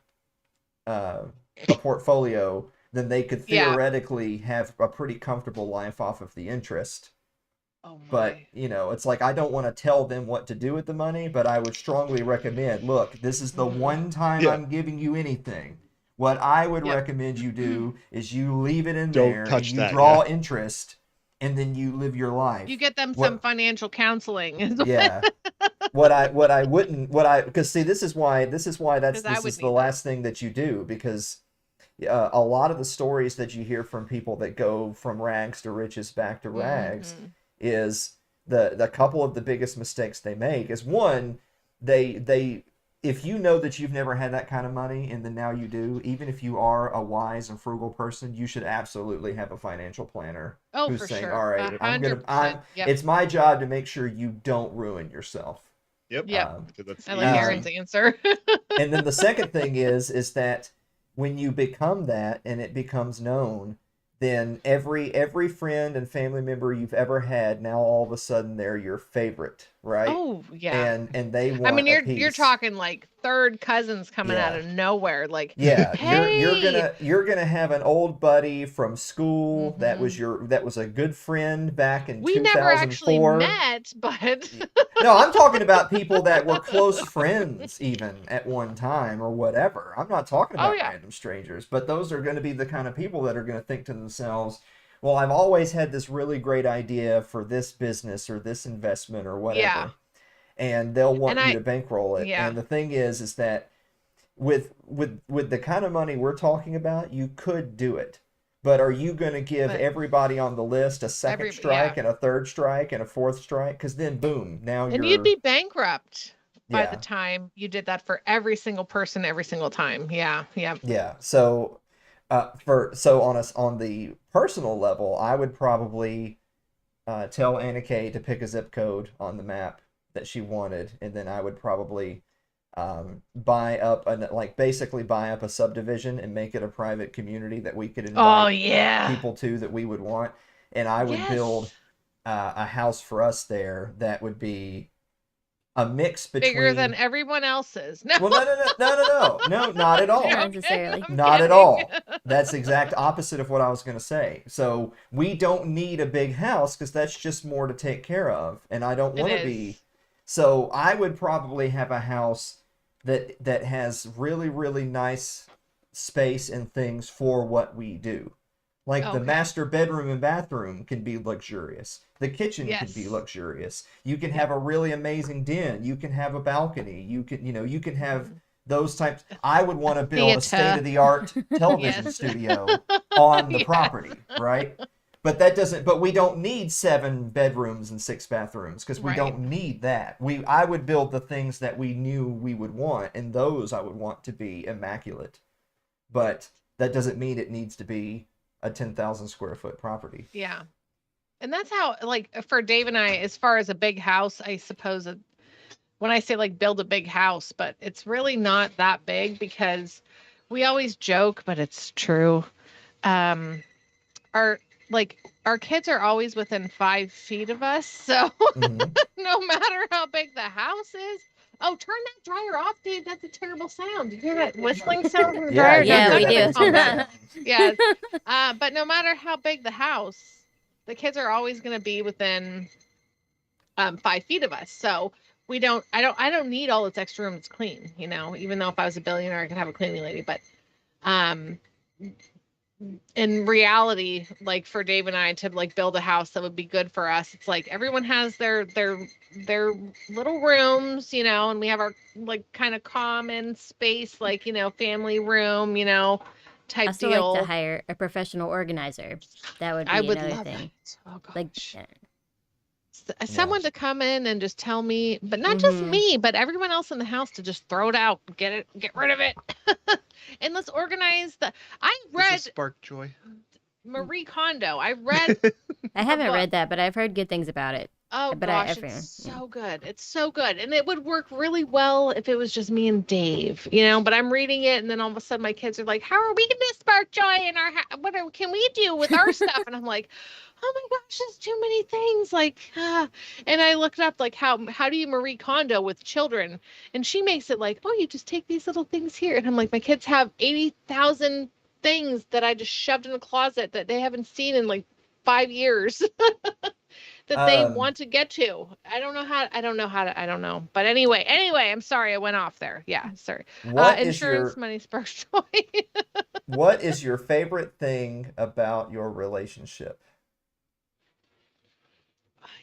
a portfolio, then they could Yeah. theoretically have a pretty comfortable life off of the interest. Oh But my. you know, it's like I don't want to tell them what to do with the money, but I would strongly recommend, look, this is the Mhm. one time Yeah. I'm giving you anything. What I would Yep. recommend you do is you leave it in Don't there and touch you that, draw interest and then you live your life. You get them What- some financial counseling. Yeah. What I wouldn't what I because see this is why that's 'Cause I this would is the need that. last thing that you do because a lot of the stories that you hear from people that go from rags to riches back to rags Mhm. is the couple of the biggest mistakes they make is one, they if you know that you've never had that kind of money and then now you do, even if you are a wise and frugal person, you should absolutely have a financial planner Oh, who's for saying, sure. all right, I'm 100%. Yep. it's my job to make sure you don't ruin yourself. Yep. Yep. Because that's I like easy. Aaron's answer. And then the second thing is that when you become that and it becomes known, then every friend and family member you've ever had, now all of a sudden they're your favorite, right? Oh, yeah. And they I want mean, a you're piece. talking like third cousins coming out Yeah. of nowhere. Like, Yeah, hey, you're gonna have an old buddy from school that was Mhm. that was a good friend back in we never actually 2004. met, but No, I'm talking about people that were close friends even at one time or whatever. I'm not talking oh about yeah, random strangers, but those are going to be the kind of people that are going to think to themselves, well, I've always had this really great idea for this business or this investment or yeah, whatever. And they'll and want you to bankroll it. yeah, And the thing is that with the kind of money we're talking about, you could do it. But are you going to give but everybody on the list a second yeah, strike and a third strike and a fourth strike? Because then, boom, now and you'd you're be bankrupt by the yeah, time you did that for every single person every single time. Yeah, yeah, yeah. So, on the personal level, I would probably tell Anna Kay to pick a zip code on the map that she wanted, and then I would probably basically buy up a subdivision and make it a private community that we could oh invite yeah, people to that we would want, and I would build yes, a house for us there that would be a mix bigger than between. everyone else's. No, Well, no, not at all. Not okay, necessarily. I'm Not at kidding. all. That's the exact opposite of what I was going to say. So we don't need a big house because that's just more to take care of, and I don't It want to is. be. So I would probably have a house that has really really nice space and things for what we do. Like the Okay. master bedroom and bathroom can be luxurious. The kitchen can be Yes. luxurious. You can Yep. have a really amazing den. You can have a balcony. You can have Mhm. those types. I would want to build a Theater. state-of-the-art television Yes. studio on the Yes. property, right? But that doesn't. But we don't need 7 bedrooms and 6 bathrooms because we Right. don't need that. I would build the things that we knew we would want, and those I would want to be immaculate. But that doesn't mean it needs to be a 10,000 square foot property. Yeah. And that's how, like, for Dave and I, as far as a big house, I suppose when I say like build a big house, but it's really not that big because we always joke, but it's true. Um, our our kids are always within 5 feet of us, so Mm-hmm. no matter how big the house is. Oh, turn that dryer off, Dave. That's a terrible sound. You hear that whistling sound from the Yeah, dryer? I do Yeah, hear we that do. whistling Calm down. sound. Yes. But no matter how big the house, the kids are always going to be within 5 feet of us. So I don't need all this extra room. It's clean, you know, even though if I was a billionaire, I could have a cleaning lady. But um, in reality, like for Dave and I to like build a house that would be good for us, it's like everyone has their little rooms, you know, and we have our like kind of common space, like, you know, family room, you know, I type still like to deal. hire a professional organizer. That would be I would another love thing. that. Oh gosh. Like, Someone to come in and just tell me, but not just me, but everyone else in the house to just throw it out, get rid of it, and let's organize the. I read Spark Joy. Marie Kondo. I read. I haven't book. read that, but I've heard good things about it. Oh But gosh, it's so good. It's so good, and it would work really well if it was just me and Dave, you know. But I'm reading it, and then all of a sudden my kids are like, "How are we going to spark joy in our? Can we do with our stuff?" And I'm like, "Oh my gosh, there's too many things." Like, and I looked up like how do you Marie Kondo with children, and she makes it like, "Oh, you just take these little things here," and I'm like, my kids have 80,000 things that I just shoved in a closet that they haven't seen in like 5 years. That they want to get to. I don't know. But anyway, I'm sorry I went off there. Yeah, sorry. What is Insurance your money sparks joy. what is your favorite thing about your relationship?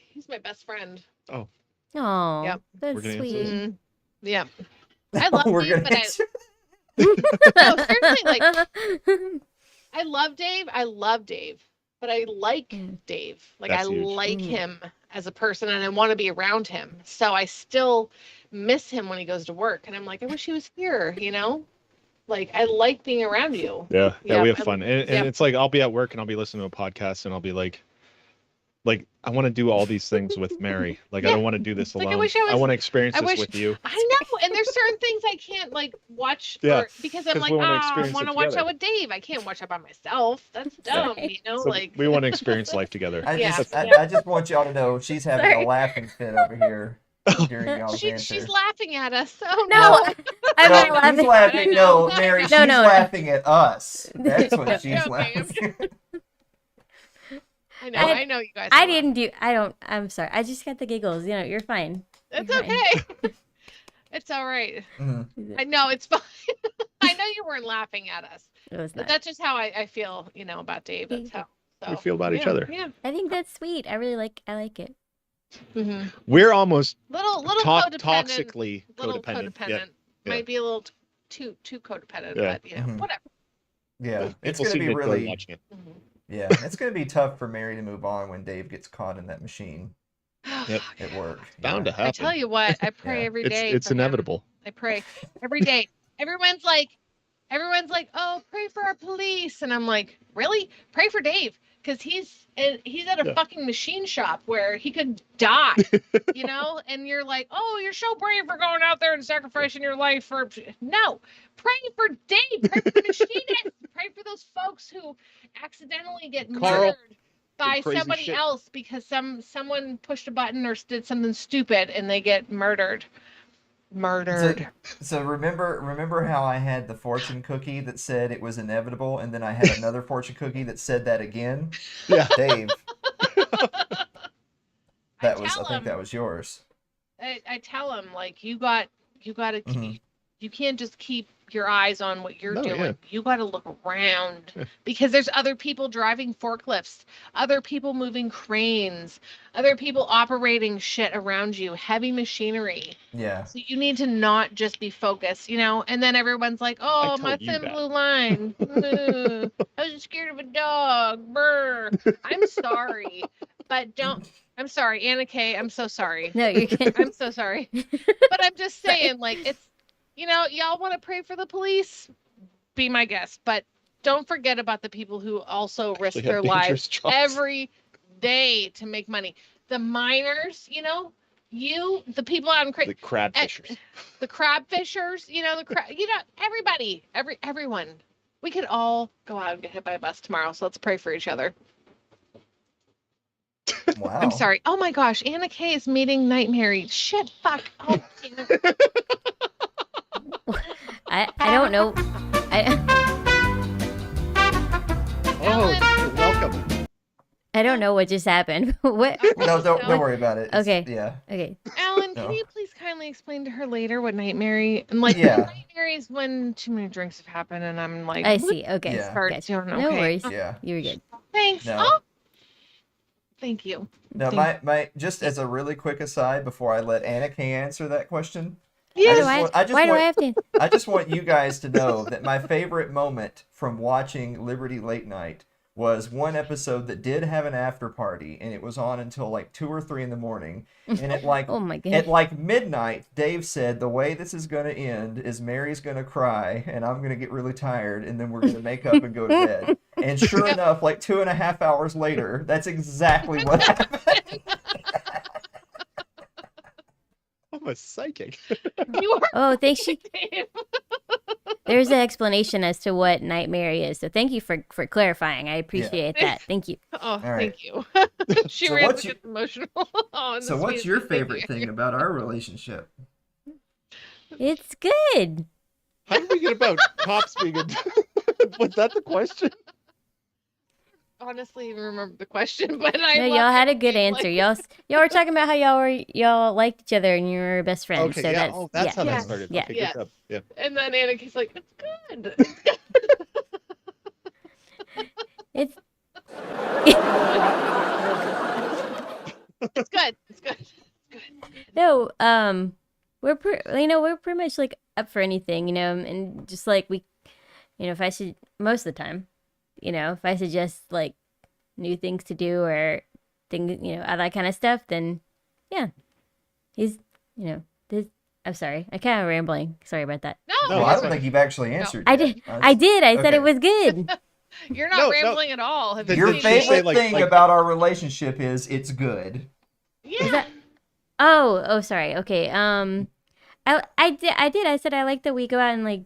He's my best friend. Oh, Yep. That's We're gonna answer sweet. this? Yeah. I love We're Dave, gonna but answer- no, seriously, like I love Dave, but I like Dave. Like That's I huge. like him as a person and I want to be around him. So I still miss him when he goes to work. And I'm like, I wish he was here, you know? Like I like being around you. Yeah, Yeah, we have fun. And yeah. it's like I'll be at work and I'll be listening to a podcast and I'll be like I want to do all these things with Mary. Like I don't want to do this Like, I alone. wish I was- want to experience I this wish- with you. I know. And there's certain things I can't like watch Yeah, because I'm 'cause like, we wanna I experience want to it watch together. that with Dave. I can't watch that by myself. That's dumb, you know? So like we want to experience life together. I Yeah. just want y'all to know she's having Sorry. a laughing fit over here during y'all's answer. she's laughing at us. Oh No, no. I'm No, not she's laughing. laughing. No, I Mary, know. she's No. laughing at us. That's what she's Okay, laughing. I know you guys. I are didn't do. I don't. I'm sorry. I just got the giggles. You know, you're fine. It's You're fine. okay. It's all right. Mhm. I know it's fine. I know you weren't laughing at us, It was but not. that's just how I feel, you know, about Dave. That's how We feel about each other. Yeah. I think that's sweet. I like it. Mm-hmm. We're almost Little codependent. toxically Little codependent. codependent. Yeah. Might be a little too codependent, Yeah. but you know, Mhm. whatever. Yeah, it's People gonna seem be to enjoy really. watching it. Mhm. Yeah, it's gonna be tough for Mary to move on when Dave gets caught in that machine Yep. at work. Bound to happen. I tell you what, I pray Yeah. every It's day. it's for him. inevitable. I pray every day. Everyone's like, oh, pray for our police, and I'm like, really? Pray for Dave, because he's at a Yeah. fucking machine shop where he could die, you know. And you're like, oh, you're so brave for going out there and sacrificing your life for. No, pray for Dave. Pray for the machinists. Pray for those folks who accidentally get Carl, murdered by crazy somebody shit. else because someone pushed a button or did something stupid and they get murdered. So remember how I had the fortune cookie that said it was inevitable, and then I had another fortune cookie that said that again. Yeah. Dave, I think him, that was yours. I tell him like you got to Mhm. you can't just keep your eyes on what you're No, doing. yeah. You got to look around because there's other people driving forklifts, other people moving cranes, other people operating shit around you, heavy machinery. Yeah. So you need to not just be focused, you know. And then everyone's like, "Oh, I my told you thin that." blue line. I was scared of a dog. Brr. I'm sorry, but don't. I'm sorry, Anna Kaye. I'm so sorry. No, you can't. I'm so sorry. But I'm just saying, like, it's, you know, y'all want to pray for the police? Be my guest. But don't forget about the people who also risk They have their dangerous lives jobs. every day to make money. The miners, you know, the people out in The crab eh, fishers. the crab fishers, you know, everybody, everyone. We could all go out and get hit by a bus tomorrow. So let's pray for each other. Wow. I'm sorry. Oh my gosh, Anna Kaye is meeting Nightmare. Shit, fuck. Oh, damn it. I don't know. Oh, you're welcome. I don't know what just happened. What? No, don't worry about it. Okay. Yeah. Okay. Alan, No. can you please finally explain to her later what Night Mary and like Yeah. Night Mary is when too many drinks have happened and I'm like, I "What?" see. Okay. Yeah. Start Gotcha. doing No okay. worries. Yeah. You were good. Thanks. No. Oh, thank you. No, Thank- my just as a really quick aside before I let Anna Kay answer that question. Yes. Why do I have to? I just want you guys to know that my favorite moment from watching Liberty Late Night was one episode that did have an after party, and it was on until like 2 or 3 in the morning. And Oh my at goodness. like midnight, Dave said the way this is going to end is Mary's going to cry, and I'm going to get really tired, and then we're going to make up and go to bed. And sure enough, like 2.5 hours later, that's exactly what happened. I'm a psychic. You are Oh, thanks. Dave. There's an explanation as to what Night Mary is. So thank you for clarifying. I appreciate that. Thank you. Oh, right. thank you. She So ran what's to your- get emotional. Oh, So what's your favorite thing about our relationship? It's good. How did we get about cops being? Was that the question? Honestly, even remember the question, but I No, love y'all had it. a good Like, answer. Y'all were talking about how y'all liked each other and you were best friends. Okay, so yeah. that's Oh, that's how Yeah. that started. Yeah. Okay, Yes. good job. Yeah. And then Anna's like, "It's good." it's It's good. It's good. It's good. no. We're we're pretty much like up for anything, and just like if I should most of the time, if I suggest like new things to do or things, all that kind of stuff, then yeah, he's this. I'm sorry, I kind of rambling. Sorry about that. No, No, Well, I that's don't fine. think you've actually answered. I yet. did. I did. I said okay. it was good. you're not No, rambling at all. Have you Your Did seen she me? say, favorite thing like- about our relationship is it's good. Yeah. that- Oh, sorry. Okay. I did. I said I like that we go out and like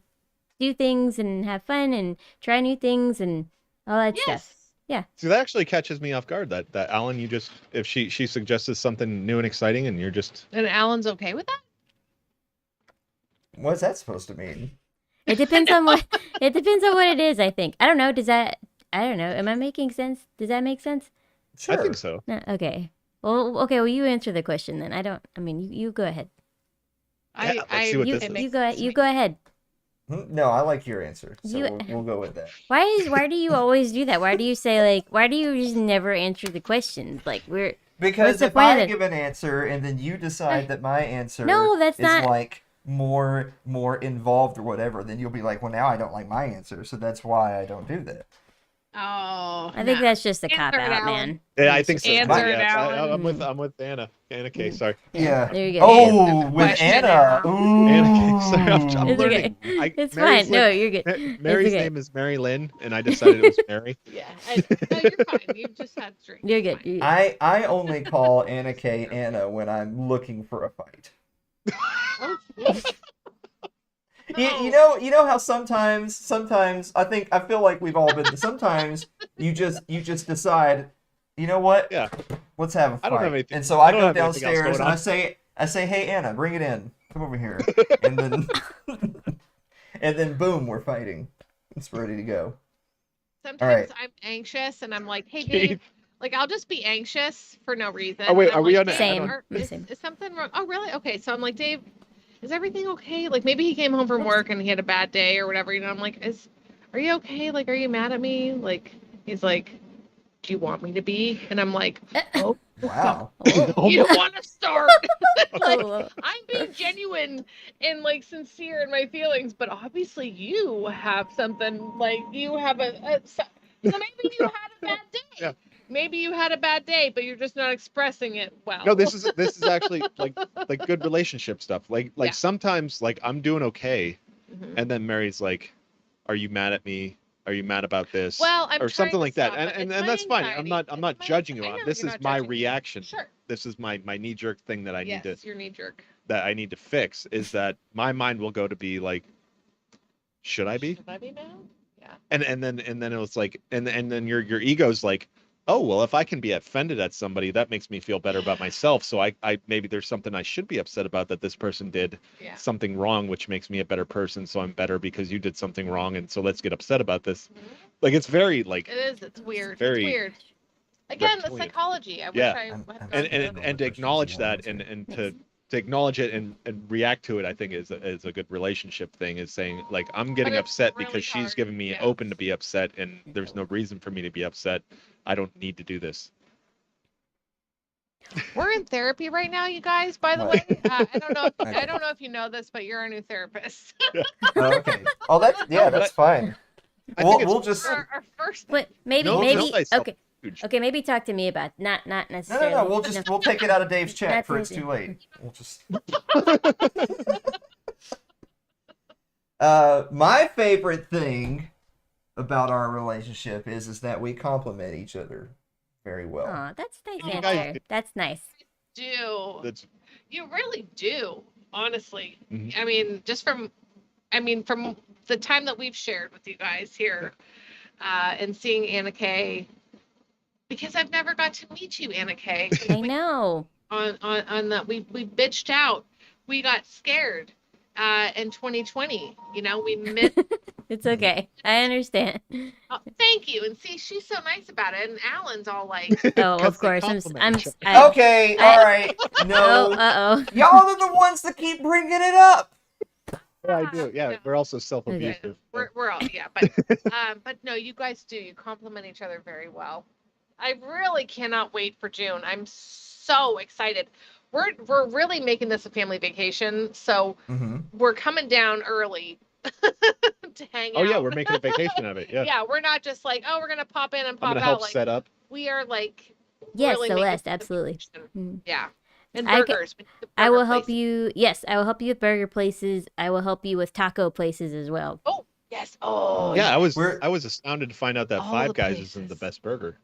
do things and have fun and try new things and all that stuff. Yes. See, that actually catches me off guard. That Alan, you just if she suggests something new and exciting, and you're just And Alan's okay with that? What's that supposed to mean? It depends on what it is, I think. I don't know. I don't know. Am I making sense? Does that make sense? Sure. I think so. No, okay. Well, you answer the question then. I mean, you go ahead. Yeah, let's see what this is. You go ahead. You go ahead. No, I like your answer, so You- we'll go with that. Why do you always do that? Why do you say like why do you just never answer the questions? Like What's Because the if point I of it? give an answer and then you decide that my answer No, that's is not- like more involved or whatever, then you'll be like, well, now I don't like my answer, so that's why I don't do that. Oh. I think that's just a Answer cop it, out, Alan. man. Yeah, I think so. Answer it, Yeah, Alan. I'm with Anna Kay. Sorry. Yeah. There you go. Oh, Answer the with question, Anna. Anna. Ooh. Anna Kay. Sorry, I'm It's learning. okay. It's Mary's fine. No, like- you're good. Mary's okay. name is Mary Lynn, and I decided it was Mary. Yeah. No, you're fine. You just had drinks. You're It's good. fine. You're good. I only call Anna Kay Anna when I'm looking for a fight. Oh, You know how sometimes I feel like we've all been. Sometimes you just decide, you know what? Yeah. Let's have a fight. I don't have anything- and so I I don't go have anything else downstairs going and on. I say, hey Anna, bring it in. Come over here. And then and then boom, we're fighting. It's ready to go. Sometimes I'm anxious and I'm like, hey, Dave, like I'll just be anxious for no reason. Oh, wait, And I'm are we like, on a- "Dave, Same. is Same. something wrong? Oh, really? Okay. So I'm like, Dave, is everything okay? Like maybe he came home from work and he had a bad day or whatever. I'm like, are you okay? Like, are you mad at me? Like, he's like, do you want me to be? And I'm like, oh, Wow. you want to start? Like, Oh, I'm being genuine and like sincere in my feelings, but obviously you have something like you have so maybe you had a bad day. Yeah. Maybe you had a bad day, but you're just not expressing it well. No, this is actually like good relationship stuff. Like Yeah. sometimes like I'm doing okay, Mhm. and then Mary's like, "Are you mad at me? Are you mad about this?" Well, I'm or something trying to like that. stop it. And It's my that's fine. anxiety. I'm not It's my- judging you I on know it. This you're is not my judging me. reaction. Sure. This is my knee jerk thing that I need Yes, to your knee jerk. fix is that my mind will go to be like, should I be? Should I be now? Yeah. And then it was like and then your ego's like, oh well, if I can be offended at somebody, that makes me feel better about myself. So I maybe there's something I should be upset about that this person did Yeah. something wrong, which makes me a better person. So I'm better because you did something wrong, and so let's get upset about this. Mhm. Like it's very like It is. It's weird. very It's weird. Again, the reptilian. psychology. I wish Yeah. I I'm- had I'm gone and through and to acknowledge that and to to acknowledge it and react to it, I think is a good relationship thing. Is saying like I'm getting But it's upset really because she's hard, giving me yeah. open to be upset, and there's no reason for me to be upset. I don't need to do this. We're in therapy right now, you guys. By the What? way, I don't know. I Okay. don't know if you know this, but you're our new therapist. Oh, okay. Oh, that's fine. I think We'll it's just our first. But maybe No, maybe thyself. okay. Huge. Okay, maybe talk to me about not no. necessarily. We'll take it out of Dave's chat Not for it's to- too late. We'll just. My favorite thing about our relationship is that we complement each other very well. Aw, that's nice You guys answer. do- That's nice. Do That's you really do? Honestly, Mhm. I mean, from the time that we've shared with you guys here, and seeing Anna Kaye, because I've never got to meet you, Anna Kaye. I know. On that we bitched out. We got scared in 2020. You know, we missed. It's okay. I understand. Thank you. And see, she's so nice about it. And Alan's all like, Oh, 'Cause of they course. compliment each other. Okay, I- all right. Oh, No, uh-oh. y'all are the ones that keep bringing it up. Yeah, I do. Yeah, No. we're also self-abusive. we're all, yeah, but no, you guys do. You complement each other very well. I really cannot wait for June. I'm so excited. We're really making this a family vacation, so Mm-hmm. we're coming down early to hang Oh out. yeah, we're making a vacation of it. Yeah, Yeah, we're not just like, oh, we're gonna pop in and I'm pop gonna out. help Like set up. we are like Yes, really making Celeste, this a absolutely. vacation. Mm. Yeah, and I ca- burgers. We need the I will burger help places. you. Yes, I will help you with burger places. I will help you with taco places as well. Oh yes. Oh Yeah, We're- I was astounded to find out that All Five the Guys isn't the places. best burger.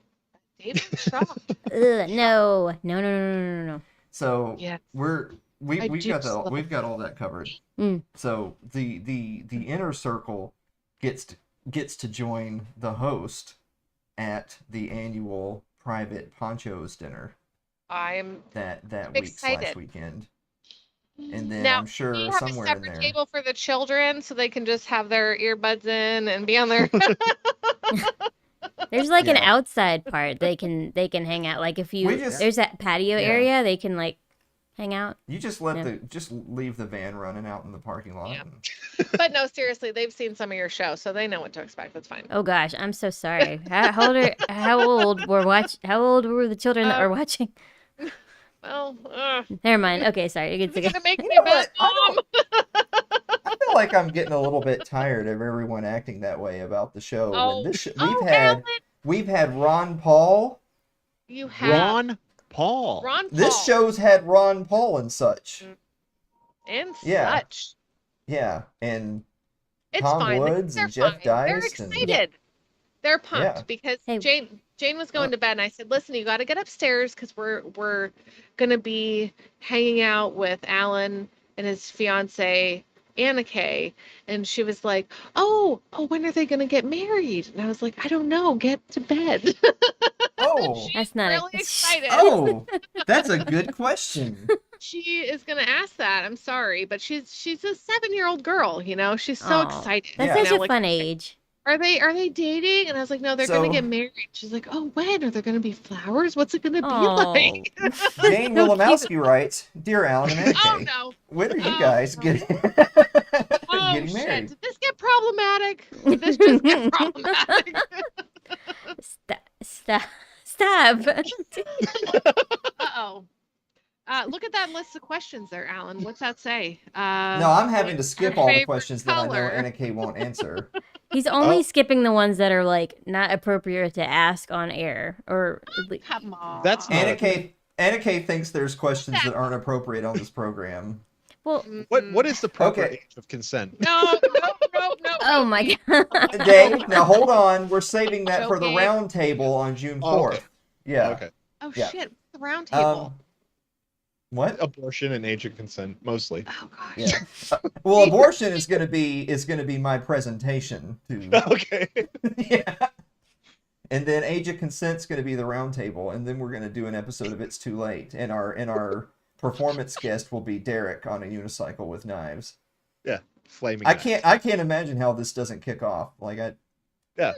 David's shocked. Ugh, no. So Yes. we've I got do love- we've got all that covered. Mm. So the inner circle gets to join the host at the annual private ponchos dinner I'm that I'm week / excited. weekend. And then Now, I'm sure do you have a somewhere in separate there. table for the children so they can just have their earbuds in and be on their. There's like an Yeah. outside part they can hang out. Like if We you just- there's that patio Yeah. area they can like hang out. You just just leave the van running out in the parking lot. Yeah. and- But no, seriously, they've seen some of your show, so they know what to expect. That's fine. Oh gosh, I'm so sorry. How old were the children that were watching? Well, Never mind. Okay, sorry. you're It's okay. gonna make You me know a bad what? mom. I feel like I'm getting a little bit tired of everyone acting that way about the show. Oh, When this Alan, we've had Ron Paul. you have Ron Paul. Ron Paul This show's had Ron Paul and such. and Yeah. such. Yeah, and It's Tom fine. Woods They're and Jeff fine. They're Deist and- excited. They're pumped Yeah. because Hey. Jane was going to bed, and I said, "Listen, you got to get upstairs because we're gonna be hanging out with Alan and his fiance Anna Kaye." And she was like, "Oh, when are they gonna get married?" And I was like, "I don't know. Get to bed." oh, That's not really a excited. oh, that's a good question. She is gonna ask that. I'm sorry, but she's a 7-year-old girl. You know, she's so Aw, excited. That's Yeah. you such know, a like, fun age. Are they dating? And I was like, no, they're So- gonna get married. She's like, oh, when are there gonna be flowers? What's it gonna be Oh, like? Jane So Wilimowski writes, "Dear Alan and Anna Oh Kaye, no! when are you Oh, guys no. getting Oh getting shit! married?" Did this get problematic? Did this just get problematic? Stop. Uh-oh. Look at that list of questions there, Alan. What's that say? No, I'm having to skip all the favorite questions that I know color. Anna Kaye won't answer. He's only Oh. skipping the ones that are like not appropriate to ask on air or Come on. That's not- Anna Kaye thinks there's questions that aren't appropriate on this program. well. What is the proper Okay. age of consent? No. Oh my god. Dave, now hold on. We're saving that for the Joking. round table on June Oh, 4th. okay. Yeah. Okay. Oh Yeah. shit! The round table. What? Abortion and age of consent, mostly. Oh gosh. Yeah. Well, abortion is going to be my presentation to. Okay. Yeah. And then age of consent's going to be the round table, and then we're going to do an episode of It's Too Late, and our performance guest will be Derek on a unicycle with knives. Yeah. Flaming. I knives. can't imagine how this doesn't kick off. Yeah.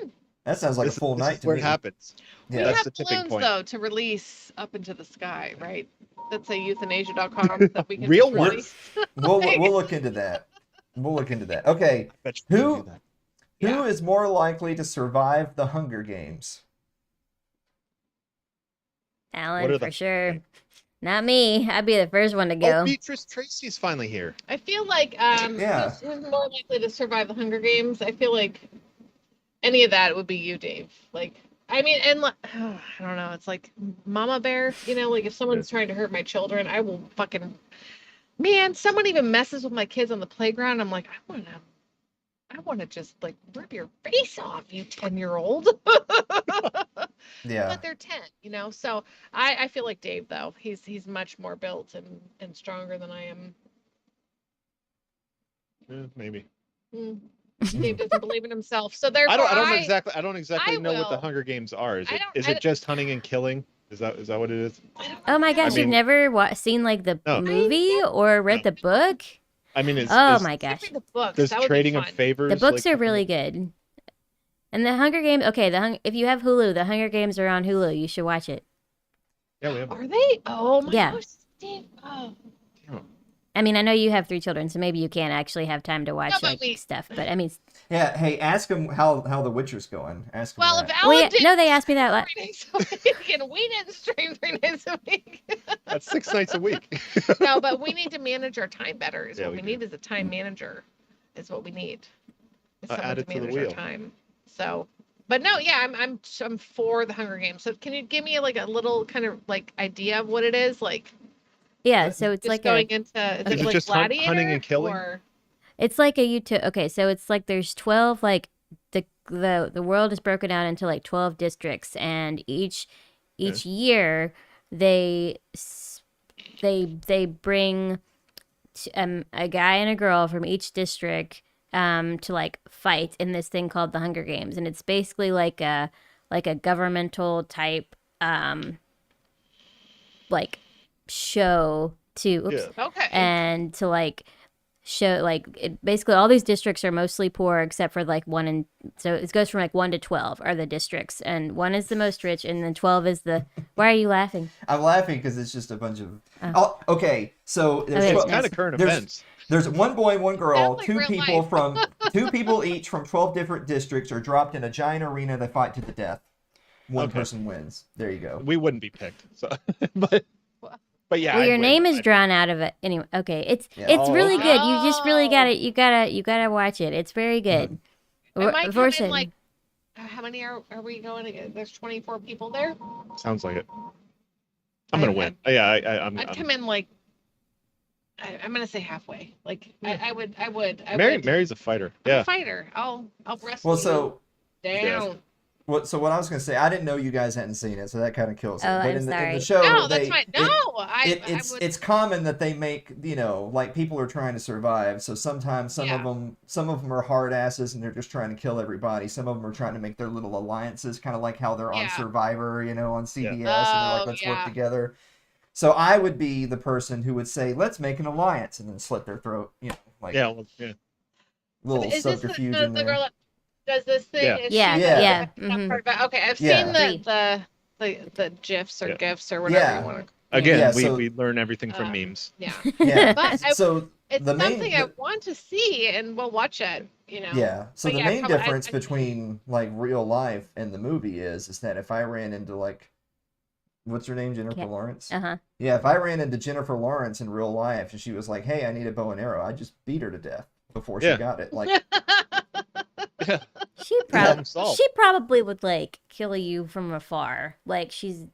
That sounds like This- a full this night is to where me. it happens. Yeah. We That's have the tipping balloons point. though to release up into the sky, right? that's a euthanasia.com that we can Real just one. release? We'll look into that. We'll look into that. Okay, Bet you can Who- do that. who Yeah. is more likely to survive the Hunger Games? What Alan, are for the- sure. Not me. I'd be the first one to Oh, go. Beatrice Tracy's finally here. I feel like Yeah. who's more likely to survive the Hunger Games? I feel like any of that would be you, Dave. Like, I mean, and I don't know. It's like Mama Bear, you know, like if someone's trying to hurt my children, I will fucking, man, someone even messes with my kids on the playground. I'm like, I want to just like rip your face off, you 10-year-old. Yeah. But they're 10, you know. So I feel like Dave though. He's much more built and stronger than I am. Maybe. Mm. Dave doesn't believe in himself. So therefore I don't exactly I know what the will. Hunger Games are. Is I it don't- is I it don't- just hunting and killing? Is that what it is? I don't Oh my know. gosh, mean- you've never seen like the No. movie or read the book? I mean, is Oh is, my Let's gosh. read the books. does That would trading be of fun. favors? The books like, are really good. And the Hunger Games, okay, if you have Hulu, the Hunger Games are on Hulu. You should watch it. Yeah, we have. Are they? Oh my Yeah. gosh, Dave. Oh. I mean, I know you have 3 children, so maybe you can't actually have time to watch but like we- stuff. But I mean, Yeah. Hey, ask him how The Witcher's going. Ask him Well, if that. Alan did no, they asked me that. 3 days a week, and we didn't stream 3 days a week. That's 6 nights a week. No, but we need to manage our time better. Is Yeah, what we we do. need is a time manager. Is what we need. Is Add someone it to to the manage our wheel. time. So, but no, yeah, I'm for the Hunger Games. So can you give me like a little kind of like idea of what it is? Like Yeah, so it's just like going into is Is it it like just hunting Gladiator and killing? or it's like a YouTube. Okay, so it's like there's 12 like the world is broken down into like 12 districts, and each year they bring a guy and a girl from each district to like fight in this thing called the Hunger Games, and it's basically like a governmental type like show to okay? and to like show like basically all these districts are mostly poor except for like 1 and so it goes from like 1 to 12 are the districts, and 1 is the most rich and then 12 is the why are you laughing? I'm laughing because it's just a bunch of. Oh, okay. So there's Okay, It's twelve- kind of current there's- events. There's 1 boy and 1 girl. Sounds like 2 real people life. from 2 people each from 12 different districts are dropped in a giant arena. They fight to the death. One Okay. person wins. There you go. We wouldn't be picked. So, but yeah. Well, I'd your win. name is I'd- drawn out of it anyway. Okay, it's Yeah. it's Oh, really okay. good. You just really Oh. you gotta watch it. It's very good. I might come Force in it. like how many are we going to get? There's 24 people there. Sounds like it. I'm gonna win. Yeah, I'm. I'd come in like I'm gonna say halfway. Like I would. Mary's a fighter. I'm Yeah. a fighter. I'll wrestle Well, so you down. what I was going to say, I didn't know you guys hadn't seen it, so that kind of kills it. Oh, But I'm in the sorry. show, No, that's they, fine. No, it's I would. it's common that they make, you know, like people are trying to survive. So sometimes some of them are hard asses and they're just trying to kill everybody. Some of them are trying to make their little alliances, kind of like how they're on Yeah. Survivor, you know, on CBS, and they're Oh, like, let's work yeah. together. So I would be the person who would say, let's make an alliance, and then slit their throat, you know, like Yeah. Well, yeah. little Is this subterfuge the in there. girl that does this thing? Yeah. Is Yeah, she yeah. that Mhm. part about- Okay, I've Yeah. seen the gifs or Yeah. gifs or whatever Yeah. you want to. Again, Yeah, we, so- we learn everything from memes. Yeah, Yeah. but So it's the main- something I want to see, and we'll watch it. You know. yeah. So But the yeah, main probably- difference between like real life and the movie is that if I ran into like, what's her name, Jennifer Yeah. Lawrence? Uh-huh. Yeah, if I ran into Jennifer Lawrence in real life and she was like, "Hey, I need a bow and arrow," I'd just beat her to death before she Yeah. got it. Like, She Problem solved. probably would like kill you from afar. Like she's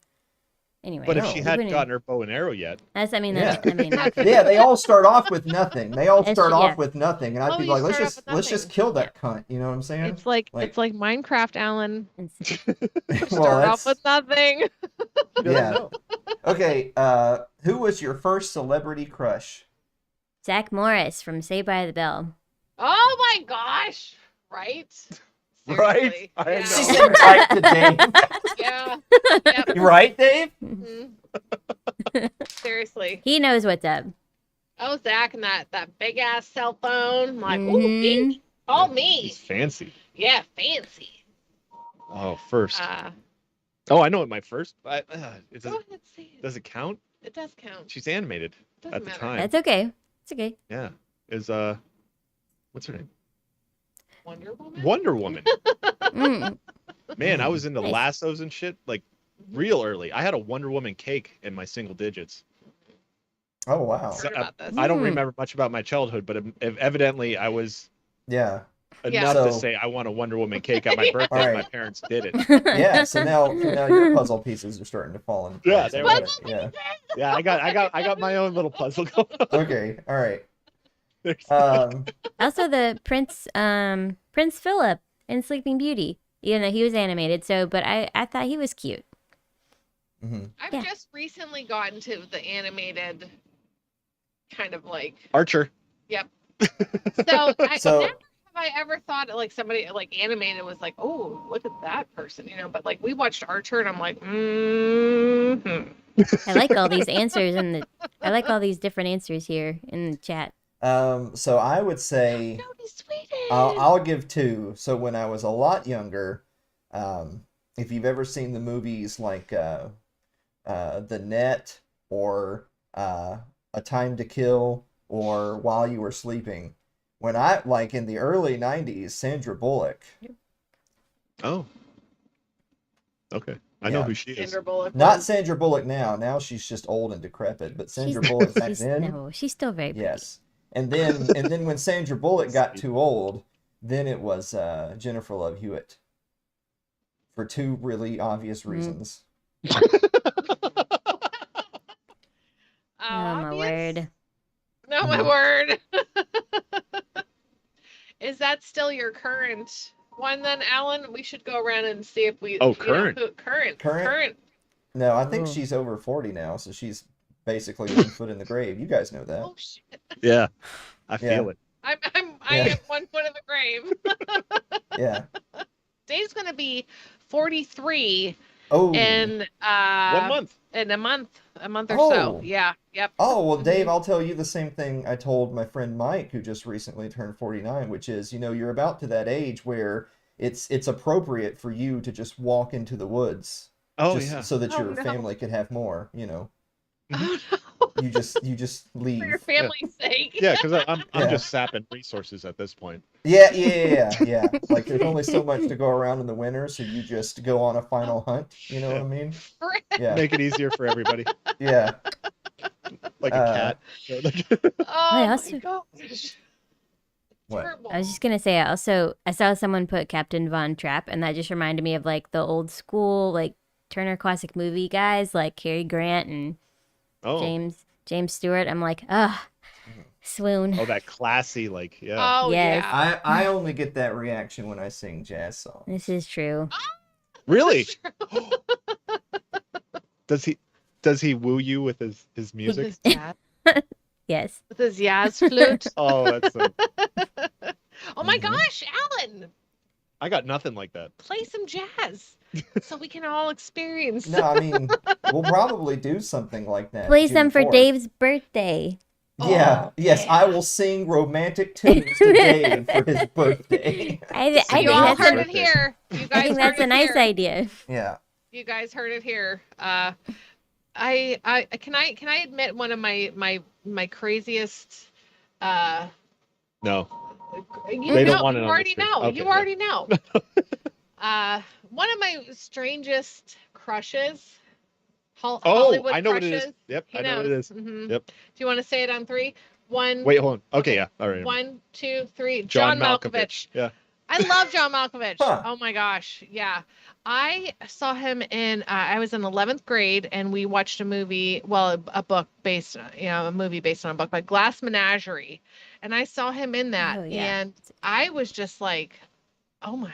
anyway. But if No. she we hadn't wouldn't- gotten her bow and arrow yet, that's okay. yeah, they all start off with nothing. They all That's start true, off yeah. with nothing, and I'd Oh, be you like, "Let's start off just with let's just nothing. kill that cunt." You know what I'm saying? It's like Like- it's like Minecraft, Alan. well, Start off that's with nothing. she doesn't Yeah. know. okay. Who was your first celebrity crush? Zach Morris from Saved by the Bell. Oh my gosh! Right? Right? Seriously. I Yeah. know. She said right to Dave. Yeah. Yep. Right, Dave? Mhm. Seriously. He knows what's up. Oh, Zach and that big ass cell phone. I'm like, ooh, Mhm. baby, call He's me. fancy. Yeah, fancy. Oh, first. Uh, Oh, I know what my first. Is go it, ahead, say it. does it count? It does count. She's animated Doesn't at the matter. time. That's okay. It's okay. Yeah. Is what's her name? Wonder Woman. Wonder Woman. Mm. Man, I was into Nice. lassos and shit like real early. I had a Wonder Woman cake in my single digits. Oh wow. Heard about this. I don't Mm. remember much about my childhood, but evidently I was Yeah. enough Yeah. to So- say I want a Wonder Woman cake at my birthday. All And right. my parents did it. Yeah. So now your puzzle pieces are starting to fall into Yeah, place. they I were. get it. Yeah. Yeah, I got my own little puzzle going on. Okay. All right. There's- Also, the Prince Philip in Sleeping Beauty. You know, he was animated. So, but I thought he was cute. mhm. I've Yeah. just recently gotten to the animated kind of like. Archer. So, So- never have I ever thought like somebody like animated was like, oh, look at that person, you know. But like we watched Archer, and I'm like, I like all these answers I like all these different answers here in the chat. So I would say No, he's Swedish. I'll give two. So when I was a lot younger, if you've ever seen the movies like The Net or A Time to Kill or While You Were Sleeping, when I like in the early '90s, Sandra Bullock, Oh. Okay. I know Yeah. who she is. Sandra Bullock. not was- Sandra Bullock now. Now she's just old and decrepit, but Sandra She's- Bullock back then. No, she's still very pretty. Yes. And then when Sandra Bullock got too old, then it was Jennifer Love Hewitt. For two really obvious reasons. Oh my Obvious? word. No, my Mhm. word. Is that still your current one then, Alan? We should go around and see if we. Oh, you know, current. Current. No, I think Oh. she's over 40 now, so she's basically 1 foot in the grave. You guys know that. Oh shit! Yeah. I Yeah. feel it. I Yeah. am 1 foot in the grave. Yeah. Dave's gonna be 43 Oh. in 1 month. in a month or so. Oh. Yeah. Yep. Oh, well, Dave, I'll tell you the same thing I told my friend Mike, who just recently turned 49, which is, you're about to that age where it's appropriate for you to just walk into the woods. Oh just yeah. so that Oh, your no. family could have more, Oh no! You just For your leave. family's sake. Yeah, because I'm Yeah. just sapping resources at this point. Yeah. Like there's only so much to go around in the winter, so you just go on a final hunt. You know what I mean? Frick. Yeah. Make it easier for everybody. Yeah. Like a cat. Oh also- my gosh. What? Terrible. I was just gonna say I saw someone put Captain Von Trapp, and that just reminded me of like the old school like Turner Classic Movie guys like Cary Grant and Oh. James Stewart. I'm like, swoon. Oh, that classy, like, yeah. Oh Yes. yeah. I only get that reaction when I sing jazz songs. This is true. Really? Does he woo you with his With music? his jazz, Yes. with his jazz flute. Oh, that's Oh my Mhm. gosh, Alan, I got nothing like that. play some jazz so we can all experience. No, I mean, we'll probably do something like that. Play June some for 4th. Dave's birthday. Yeah, Oh, yes, yeah. I will sing romantic tunes to Dave for his birthday. I You think all that's heard a, it here. You guys I think that's heard a it nice here. idea. Yeah. You guys heard it here. I can I admit one of my craziest. No. You They don't know, want it you on the already screen. know. Okay, You yeah. already know. One of my strangest crushes. Oh, Hollywood I know what it crushes. is. Yep, He I know what it knows. is. Mhm. Yep. Do you want to say it on 3? 1. Wait, hold on. Okay, yeah. All right. 1, 2, 3. John John Malkovich. Malkovich. Yeah. I love John Malkovich. Huh. Oh my gosh. Yeah. I saw him in, I was in 11th grade and we watched a movie, well, a book based, a movie based on a book by Glass Menagerie. And I saw him in that. Oh, yeah. And I was just like, oh my,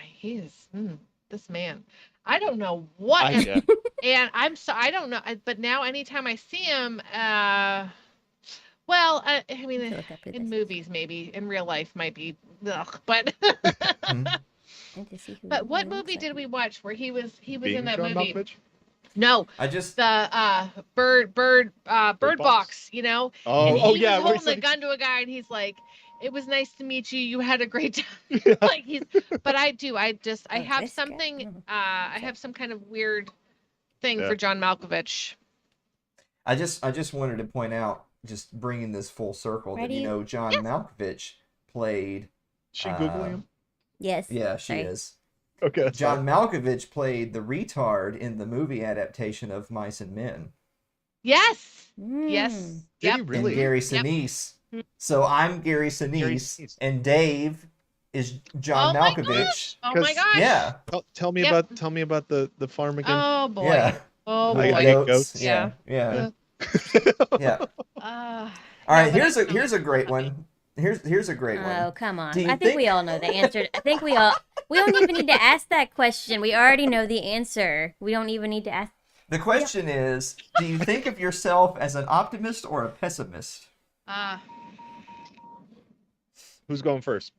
this man. I don't know what. Yeah. And I don't know. But now anytime I see him, well, I mean, Let's look up who in this is. movies, maybe in real life might be, ugh, but Mhm. I need to see who but he what looks movie like. did we watch where he was Being in that John movie? Malkovich? No, I just the Bird Box. You know, and Oh, he yeah. was where holding a he's gun to a guy, and he's like, "It was nice to meet you. You had a great time." like- Like but I Oh, have this guy? something. Oh. I have some kind of weird thing Yeah. for John Malkovich. I just wanted to point out, just bringing this full circle, that Ready? John Malkovich played. She googling him? Yes. Yeah, she Sorry. is. Okay. John Malkovich played the retard in the movie adaptation of Mice and Men. Yes. Mm. Yes. Did he Yep. really? And Gary Yep. Sinise. Mhm. So I'm Gary Gary Sinise, Sinise. and Dave is John Oh my Malkovich. gosh. Oh my 'Cause- gosh. Yeah, Tell me Yep. about the farm again. Oh boy. yeah. Oh With boy. I the get goats. Yeah, yeah, yeah. All Uh, right, no, but here's a great one. Here's a great Oh, one. come on. Do you I think we all know the answer. I think we don't even need to ask that question. We already know the answer. We don't even need to ask. The question is, do you think of yourself as an optimist or a pessimist? Who's going first?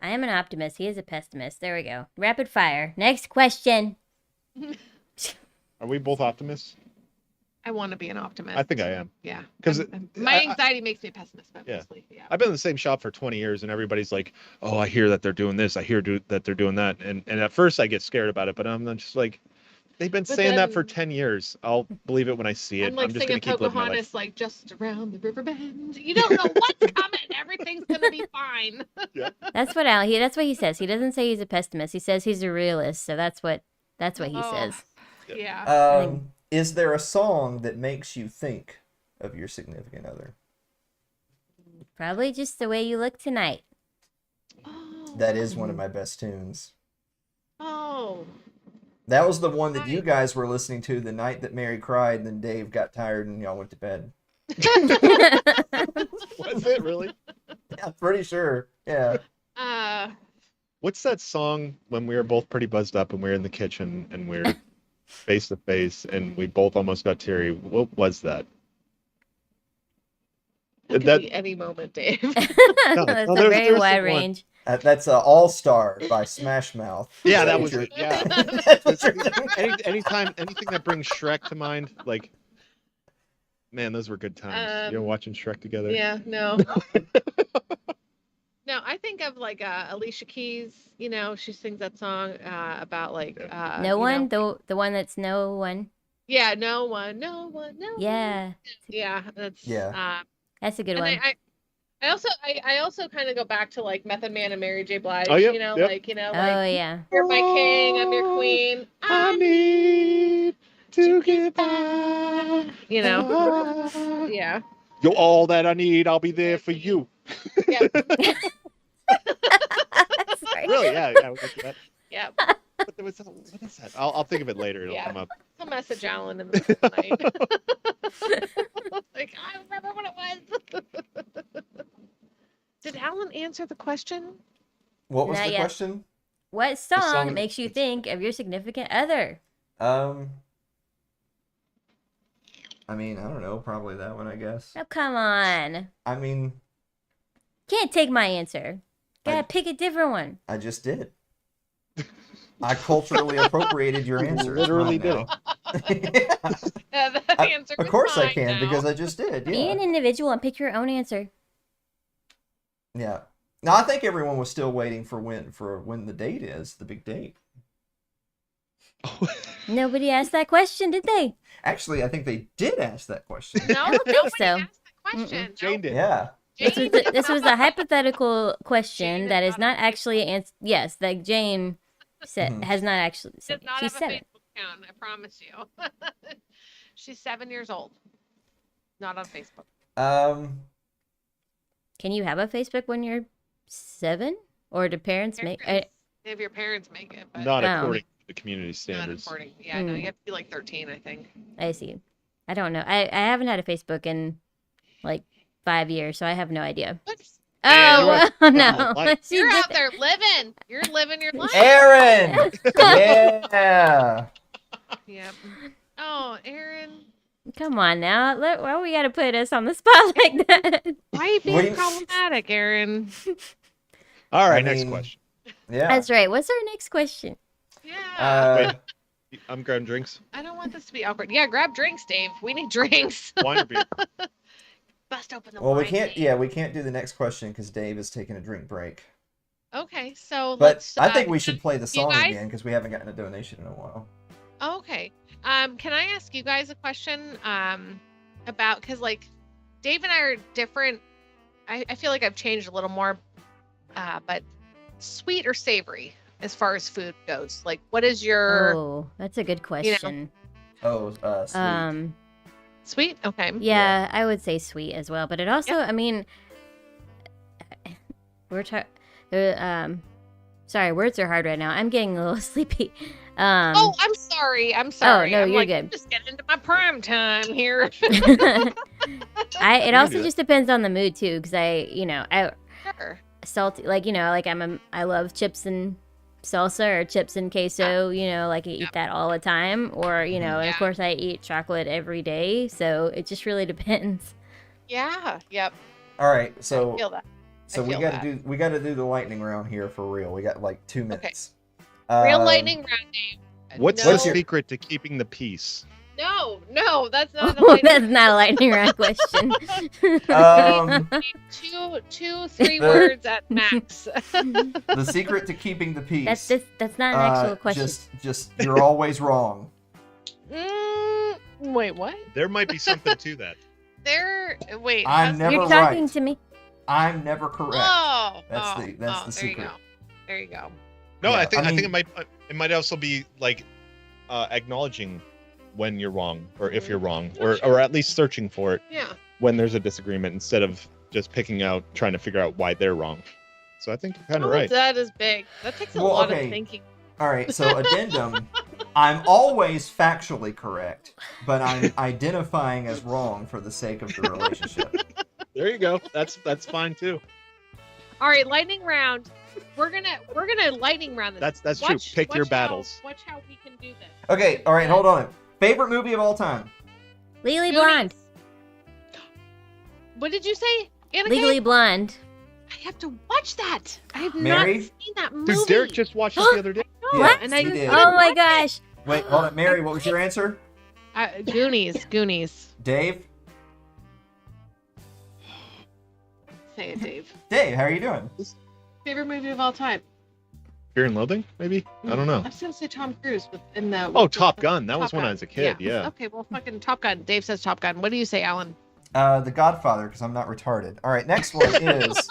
I am an optimist. He is a pessimist. There we go. Rapid fire. Next question. Are we both optimists? I want to be an optimist. I think I am. Yeah. 'Cause my I- anxiety makes me a pessimist, but Yeah. mostly, yeah. I've been in the same shop for 20 years, and everybody's like, "Oh, I hear that they're doing this. I hear that they're doing that." And at first, I get scared about it, but I'm just like, they've been But saying that for then- 10 years. I'll believe it when I see it. I'm like I'm just gonna singing keep living my life. Pocahontas, like just around the river bend. You don't know what's coming. Everything's gonna be fine. That's what he says. He doesn't say he's a pessimist. He says he's a realist. So that's what he Oh. says. Yeah. Is there a song that makes you think of your significant other? Probably just the way you look tonight. Oh. That is one of my best tunes. Oh. That was the one that you guys were listening to the night that Mary cried, and then Dave got tired and y'all went to bed. Was it really? Yeah, I'm pretty sure. Yeah. What's that song when we were both pretty buzzed up and we were in the kitchen and we were face to face and we both almost got teary? What was that? It could That- be any moment, Dave. That's a there's very some wide one. range. That's All Star by Smash Mouth. Yeah, Is that what was you're- it. Yeah. That's what you're doing. Anything that brings Shrek to mind, like, man, those were good times. You know, watching Shrek together. Yeah, no. No, I think of like Alicia Keys. You know, she sings that song about like No you one, know- the one that's no one. Yeah, no one, no one, no one. Yeah, Yeah, that's Yeah. that's a good And one. I also kind of go back to like Method Man and Mary J. Blige. Oh, yep, You know, yep. like Oh like yeah. you're my king, I'm your queen. I need to get by. You know, yeah. You're all that I need. I'll be there for you. Yeah. Sorry. Really? Yeah. We'll get to that. Yeah. But there was what is that? I'll think of it later. It'll Yeah. come up. I'll message Alan in the middle of the night. Like, I remember what it was. Did Alan answer the question? What was Not the yet. question? What song song- makes you think of your significant other? I mean, I don't know. Probably that one, I guess. Oh, come on. I mean, Can't take my answer. Gotta I- pick a different one. I just did. I culturally appropriated your answer. Literally It's mine now. Yeah, the answer Of was course I mine can, now. because I just did. Be an Yeah. individual and pick your own answer. Yeah. Now I think everyone was still waiting for when the date is, the big date. Nobody asked that question, did they? Actually, I think they did ask that question. No, I don't think nobody so. asked the question. Jane did. Yeah. This was a hypothetical question Jane that is is not actually yes, like Jane said Mhm. has not actually said Does not she have a said it. Facebook account, I promise you. She's 7 years old. Not on Facebook. Can you have a Facebook when you're 7? Or do parents make If your parents make it, but Not Oh. according to the community not standards. according. Yeah, no, Mm. you have to be like 13, I think. I see. I don't know. I haven't had a Facebook in like 5 years, so I have no idea. What? Yeah, Oh you're no. right. She You're did out there living. You're living your life. Aaron! Yeah. Yep. Oh, Aaron. Come on now. Why we gotta put us on the spot like that? Why are you What do being you- problematic, Aaron? All right, I next mean- question. Yeah. That's right. What's our next question? Yeah. Wait, I'm grabbing drinks. I don't want this to be awkward. Yeah, grab drinks, Dave. We need drinks. Wine or beer? Bust open the Well, we wine, can't. Dave. Yeah, we can't do the next question because Dave is taking a drink break. Okay, so But let's. I think we should play the song guys- again because we haven't gotten a donation in a while. Okay. Can I ask you guys a question? about, because like Dave and I are different. I feel like I've changed a little more, but sweet or savory as far as food goes. Like, what is your Oh, that's a good question. Sweet. sweet? Okay. Yeah, I would say sweet as well. But it also, I mean, sorry, words are hard right now. I'm getting a little sleepy. Oh, I'm sorry. I'm sorry. no, I'm you're like, good. I'm just getting into my prime time here. It also do that. just depends on the mood too, because I Sure. salty, like, like I love chips and salsa or chips and queso, like I eat that all the time, or and of Yeah. course I eat chocolate every day, so it just really depends. Yeah. Yep. All right, I so feel that. we feel got to that. we got to do the lightning round here for real. We got like 2 minutes. Real Um, lightning round, Dave. What's no, the secret to keeping the peace? No, that's not a Oh, lightning that's not a lightning round question. Um, two, 3 words at max. the secret to keeping the peace. That's not an actual question. Just you're always wrong. Wait, what? There might be something to that. Wait. I'm never You're talking right. to me. I'm never correct. Oh, That's the there secret. You go. There you go. No, Yeah, I think I it mean- might also be like acknowledging when you're wrong or if you're wrong, or at least searching for it Yeah. when there's a disagreement instead of just trying to figure out why they're wrong. So I think you're kind of right. That is big. That takes a Well, lot okay. of thinking. All right, so addendum. I'm always factually correct, but I'm identifying as wrong for the sake of the relationship. There you go. That's fine too. All right, lightning round. We're gonna lightning round this. That's true. Pick your how- battles. Watch how we can do this. Okay, all right, hold on. Favorite movie of all time? Legally Goonies. Blonde. What did you say, Anna? Legally Blonde. I have to watch that. I have Mary? not seen that movie. Dude, Derek just watched it the other day. No, Yeah, and he I did. Oh my gosh. Wait, hold on. Mary, what was your answer? Goonies. Dave? Say it, Dave. Dave, how are you doing? Favorite movie of all time. Fear and Loathing, maybe? I don't know. I was gonna say Tom Cruise in the. Oh, Top Gun. That Top was when I Gun. was a kid. Yeah. Okay, well, fucking Top Gun. Dave says Top Gun. What do you say, Alan? The Godfather, because I'm not retarded. All right, next one is,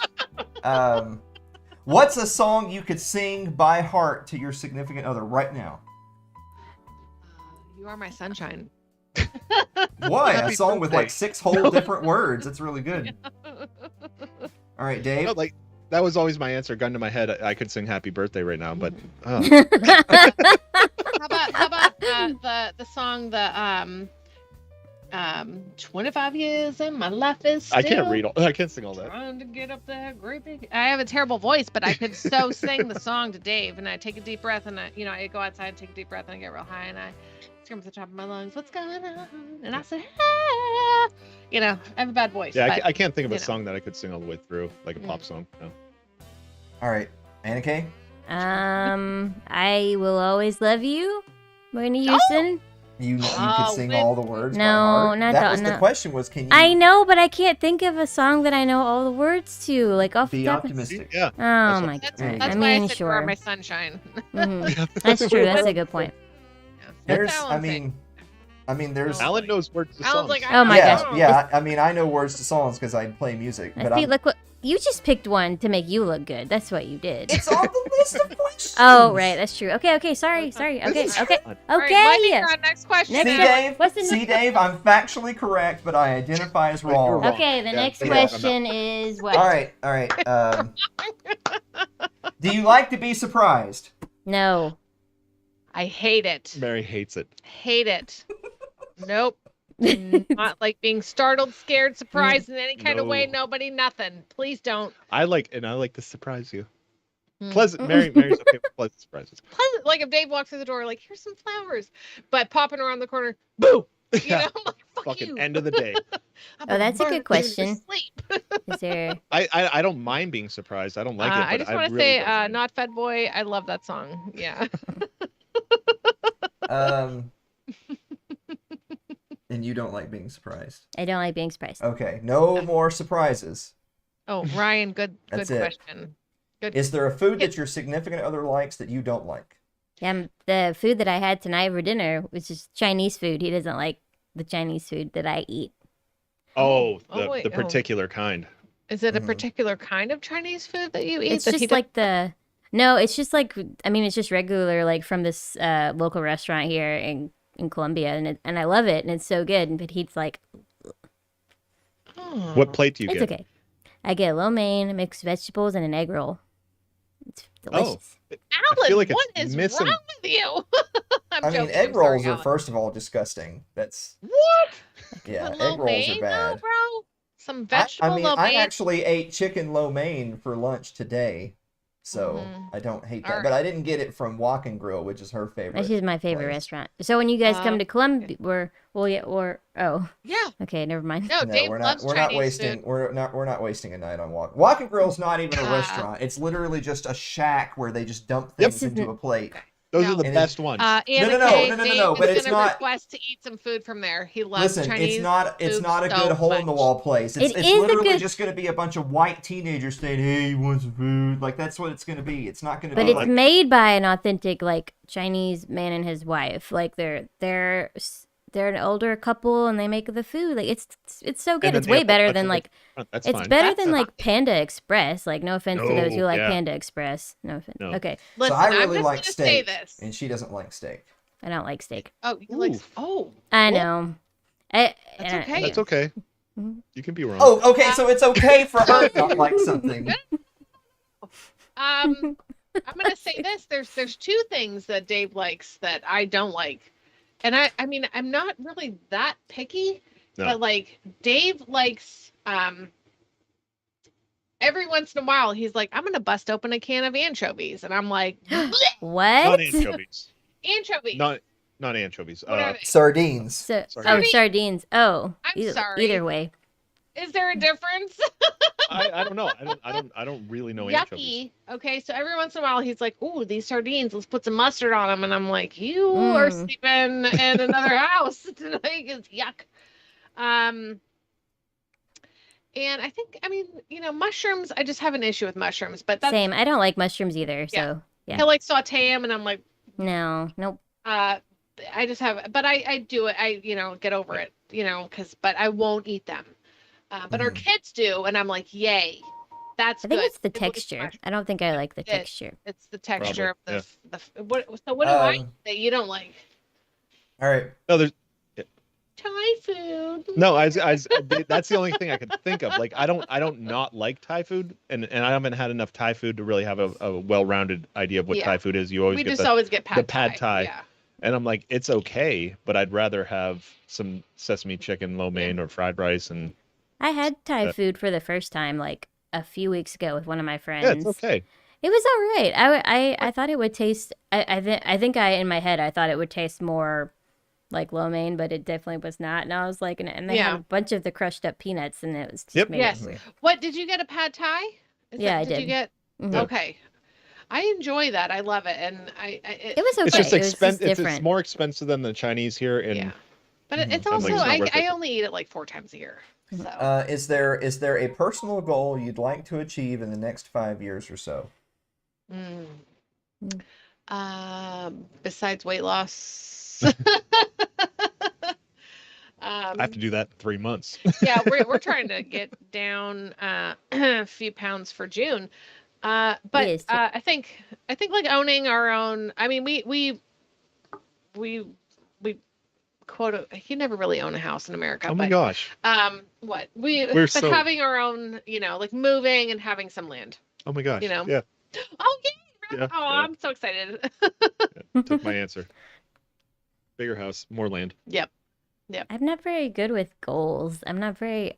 what's a song you could sing by heart to your significant other right now? You Are My Sunshine. Why? A Happy song with like birthday. 6 whole different words. It's really good. All right, Dave. No, like that was always my answer. Gun to my head, I could sing Happy Birthday right now, but How about the song 25 years and my life is still I can't read all. I can't sing all that. trying to get up there, great big. I have a terrible voice, but I could so sing the song to Dave, and I take a deep breath, and I go outside and take a deep breath, and I get real high, and I scream at the top of my lungs, "What's going on?" And I say, "Ah." I have a bad voice. Yeah, but, I can't think of a you know. song that I could sing all the way through, like a pop song. No. All right, Anna Kaye? I Will Always Love You, Whitney Houston. You could Oh, sing with- all the words by No, heart? not that that- was the no. question was, can you I know, but I can't think of a song that I know all the words to, like off be the top of... optimistic? Yeah. Oh my That's, There you god. go. that's I why I mean, said You Are sure. My Sunshine. Mhm. That's true. That's a good point. There's, That's I Alan's mean, there's... Alan knows words to Alan's songs. like, Oh my yeah, gosh. yeah. I mean, I know words to songs because I play music, but See, I'm, look what you just picked one to make you look good. That's what you did. it's on the list of questions. Oh right, that's true. Okay, sorry. Okay, This is okay, fun. All right, lightning okay. round, next question. Next See, one. Dave? What's the See, next- Dave? I'm factually correct, but I identify as But you're wrong. wrong. Okay, the Yeah, next yeah. question is what? All right. Do you like to be surprised? No. I hate it. Mary hates it. Hate it. Nope. Not like being startled, scared, surprised in any kind of way. No. Nobody, nothing. Please don't. I like to surprise you. Hmm. Pleasant. Mary's okay with pleasant surprises. Pleasant. Like if Dave walks through the door, like, here's some flowers. But popping around the corner, boo! You Yeah. know, I'm like, fuck Fucking you. end of the day. I'm Oh, that's a gonna good burn you to question. sleep. Is there? I don't mind being surprised. I don't like it. But I just want to really say, don't mind. Not Fed Boy. I love that song. Yeah. And you don't like being surprised. I don't like being surprised. Okay, no more surprises. Oh, Ryan, good That's it. question. Good. Is there a food that your significant other likes that you don't like? Yeah, the food that I had tonight for dinner was just Chinese food. He doesn't like the Chinese food that I eat. Oh, wait, the particular kind. Is it a Mhm. particular kind of Chinese food that you eat? It's that he just like no, it's just like, I mean, it's just regular, like from this local restaurant here in Colombia, and I love it, and it's so good. But he's like, Oh. What plate do you it's get? okay. I get lo mein, mixed vegetables, and an egg roll. It's delicious. I Alan, feel like what it's is missing. wrong with you? I'm I mean, joking. egg I'm sorry, rolls are Alan. first of all disgusting. That's What? yeah, With egg lo rolls are mein, bad. though, bro? Some I vegetable mean, lo I mein? actually ate chicken lo mein for lunch today, so Mhm. I don't hate All that. But right. I didn't get it from Walk and Grill, which is her favorite. This is my favorite place. restaurant. So when you guys come Uh, to Colombia, oh, Yeah. okay, never mind. No, No, Dave we're loves not. We're not Chinese wasting. food. We're not wasting a night on Walk and Grill's not even a Uh, restaurant. It's literally just a shack where they just dump Yep. things This into isn't- a plate. Okay. Those No. are the And best ones. Anna no, Kaye, no, Dave but is it's gonna not. request to eat some food from there. He loves Listen, Chinese it's food not a so good hole in the much. wall place. It's It is a literally good- just going to be a bunch of white teenagers saying, "Hey, you want some food?" Like that's what it's going to be. It's not going to But be it's like made by an authentic like Chinese man and his wife. Like they're an older couple and they make the food. Like it's so good. And then It's they way have better the than like That's it's fine. better That's than fine. like Panda Express. Like no offense to those who No, like yeah. Panda Express. No offense. No. Okay, Listen, so I I'm really just like gonna say steak, this. and she doesn't like steak. I don't like steak. Oh, he likes. Ooh. Oh, I Well, know. That's I- okay. That's okay. Mhm. You can be wrong. Oh, okay. So it's okay for her to not like something. I'm gonna say this. There's two things that Dave likes that I don't like, and I mean I'm not really that picky, No. but like Dave likes every once in a while he's like I'm gonna bust open a can of anchovies, and I'm like Not What? anchovies. anchovies. Not anchovies. What are they? Sardines. So, Sardines. sardines. Oh, I'm sorry. Either way. Is there a difference? I don't know. I don't really know anchovies. Yucky. Okay, so every once in a while he's like, "Ooh, these sardines. Let's put some mustard on them," and I'm like, "You are sleeping in another house tonight. It's yuck." And I think, I mean, mushrooms. I just have an issue with mushrooms, but that's Same. I don't like mushrooms either. So yeah. I like saute them, and I'm like, No. Nope. I just have, but I do it. I get over it, but I won't eat them. But our kids do, and I'm like, yay, that's I think good. it's the It looks texture. fresh. I don't think I like the It- texture. It's the texture Probably, of the what. So what do I eat Um, that you don't like? All right. No, there's Thai food. no. That's the only thing I could think of. Like I don't not like Thai food, and I haven't had enough Thai food to really have a well-rounded idea of what Yeah. Thai food is. You always We get just always get pad pad Thai. Yeah. and I'm like, it's okay, but I'd rather have some sesame chicken, lo mein, or fried rice, and I had Thai Yeah. food for the first time like a few weeks ago with one of my friends. yeah, it's okay. It was all right. I thought it would taste. I think in my head I thought it would taste more like lo mein, but it definitely was not. And I was like, and they Yeah. had a bunch of the crushed up peanuts, and it was just Yep. made Yes. it weird. What did you get a pad Thai? Yeah, I did. You did. get? Mhm. Okay. I enjoy that. I love it, and It was okay. It's just it was expensive. just It's different. more expensive than the Chinese here, and yeah. But Mhm. it's I'm also like, it's not worth I it. only eat it like 4 times a year. So Is there a personal goal you'd like to achieve in the next 5 years or so? Mm. Mm. Besides weight loss. I have to do that in 3 months. Yeah, we're trying to get down a few pounds for June. But Yes. I think like owning our own. I mean, we quote. You never really own a house in America. Oh my but, gosh. What We're but so- having our own, like moving and having some land. Oh my gosh. Yeah. Yeah. Oh yeah. Yeah, Oh, yeah. I'm so excited. Took my answer. Bigger house, more land. I'm not very good with goals. I'm not very.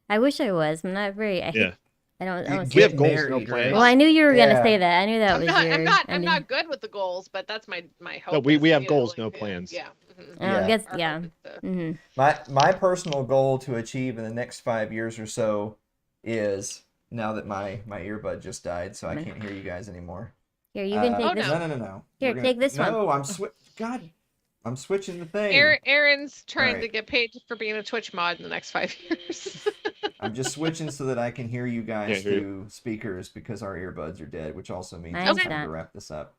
I wish I was. I'm not very. Yeah. I don't. You We get have goals, no married, plans. right? Well, I knew you were Yeah. gonna say that. I knew that I'm was not. your. I'm knew- not good with the goals, but that's my hope. No, we is, have you know, goals, like, no plans. Yeah. Mhm. I Yeah. guess. Our Yeah. hope is to- hmm My personal goal to achieve in the next 5 years or so is now that my earbud just died, so I can't hear you guys anymore. Here, you can Uh, take Oh, this. no. No. Here, We're take this one. No, God, I'm switching the thing. Aaron's trying Alright. to get paid for being a Twitch mod in the next 5 years. I'm just switching so that I can hear you guys Yeah, hear you. through speakers because our earbuds are dead, which also means I it's time understand. to wrap this up.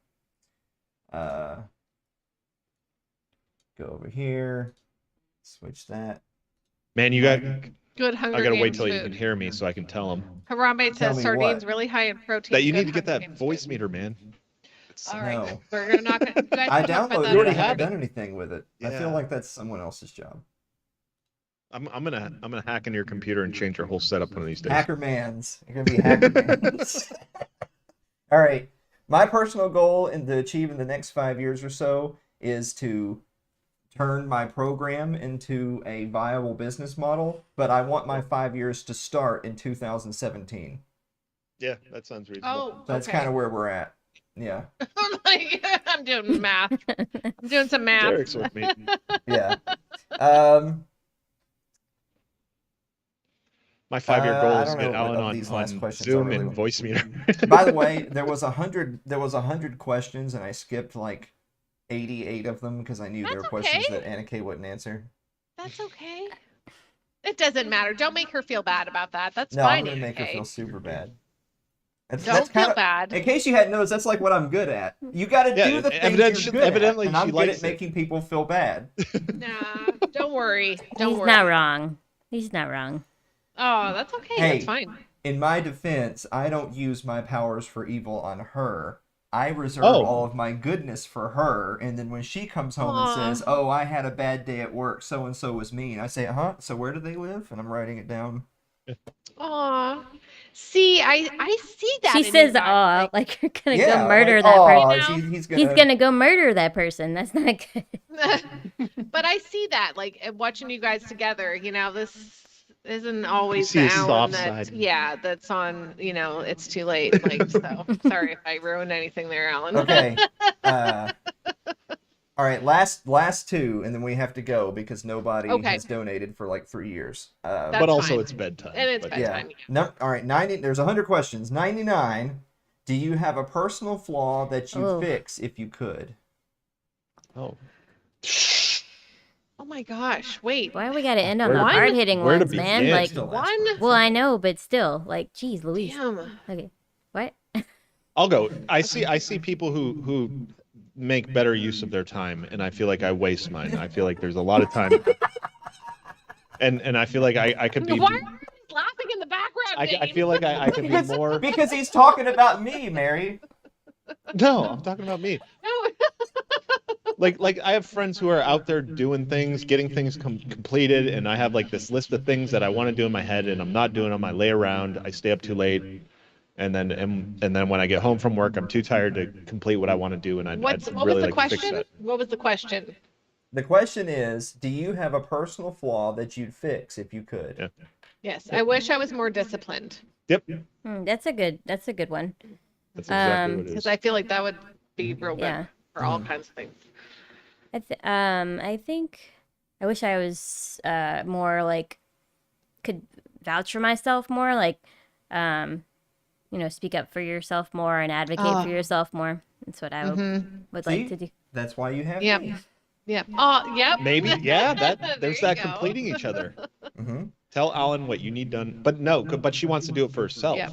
Go over here. Switch that. Man, you got Good Hunger I gotta wait Games till you food. can hear me so I can tell them Harambe Tell says me sardines what? really high in protein. that you good need to get Hunger that Games voice food. meter, man. All right, No. we're not gonna. You guys I can talk about downloaded that. it. I already haven't have it. done anything with it. I feel Yeah. like that's someone else's job. I'm gonna hack into your computer and change your whole setup one of these days. Hacker Mans. You're gonna be Hacker Mans. All right. My personal goal to achieve in the next 5 years or so is to turn my program into a viable business model, but I want my 5 years to start in 2017. Yeah, that sounds reasonable. Oh, That's okay. kind of where we're at. Yeah. I'm doing math. I'm doing some math. Derek's with me. Yeah. My 5-year goal I is to don't get know what Alan of these last on questions I Zoom really and want. voice meter. By the way, there was 100 questions, and I skipped like 88 of them because I knew there were That's questions okay. that Anna Kay wouldn't answer. That's okay. It doesn't matter. Don't make her feel bad about that. That's No, fine. I'm gonna make her okay? feel super bad. That's Don't feel kinda, bad. in case you hadn't noticed, that's like what I'm good at. You got to Yeah, do the things evidently- you're good evidently at, and I'm she good likes at it. making people feel bad. Nah, don't worry. Don't He's worry. not wrong. He's not wrong. Oh, that's okay. Hey. That's fine. In my defense, I don't use my powers for evil on her. I reserve Oh. all of my goodness for her, and then when she comes home Aw. and says, "Oh, I had a bad day at work. So and so was mean," I say, "Huh? So where do they live?" And I'm writing it down. Aw. See, I see that. She in you says, guys. "Oh, like you're gonna Yeah, go murder like, that "Aw, person." You know? he's He's gonna go murder that person. That's not good. But I see that, like watching you guys together. This isn't always see the his Alan soft that, side. yeah, that's on. It's too late. Like, so sorry if I ruined anything there, Alan. Okay. All right. Last two, and then we have to go because nobody Okay. has donated for like 3 years. That's But also fine. it's bedtime. And it's but- bedtime. Yeah. Yeah. No. All right. 90. There's 100 questions. 99. Do you have a personal flaw that you'd Oh. fix if you could? Oh. Oh my gosh! Wait. Why we gotta end on Where the to- hard hitting where to ones, man? begin? Like, Still last one? question. well, I know, but still, like, geez, Louise. Damn. Okay, what? I'll go. I see people who make better use of their time, and I feel like I waste mine. I feel like there's a lot of time, and I feel like I could be. Why are you laughing in the background? I Dane? feel like I could be more. Because he's talking about me, Mary. No, I'm talking about me. No. Like I have friends who are out there doing things, getting things completed, and I have like this list of things that I want to do in my head, and I'm not doing them. I lay around, I stay up too late, and then when I get home from work, I'm too tired to complete what I want to do, and I'd What really was the like to fix question? that. What was the question? The question is, do you have a personal flaw that you'd fix if you could? Yeah. Yes, I wish I was more disciplined Yep, That's a good one. that's exactly what it because is. I feel like that would be real good Yeah. for all kinds of things. I think I wish I was more like could vouch for myself more, like speak up for yourself more and advocate for yourself more. That's what I would See? like to do. That's why you have Yep. me. Yep. Oh, yep. Maybe, yeah. That There there's you that go. completing each other. Hmm. Tell Alan what you need done, but no, but she wants to do it for herself. Yep.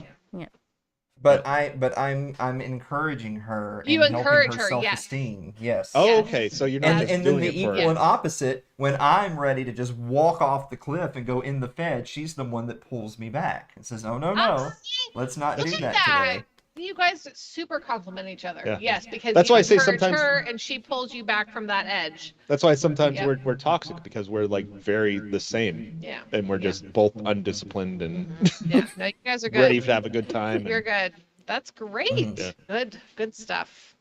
But I'm encouraging her You and encourage helping her her, yes. self-esteem. Yes. Oh, Yes. okay. So you're not And just and then doing the it for equal her. and opposite, when I'm ready to just walk off the cliff and go in the Fed, she's the one that pulls me back and says, "Oh no, let's not do Look that at that. today." You guys super compliment each other. Yeah. Yes, because That's you why I say encourage sometimes- her and she pulls you back from that edge. That's why sometimes Yep. we're toxic because we're like very the same, Yeah. and we're just both undisciplined and Yeah. No, you guys are good. ready to have a good time. You're and- good. That's great. Mhm. Yeah. Good stuff.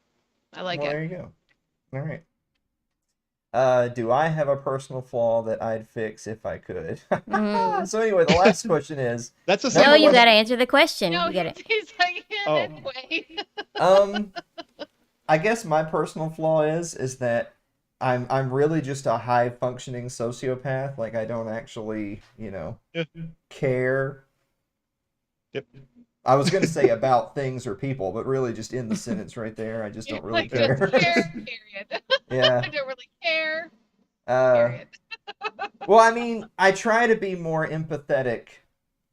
I like Well, it. there you go. All right. Do I have a personal flaw that I'd fix if I could? Mm. So anyway, the last question is, That's a No, No, simple you one. gotta answer the question. No, You gotta. he's like, yeah, Oh. anyway. I guess my personal flaw is that I'm really just a high functioning sociopath. Like I don't actually, Yeah. care. Yep. I was gonna say about things or people, but really just in the sentence right there, I just don't really Like, just care. care, period. Yeah. I don't really care, Uh, period. well, I mean, I try to be more empathetic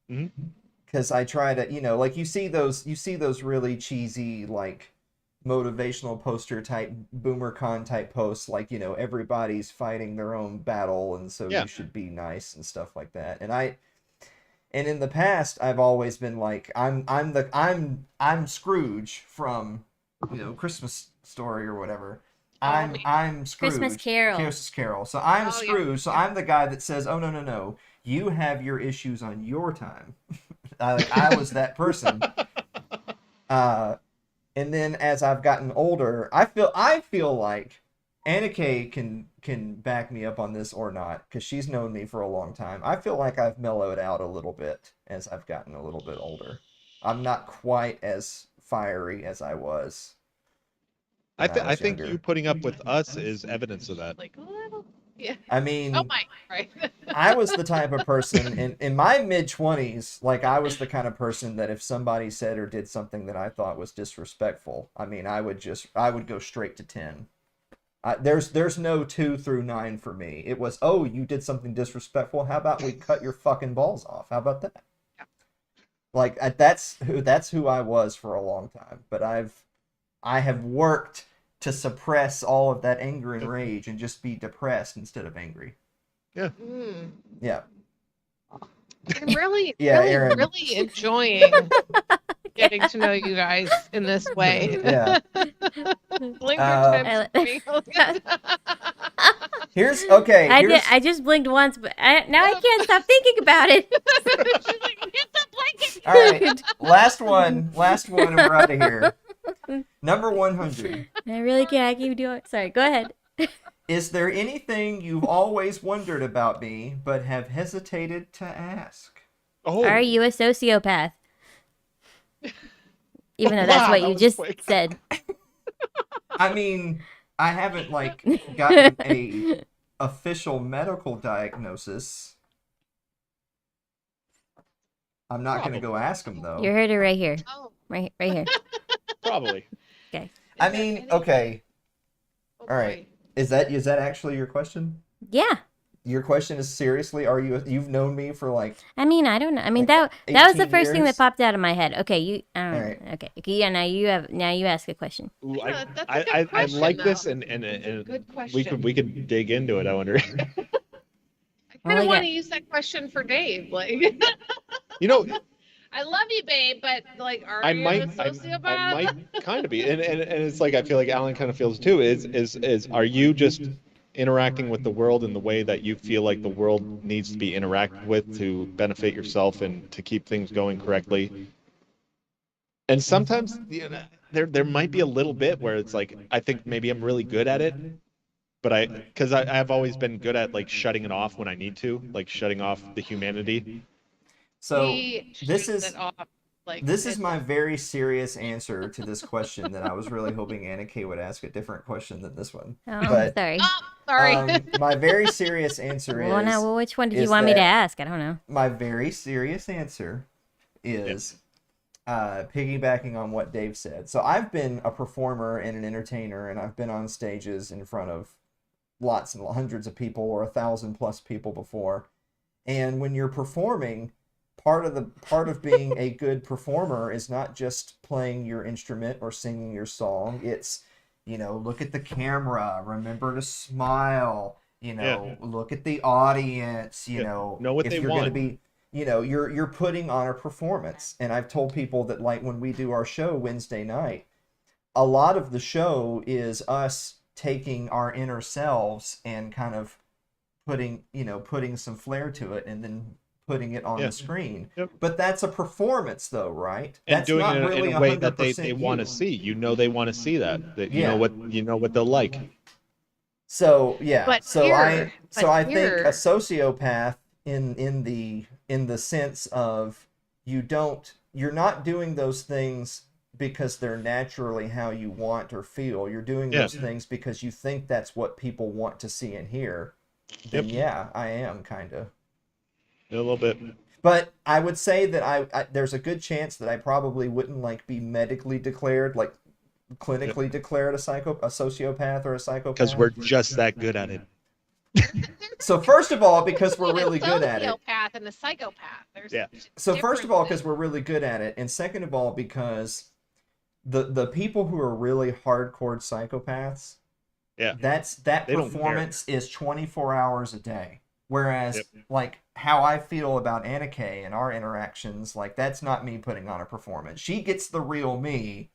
Mhm. because I try to, like you see those really cheesy like motivational poster type boomercon type posts, like everybody's fighting their own battle and so Yeah. you should be nice and stuff like that. And I And in the past, I've always been like, I'm Scrooge from, Christmas Story or whatever. I'm Scrooge. Christmas Carol. Christmas Carol. So I'm Oh, yeah. Scrooge. So I'm the guy that says, oh no, you have your issues on your time. I was that person. And then as I've gotten older, I feel like Anna Kaye can back me up on this or not, because she's known me for a long time. I feel like I've mellowed out a little bit as I've gotten a little bit older. I'm not quite as fiery as I was. I think younger. you putting up with us is evidence of that. Like a little. Yeah. I mean, Oh my. Right. I was the type of person in my mid-20s, like I was the kind of person that if somebody said or did something that I thought was disrespectful, I mean, I would go straight to 10. There's no 2 through 9 for me. It was, oh, you did something disrespectful. How about we cut your fucking balls off? How about that? Yeah. Like that's who I was for a long time. But I have worked to suppress all of that anger and rage and just be depressed instead of angry. Yeah. Yeah. I'm really, Yeah, really, Aaron. really enjoying getting to know you guys in this way. Yeah. Linger tips. Here's okay. I just blinked once, but now I can't stop thinking about it. She's like, hit the blanket. All right. Last one, and we're out of here. Number 100. I really can't. I keep doing. Sorry. Go ahead. Is there anything you've always wondered about me but have hesitated to ask? Oh, Are you a sociopath? Even though that's Wow, what that you was just quick. said. I mean, I haven't gotten a official medical diagnosis. I'm not going to go ask him though. You heard it right here. Oh, Right here. probably. I mean, okay. oh All right. Is that actually your question? Yeah. Your question is seriously, you've known me for like I mean, I don't know. I mean, Like that was the 18 first thing that years? popped out of my head. Okay, you. right. Okay. Yeah. Now you ask a question. Ooh, Yeah, that's a I, good I question, like though. this, and Good question. we could dig into it. I wonder. I kind Well, of want to yeah. use that question for Dave. Like, You know, I love you, babe, but like, are I you might, a sociopath? I might kind of be, and it's like I feel like Alan kind of feels too. Is are you just interacting with the world in the way that you feel like the world needs to be interacted with to benefit yourself and to keep things going correctly? And sometimes there might be a little bit where it's like I think maybe I'm really good at it, but I've always been good at like shutting it off when I need to, like shutting off the humanity. So He this shoots is it off, like, this is it's- my very serious answer to this question that I was really hoping Anna Kaye would ask a different question than this one. Oh, But, sorry. Oh, sorry. My very serious answer Well, now, is well, which one did you is want me to that- ask? I don't know. my very serious answer is piggybacking on what Dave said. So I've been a performer and an entertainer, and I've been on stages in front of lots and hundreds of people or 1,000+ people before. And when you're performing, part of being a good performer is not just playing your instrument or singing your song. It's, look at the camera, remember to smile, look at the audience, Know what if they you're going to want. be, you're putting on a performance. And I've told people that like when we do our show Wednesday night, a lot of the show is us taking our inner selves and kind of putting some flair to it and then putting it on Yeah. the screen. Yep. But that's a performance though, right? And That's doing not it really in a way that 100% they want to you. see. They want to see that you Yeah. know what they'll like. So yeah, But so here- but I think here- a sociopath in the sense of you're not doing those things because they're naturally how you want or feel. You're doing Yeah. those things because you think that's what people want to see and hear. Then Yep. yeah, I am kind of. A little bit. But I would say that I there's a good chance that I probably wouldn't be medically declared, like clinically declared a sociopath or a psychopath. Because we're just that good at it. So first of all, because we're Between really a good at it. sociopath and a psychopath. There's Yeah. So first of all, because differences. we're really good at it, and second of all, because the people who are really hardcore psychopaths, Yeah. that They don't care. performance is 24 hours a day. Whereas, Yep. like, how I feel about Anna Kaye and our interactions, like, that's not me putting on a performance. She gets the real me.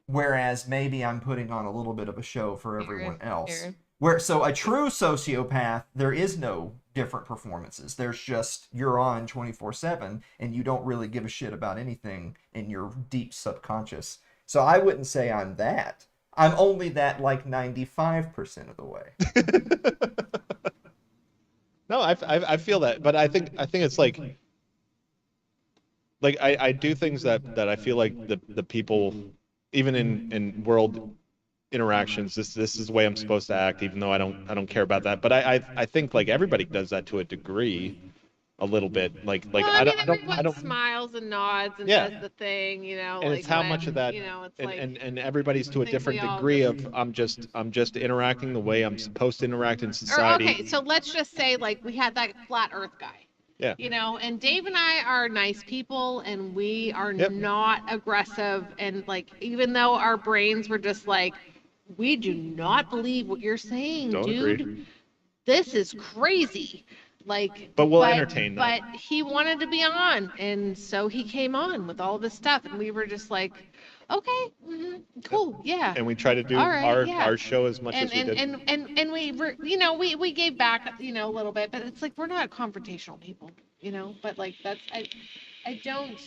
Whereas maybe I'm putting on a little bit of a show for everyone else. So a true sociopath, there is no different performances. There's just you're on 24/7 and you don't really give a shit about anything in your deep subconscious. So I wouldn't say I'm that. I'm only that like 95% of the way. No, I feel that, but I think it's like I do things that I feel like the people, even in world interactions, this is the way I'm supposed to act, even though I don't care about that. But I think like everybody does that to a degree, a little bit. Like Well, I mean, I everyone don't. smiles and nods and Yeah. does the thing, you know, And like it's how when, much of that, you know, it's like and everybody's to a things we different all degree just. of I'm just interacting the way I'm supposed to interact in Or society. okay, so let's just say like we had that flat Earth guy. Yeah. You know, and Dave and I are nice people and we are Yep. not aggressive, and like even though our brains were just like, we do not believe what you're saying, Don't dude. agree. This is crazy. Like, But we'll entertain that. But he wanted to be on, and so he came on with all this stuff, and we were just like, okay, cool, yeah. And we try to do All right, yeah. our show as much And as we did. and we were, you know, we gave back, you know, a little bit, but it's like we're not confrontational people, you know. But like that's I don't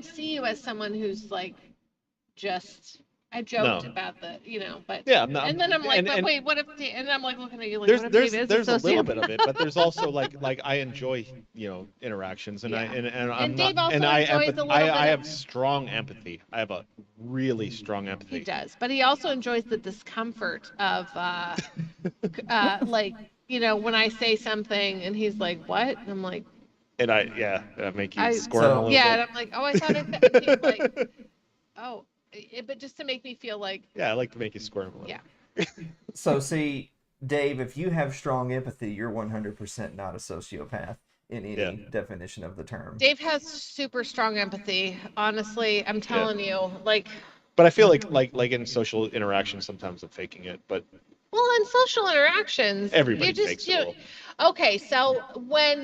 see you as someone who's like just. I joked No. about the, you know, but Yeah, no, and then I'm like, but and wait, what if? And I'm like looking at you like, what if there's Dave is there's a little sociopath? bit of it, but there's also like I enjoy, you know, interactions, and Yeah. and I'm And Dave not, also and I enjoys a little bit I of- have strong empathy. I have a really strong He empathy. does, but he also enjoys the discomfort of, like, you know, when I say something and he's like, "What?" And I'm like, And I make you I squirm a little yeah, and bit. I'm like, "Oh, I thought I said," and he's like, "Oh," but just to make me feel like, Yeah, I like to make you squirm a little. yeah. So see, Dave, if you have strong empathy, you're 100% not a sociopath in any Yeah. definition of the term. Dave has super strong empathy. Honestly, I'm telling you, like. But I feel like in social interaction, sometimes I'm faking it. But Well, in social interactions, everybody you just fakes it a little. okay. So I'm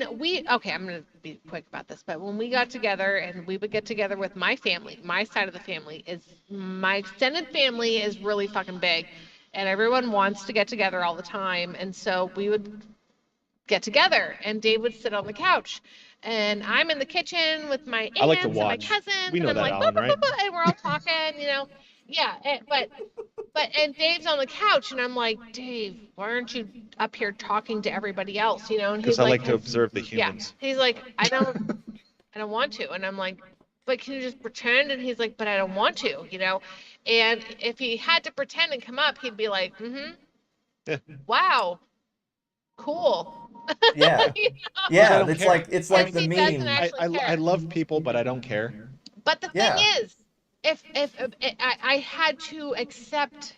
gonna be quick about this, but when we got together and we would get together with my family, my side of the family is my extended family is really fucking big, and everyone wants to get together all the time, and so we would get together, and Dave would sit on the couch, and I'm in the kitchen with my aunts I like to and my watch. cousins, We know and I'm that, like, Alan, right? and we're all talking, you know, yeah, and Dave's on the couch, and I'm like, Dave, why aren't you up here talking to everybody else, you know? And Because he's I like, like to observe the yeah, humans. he's like, I don't want to, and I'm like, but can you just pretend? And he's like, but I don't want to, you know? And if he had to pretend and come up, he'd be like, Yeah. wow, cool. Yeah, You know? yeah. don't It's care. like it's like Yes, the he doesn't meme. actually I care. love people, but I don't care. But the Yeah. thing is, if I had to accept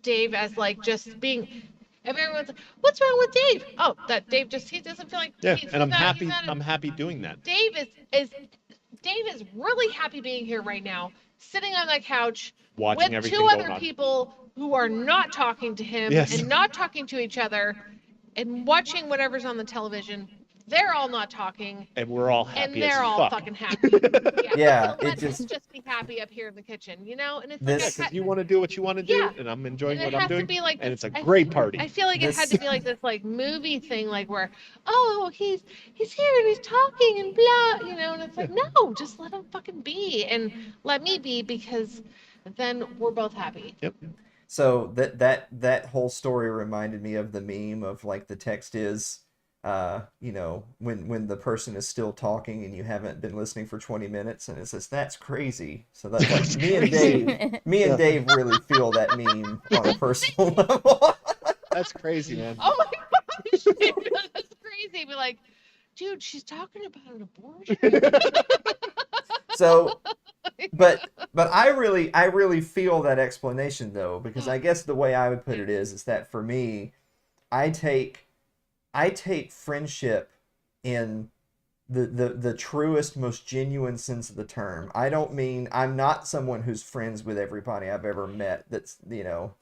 Dave as like just being, if everyone's like, what's wrong with Dave? Oh, that Dave just he doesn't feel like Yeah, he's and I'm not, happy. He's not I'm happy doing that. Dave is really happy being here right now, sitting on that couch Watching with everything two going other on. people who are not talking to him Yes. and not talking to each other and watching whatever's on the television. They're all not talking. And we're all And happy they're as all fuck. fucking happy. Yeah, So it let us just just be happy up here in the kitchen, you know? And it's This- like Because you want to do what you want to do, Yeah. and I'm enjoying and it what I'm has to doing, be like and this, it's a great party. I feel like it had This- to be like this like movie thing, like where, oh, he's here and he's talking and blah, you know, and it's like, no, just let him fucking be and let me be, because then we're both happy. Yep. So that whole story reminded me of the meme of like the text is, you know, when the person is still talking and you haven't been listening for 20 minutes, and it says that's crazy. So that's like That's me and crazy. Dave, and Dave really feel that meme on a personal level. That's crazy, man. Oh my gosh, that's crazy. Be like, dude, she's talking about an abortion. So, but I really feel that explanation though, because I guess the way I would put it is that for me, I take friendship in the truest, most genuine sense of the term. I don't mean I'm not someone who's friends with everybody I've ever met. That's, you know,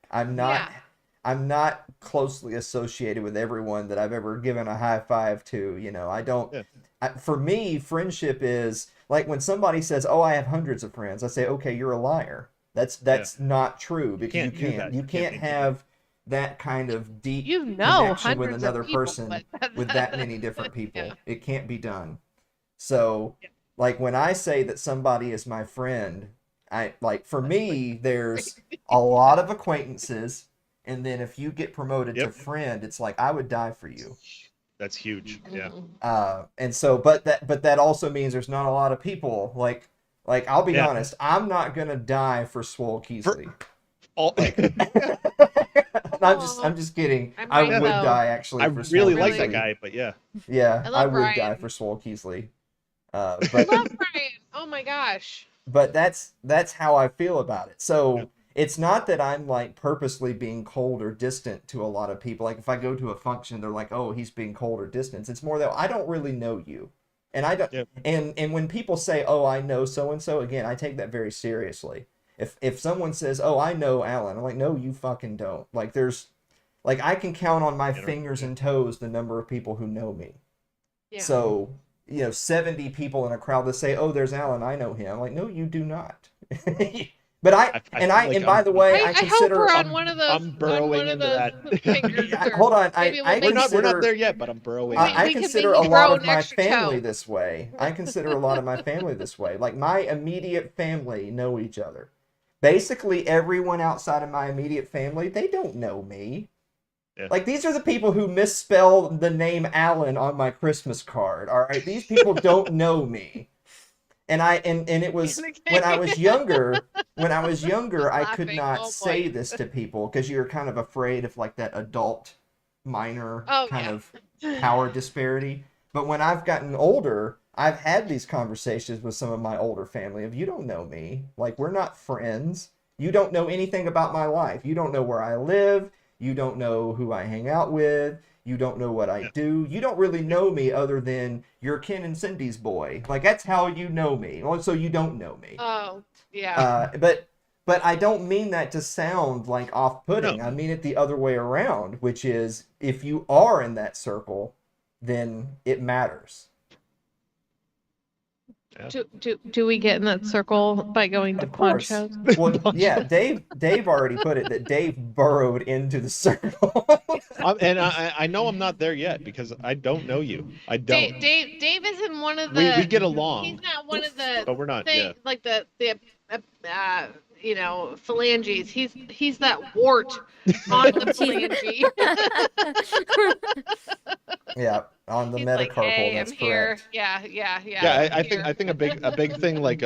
I'm not. Yeah. I'm not closely associated with everyone that I've ever given a high five to. You know, I don't. Yeah. For me, friendship is like when somebody says, "Oh, I have hundreds of friends." I say, "Okay, you're a liar. That's not true because can't do that. you You can't can't maintain have that kind of deep You know connection with hundreds of another people, person but with that many different people. Yeah. It can't be done." So, like when I say that somebody is my friend, I like for me, there's a lot of acquaintances, and then if you get promoted to Yep. friend, it's like I would die for you. That's huge. Yeah. Mhm. And so, but that also means there's not a lot of people. Like I'll be Yeah. honest, I'm not gonna die for Swole Keesley. All, I'm just kidding. I I might would though. die actually I for Swole really like Keasley. that guy, but yeah. Yeah, I I love would die Ryan. for Swole Keasley. I But love Brian. Oh my gosh. but that's how I feel about it. Yeah. So it's not that I'm like purposely being cold or distant to a lot of people. Like if I go to a function, they're like, "Oh, he's being cold or distant." It's more that I don't really know you, and I don't. Yep. And when people say, "Oh, I know so and so," again, I take that very seriously. If someone says, "Oh, I know Alan," I'm like, "No, you fucking don't." Like there's, like I can count on my fingers and toes the number of people who know me. Yeah. So, 70 people in a crowd that say, "Oh, there's Alan, I know him." I'm like, "No, you do not." But I feel like by the way, I I hope consider we're on I'm- one of those. I'm burrowing on one of into those that. fingers Yeah, or hold on. maybe we'll I make- We're not consider there yet, but I'm burrowing. I we can consider make a you lot grow of an my extra family toe. this way. I consider a lot of my family this way. Like my immediate family know each other. Basically, everyone outside of my immediate family, they don't know me. Yeah. Like these are the people who misspell the name Alan on my Christmas card. All right, these people don't know me. And it was when I was younger. When I was younger, I could Laughing. not Oh, boy. say this to people because you're kind of afraid of like that adult minor Oh, kind yeah. of power disparity. But when I've gotten older, I've had these conversations with some of my older family of, "You don't know me. Like we're not friends. You don't know anything about my life. You don't know where I live. You don't know who I hang out with. You don't know what I do. You don't really know me other than you're Ken and Cindy's boy. Like that's how you know me. Well, so you don't know me." Oh yeah. But I don't mean that to sound like off-putting. No. I mean it the other way around, which is if you are in that circle, then it matters. Do we get in that circle by going to Of pawn course. shows? Well, yeah, Dave already put it that Dave burrowed into the circle. And I know I'm not there yet because I don't know you. I don't. Dave is in one of the. We get along. He's not one of the. But we're not, thing, yeah. Like the phalanges. He's that wart on the phalange. Yeah, on the He's metacarpal, like, "Hey, that's I'm here." correct. Yeah. Yeah, I'm I think here. a big thing like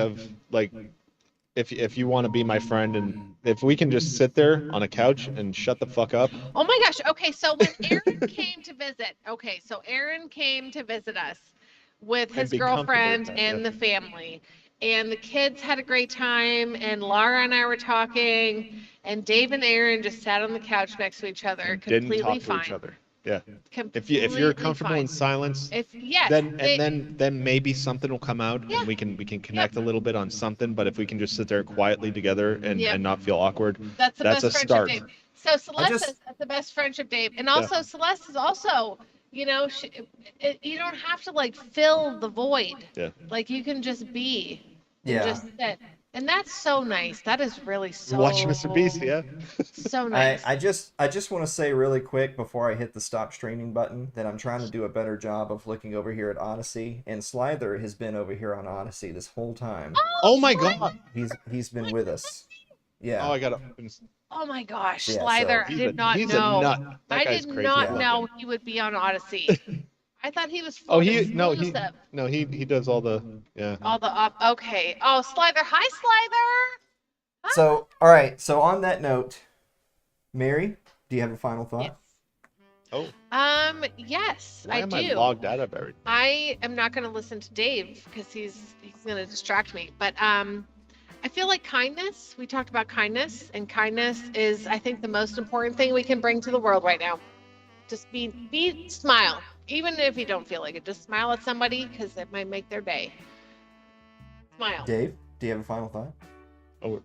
if you want to be my friend and if we can just sit there on a couch and shut the fuck up. Oh my gosh. Okay, so when Aaron came to visit us with And his be comfortable with girlfriend that, and yeah. the family, and the kids had a great time, and Laura and I were talking, and Dave and Aaron just sat on the couch next to each other, Didn't completely talk to fine. each other. Yeah. Completely If you're comfortable fine. in silence, Yes, then maybe something will come out Yeah. and we can connect a little bit on something. But if we can just sit there quietly together and Yep. not feel awkward, that's the that's best a friendship, start. Dave. So Celeste just- says that's the best friendship, Dave, and also Celeste is also, you don't have to like fill the void. Yeah. Like you can just be and Yeah. just sit. And that's so nice. That is really so Watch Mr. Beast, yeah. So nice. I just want to say really quick before I hit the stop streaming button that I'm trying to do a better job of looking over here at Odyssey, and Slither has been over here on Odyssey this whole time. Oh my god. He's been with us. Yeah. Oh, I gotta. Oh my gosh, Yeah, Slider! so- I did not he's know. a nut. That I guy's did crazy. not Yeah. know he would be on Odyssey. I thought he was Oh, full he exclusive. does all the All the up. Okay. Oh, Slider. Hi, Slider. So, all right. So on that note, Mary, do you have a final thought? Oh, Yes, why I am do. I logged out of everything? I am not going to listen to Dave because he's going to distract me. But I feel like kindness. We talked about kindness, and kindness is, I think, the most important thing we can bring to the world right now. Just smile, even if you don't feel like it. Just smile at somebody because it might make their day. Smile. Dave, do you have a final thought? Oh,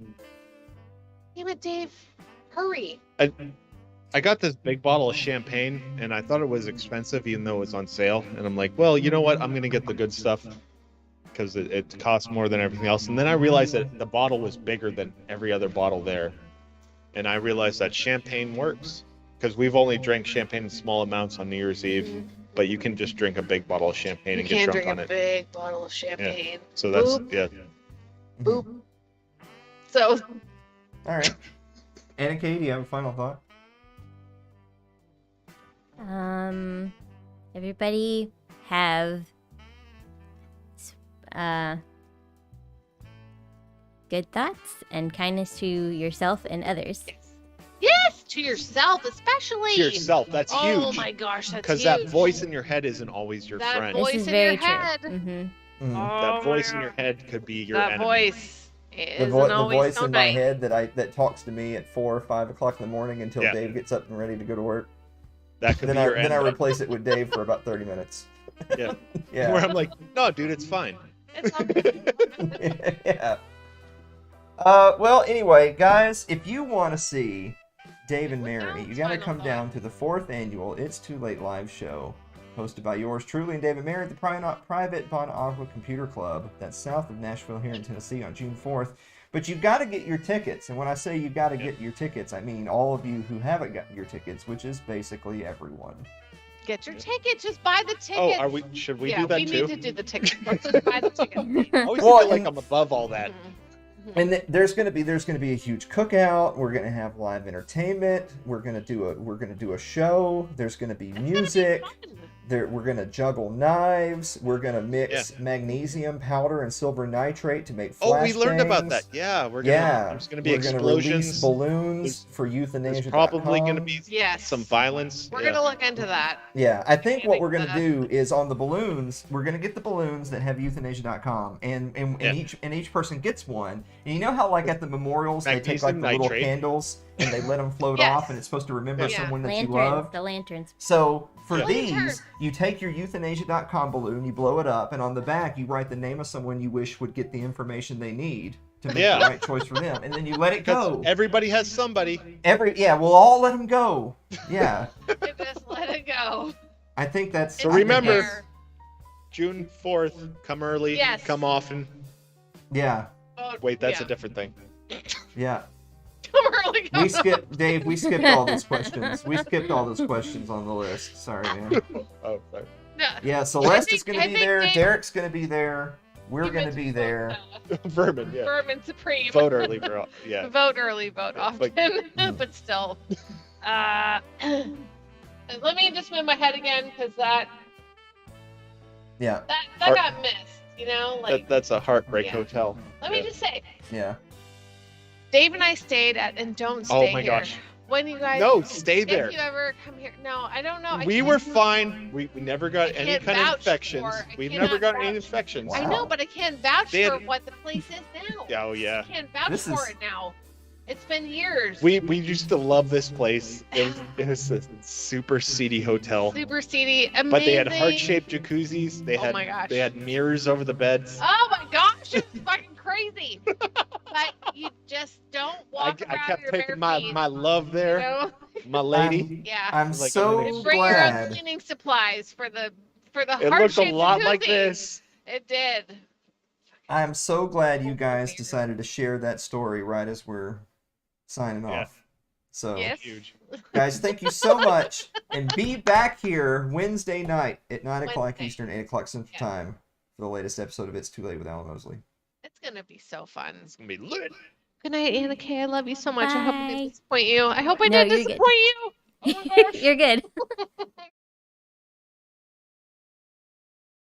Damn it, Dave. Hurry. I got this big bottle of champagne, and I thought it was expensive, even though it was on sale. And I'm like, well, you know what? I'm gonna get the good stuff because it costs more than everything else. And then I realized that the bottle was bigger than every other bottle there, and I realized that champagne works because we've only drank champagne in small amounts on New Year's Eve, but you can just drink a big bottle of champagne You and get can't drunk drink on a it. big bottle of champagne. So that's Boop. Boop. So All right. Anna Kaye, do you have a final thought? Everybody have good thoughts and kindness to yourself and others. yes, to yourself especially. To yourself, that's huge. Oh my gosh, that's Because huge. that voice in your head isn't always your That friend. voice This is in very your true. head. Mm-hmm. That Oh voice my in your God. head could be your That enemy. voice The, isn't the always voice so in my nice. head that talks to me at 4 or 5 o'clock in the morning until Yeah. Dave gets up and ready to go to work. That could Then be I your then I enemy. replace it with Dave for about 30 minutes. Yeah. Yeah. Where I'm like, no, dude, it's fine. It's all- Yeah. Well, anyway, guys, if you want to see Dave and Mary, you got to Final come thought. down to the 4th annual It's Too Late live show, hosted by yours truly and Dave and Mary at the private Bon Aqua Computer Club. That's south of Nashville here in Tennessee on June 4th. But you've got to get your tickets. And when I say you've got to get your tickets, I mean all of you who haven't got your tickets, which is basically everyone. Get your tickets. Just buy the tickets. Oh, should we yeah, do that we too? need to do the tickets. Let's just buy the tickets. I always Well, feel like and- I'm above all that. And there's gonna be a huge cookout. We're gonna have live entertainment. We're gonna do a show. There's gonna be music. We're gonna juggle knives. We're gonna mix magnesium powder and silver nitrate to make Oh, flashbangs. we learned about that. Yeah, there's gonna be We're gonna release explosions. balloons for There's euthanasia.com. probably gonna be Yes. some violence. We're yeah. gonna look into that. Yeah, I think what we're Panic gonna do is on the balloons, we're gonna get the balloons that have euthanasia.com, and each person gets one. And you know how like at the memorials they take like Magnesium the little nitrate. candles and they let them float Yes. off, and it's supposed to remember Yeah. someone that you Lanterns, love. the lanterns. So for Yeah. these, Lantern. you take your euthanasia.com balloon, you blow it up, and on the back you write the name of someone you wish would get the information they need to make Yeah. the right choice for them, and then you let it go. Because everybody has somebody. We'll all let them go. Yeah, Just let it go. I think that's. It's So I think remember- that's- June 4th, come early, Yes. come often. Yeah, Wait, that's yeah. a different thing. yeah. Come early, come We skipped, Dave. We skipped all those questions. We skipped all those questions on the list. Sorry, man. Oh, sorry. No. Yeah, Celeste is think- going I to be think there. Dave- Derek's going to be there. We're You going to be mentioned there. Vermin, yeah. Vermin supreme. Vote early, bro. Yeah. Vote early, vote often, but still. Let me just move my head again because that Yeah, Heart- got missed. You know, like That's a heartbreak Yeah. hotel. let me yeah. just say, yeah. Dave and I stayed at, and don't stay Oh my here. gosh. When you guys, No, stay there. If you ever come here, no, I don't know. I We can't- were fine. We never got I any can't kind of vouch infections. for- I We've cannot never got any vouch. infections. I Wow. know, but I can't vouch They for had- what the place is now. Oh yeah. I can't vouch This for is- it now. It's been years. We used to love this place. It was a super seedy hotel. Super seedy, amazing. But they had heart-shaped jacuzzis. They Oh had my gosh. they had mirrors over the beds. Oh my gosh, it's fucking crazy. But you just don't I, walk I around kept your bare taking my feet, love you there, know? my lady. Yeah. I'm Like, so I'm And bring your own glad. cleaning supplies for the It looked a heart-shaped lot like jacuzzi. this. It did. I'm so glad you guys decided to share that story right as we're signing Yeah. off. So, Yes. Huge. guys, thank you so much, and be back here Wednesday night at 9 o'clock Wednesday. Eastern, 8 o'clock Central Yeah. Time for the latest episode of It's Too Late with Alan Mosley. It's gonna be so fun. It's gonna be lit. Good night, Anna Kay. I love you so much. I hope I Bye. didn't disappoint you. I hope I No, didn't you're good. disappoint you. Oh my gosh. You're good.